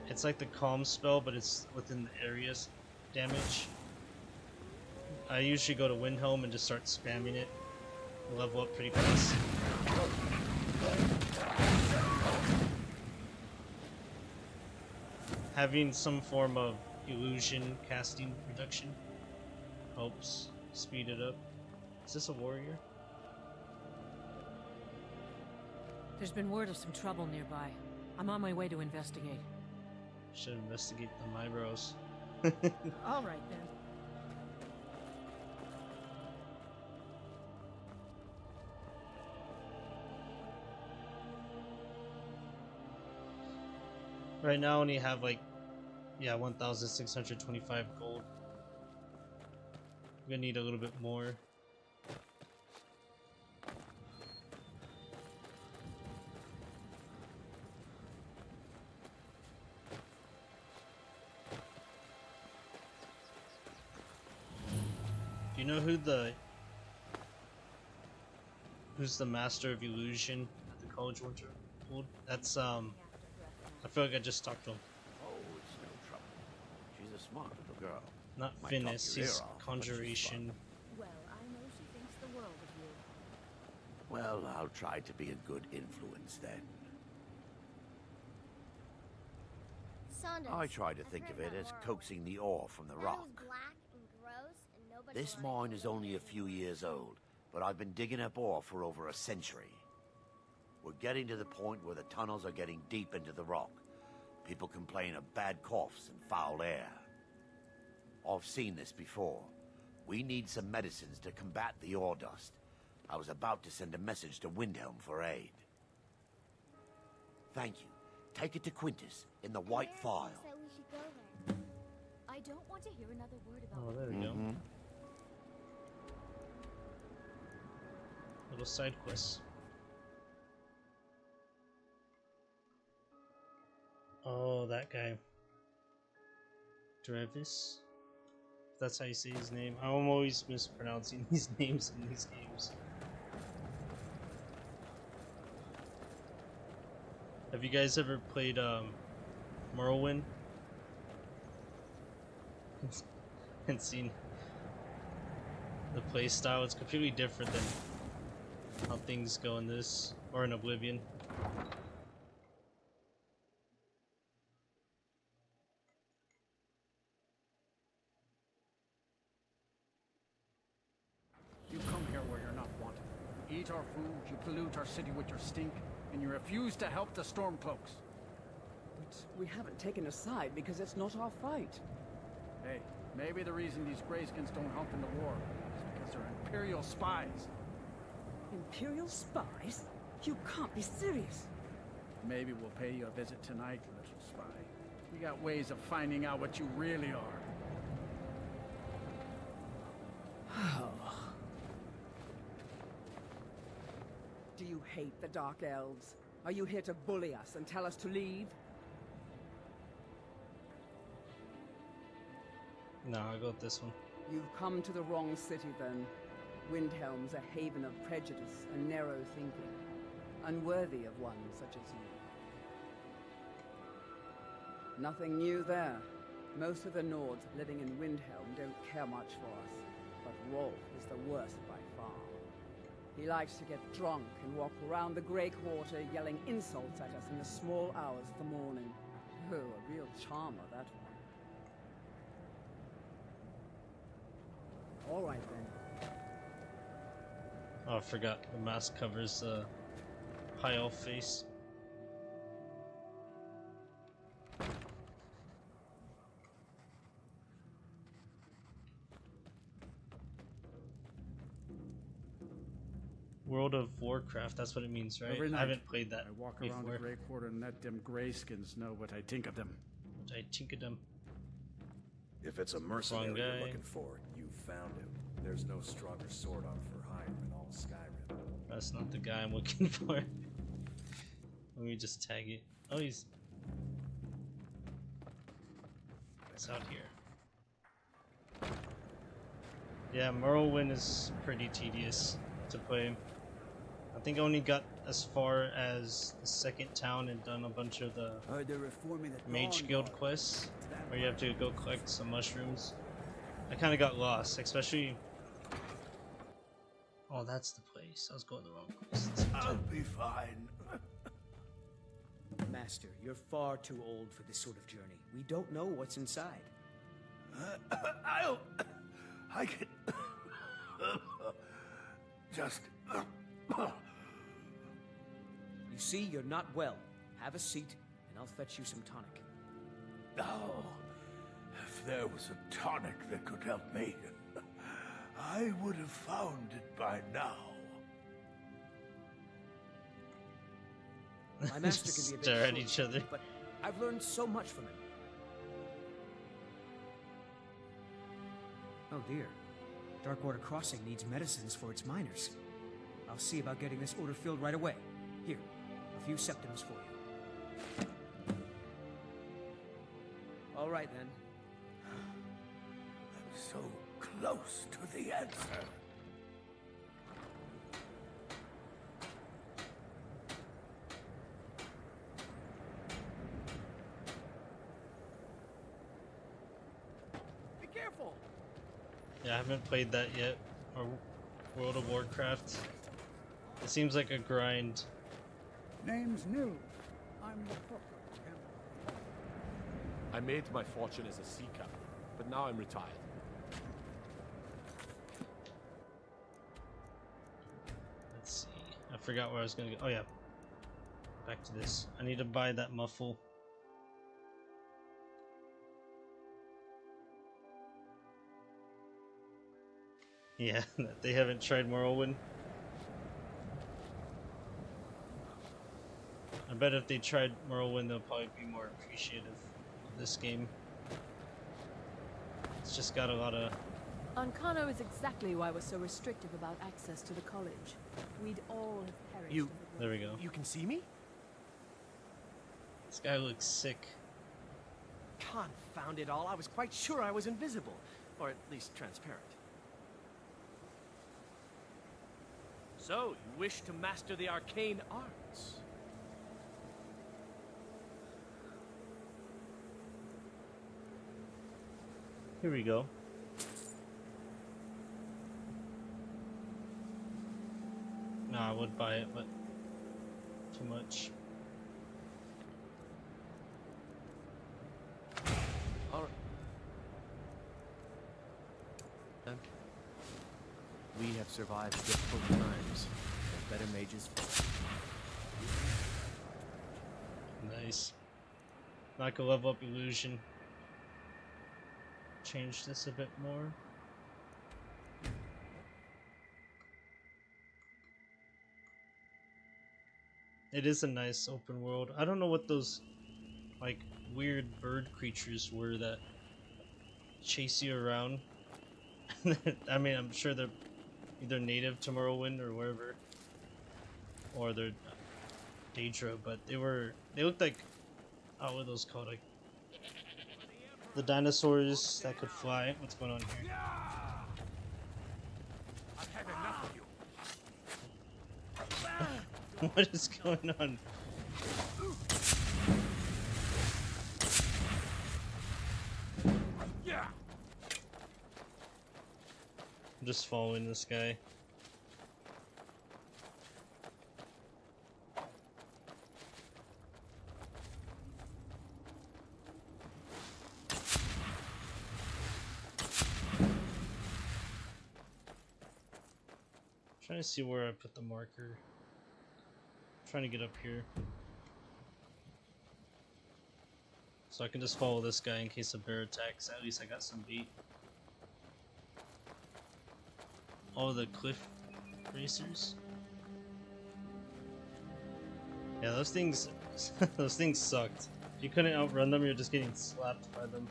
It's like the calm spell, but it's within the area's damage. I usually go to Winterhold and just start spamming it. Level up pretty fast. Having some form of illusion casting reduction helps speed it up. Is this a warrior? There's been word of some trouble nearby. I'm on my way to investigate. Should investigate the eyebrows. All right then. Right now I only have like, yeah, 1,625 gold. I'm gonna need a little bit more. Do you know who's the master of illusion at the College Winterhold? That's I feel like I just talked to him. Oh, it's no trouble. She's a smart little girl. Not Might Finis, talk your he's ear off, but she's conjuration. Well, I know she thinks the world of you. Well, I'll try to be a good influence then. Saunders, I try to I've think heard of it about as Morrowind. coaxing the ore from the Thought it rock. was black and gross, and nobody This wanted mine to is live only there a few anymore. years old, but I've been digging up ore for over a century. We're getting to the point where the tunnels are getting deep into the rock. People complain of bad coughs and foul air. I've seen this before. We need some medicines to combat the ore dust. I was about to send a message to Windhelm for aid. Thank you. Take it to Quintus in the White Eric File. thinks that we should go there. I don't want to hear another word about Oh, there we go. Little side quests. Oh, that guy. Drevis? That's how you say his name. I'm always mispronouncing these names in these games. Have you guys ever played Morrowind? And seen the play style? It's completely different than how things go in this, or in Oblivion. You come here where you're not wanted. You eat our food, you pollute our city with your stink, and you refuse to help the Stormcloaks. But we haven't taken a side because it's not our fight. Hey, maybe the reason these Greyskins don't help in the war is because they're Imperial spies. Imperial spies? You can't be serious. Maybe we'll pay you a visit tonight, little spy. We got ways of finding out what you really are. Do you hate the Dark Elves? Are you here to bully us and tell us to leave? No, I'll go with this one. You've come to the wrong city then. Windhelm's a haven of prejudice and narrow thinking, unworthy of one such as you. Nothing new there. Most of the Nords living in Windhelm don't care much for us, but Rolf is the worst by far. He likes to get drunk and walk around the Grey Quarter yelling insults at us in the small hours of the morning. Oh, a real charmer, that one. All right then. Oh, I forgot. The mask covers the high elf face. World of Warcraft, that's what it means, right? Every night, I haven't played that I walk before. around the Grey Quarter and let them grayskins know what I think of them. I think of them. If it's a mercenary you're looking for, you found him. There's no stronger sword arm for hire in all Skyrim. That's not the guy I'm looking for. Let me just tag it. Oh, he's out here. Yeah, Morrowind is pretty tedious to play. I think I only got as far as the second town and done a bunch of the Mage Guild quests, where you have to go collect some mushrooms. I kind of got lost, especially... Oh, that's the place. I was going the wrong place. I'll be fine. Master, you're far too old for this sort of journey. We don't know what's inside. I can... just... You see, you're not well. Have a seat, and I'll fetch you some tonic. Oh, if there was a tonic that could help me, I would have found it by now. My master can be a bit Stare at short, each other. but I've learned so much from him. Oh dear. Darkwater Crossing needs medicines for its miners. I'll see about getting this order filled right away. Here, a few septims for you. All right then. I'm so close to the answer. Be careful! Yeah, I haven't played that yet, or World of Warcraft. It seems like a grind. Name's Nil. I'm the cook of the camp. I made my fortune as a sea captain, but now I'm retired. Let's see. I forgot where I was gonna go. Oh yeah. Back to this. I need to buy that muffle. Yeah, they haven't tried Morrowind. I bet if they tried Morrowind, they'll probably be more appreciative of this game. It's just got a lot of... Ancano is exactly why we're so restrictive about access to the college. We'd all have perished. There we go. You can see me? This guy looks sick. Confound it all, I was quite sure I was invisible. Or at least transparent. So, you wish to master the arcane arts? Here we go. Nah, I would buy it, but too much. Alright. We have survived difficult times. The better mages. Nice. Not gonna level up illusion. Change this a bit more. It is a nice open world. I don't know what those like weird bird creatures were that chase you around. I mean, I'm sure they're either native to Morrowind or wherever, or they're Daedra, but they looked like, oh, what are those called? Like the dinosaurs that could fly. What's going on here? I've had enough of you. What is going on? Yeah. I'm just following this guy. Trying to see where I put the marker. Trying to get up here. So I can just follow this guy in case a bear attacks. At least I got some bait. Oh, the cliff racers. Yeah, those things, those things sucked. If you couldn't outrun them, you're just getting slapped by them.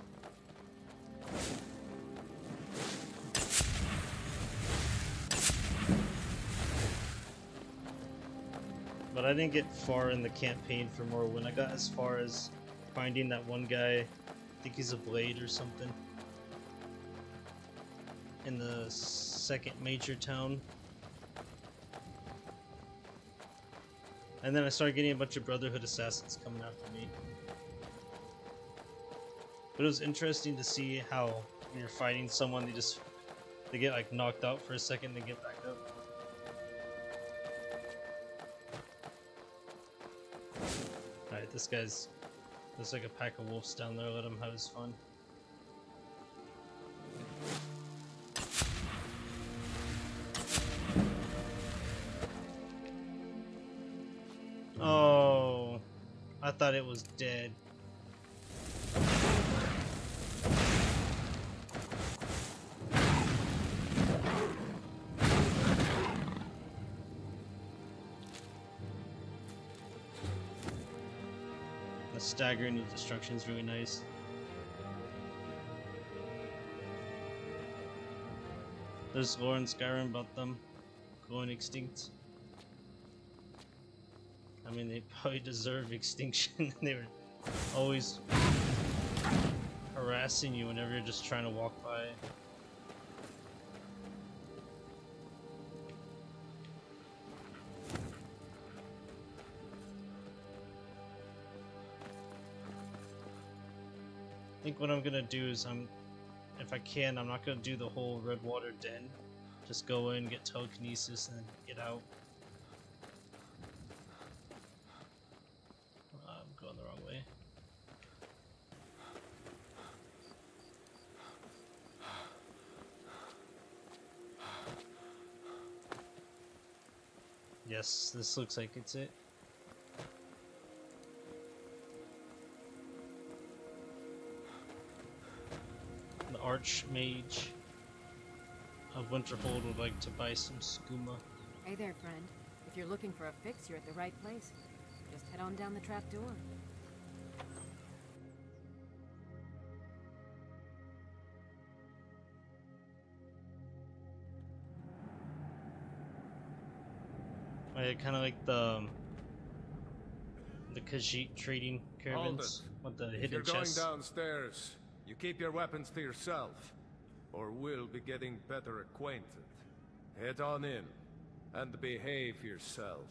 But I didn't get far in the campaign for Morrowind. I got as far as finding that one guy, I think he's a blade or something, in the second major town. And then I started getting a bunch of Brotherhood assassins coming after me. But it was interesting to see how when you're fighting someone, they get like knocked out for a second and get back up. Alright, this guy's... there's like a pack of wolves down there, let him have his fun. Oh, I thought it was dead. The staggering of destruction is really nice. There's lore in Skyrim about them going extinct. I mean, they probably deserve extinction. They were always harassing you whenever you're just trying to walk by. I think what I'm gonna do is if I can, I'm not gonna do the whole Redwater Den. Just go in, get telekinesis, and then get out. I'm going the wrong way. Yes, this looks like it's it. The Archmage of Winterhold would like to buy some skooma. Hey there, friend. If you're looking for a fix, you're at the right place. Just head on down the trap door. I kind of like the Khajiit trading caravans with the If hidden you're going chests. downstairs, you keep your weapons to yourself, or we'll be getting better acquainted. Head on in, and behave yourself.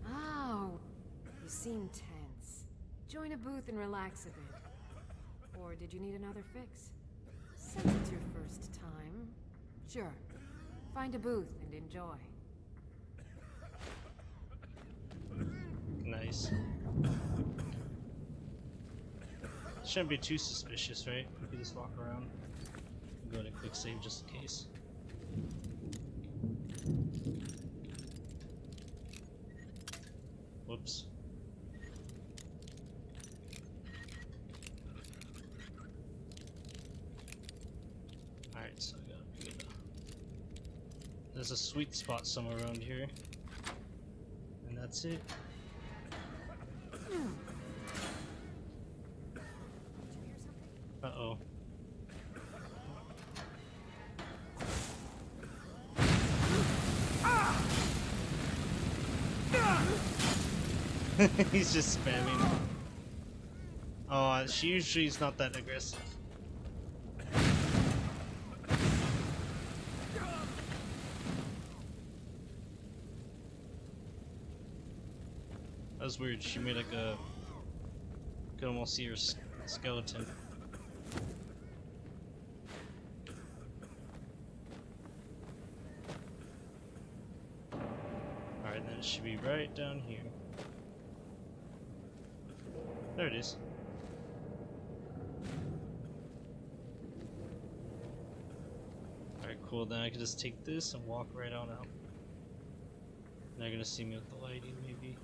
Oh, you seem tense. Join a booth and relax a bit. Or did you need another fix? Since it's your first time, sure. Find a booth and enjoy. Nice. Shouldn't be too suspicious, right? We can just walk around. Go to quick save just in case. Whoops. Alright, so I gotta do there's a sweet spot somewhere around here. And that's it. Uh-oh. He's just spamming. Oh, she usually is not that aggressive. That was weird. She made like a... You could almost see her skeleton. Alright, then it should be right down here. There it is. Alright, cool. Then I can just take this and walk right on out. Now you're gonna see me with the lighting, maybe.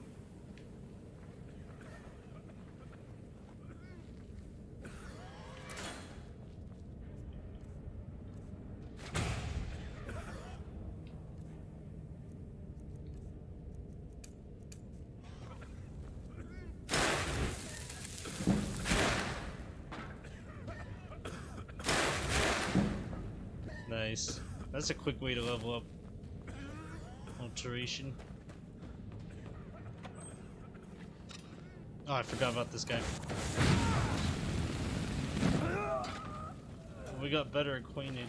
Nice. That's a quick way to level up. Alteration. Oh, I forgot about this guy. We got better acquainted.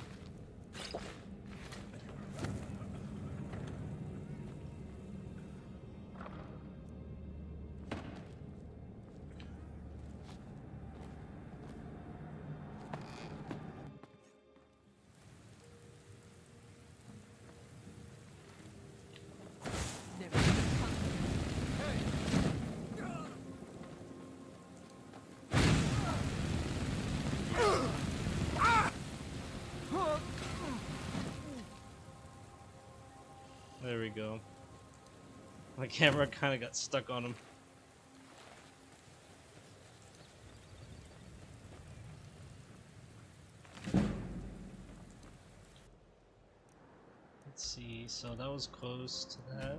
There we go. My camera kind of got stuck on him. Let's see, so that was close to that.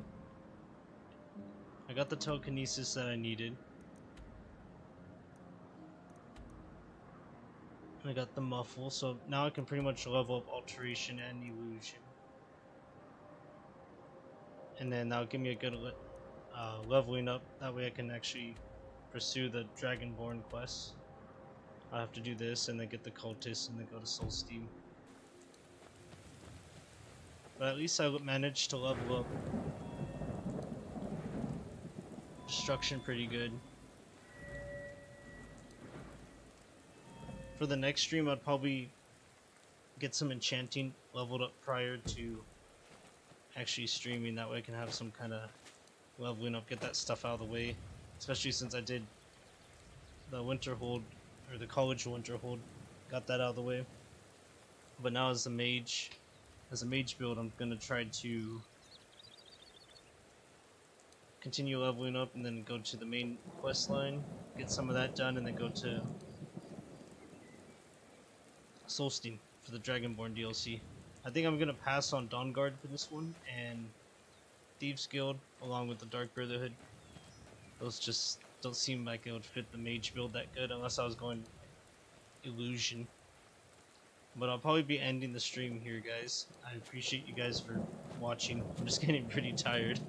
I got the telekinesis that I needed. I got the muffle, so now I can pretty much level up alteration and illusion. And then that'll give me a good leveling up. That way I can actually pursue the Dragonborn quests. I have to do this and then get the cultists and then go to Soul Steam. But at least I managed to level up destruction pretty good. For the next stream, I'd probably get some enchanting leveled up prior to actually streaming. That way I can have some kind of leveling up, get that stuff out of the way. Especially since I did the Winterhold, or the college Winterhold, got that out of the way. But now as a mage build, I'm gonna try to continue leveling up and then go to the main quest line, get some of that done, and then go to Solstein for the Dragonborn DLC. I think I'm gonna pass on Dawnguard for this one, and Thieves Guild along with the Dark Brotherhood. Those just don't seem like it would fit the mage build that good unless I was going illusion. But I'll probably be ending the stream here, guys. I appreciate you guys for watching. I'm just getting pretty tired.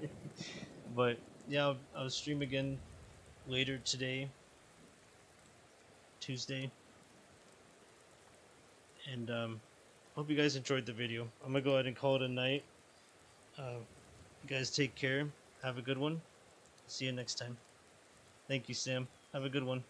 But yeah, I'll stream again later today, Tuesday. And hope you guys enjoyed the video. I'm gonna go ahead and call it a night. You guys take care. Have a good one. See you next time. Thank you, Sam. Have a good one.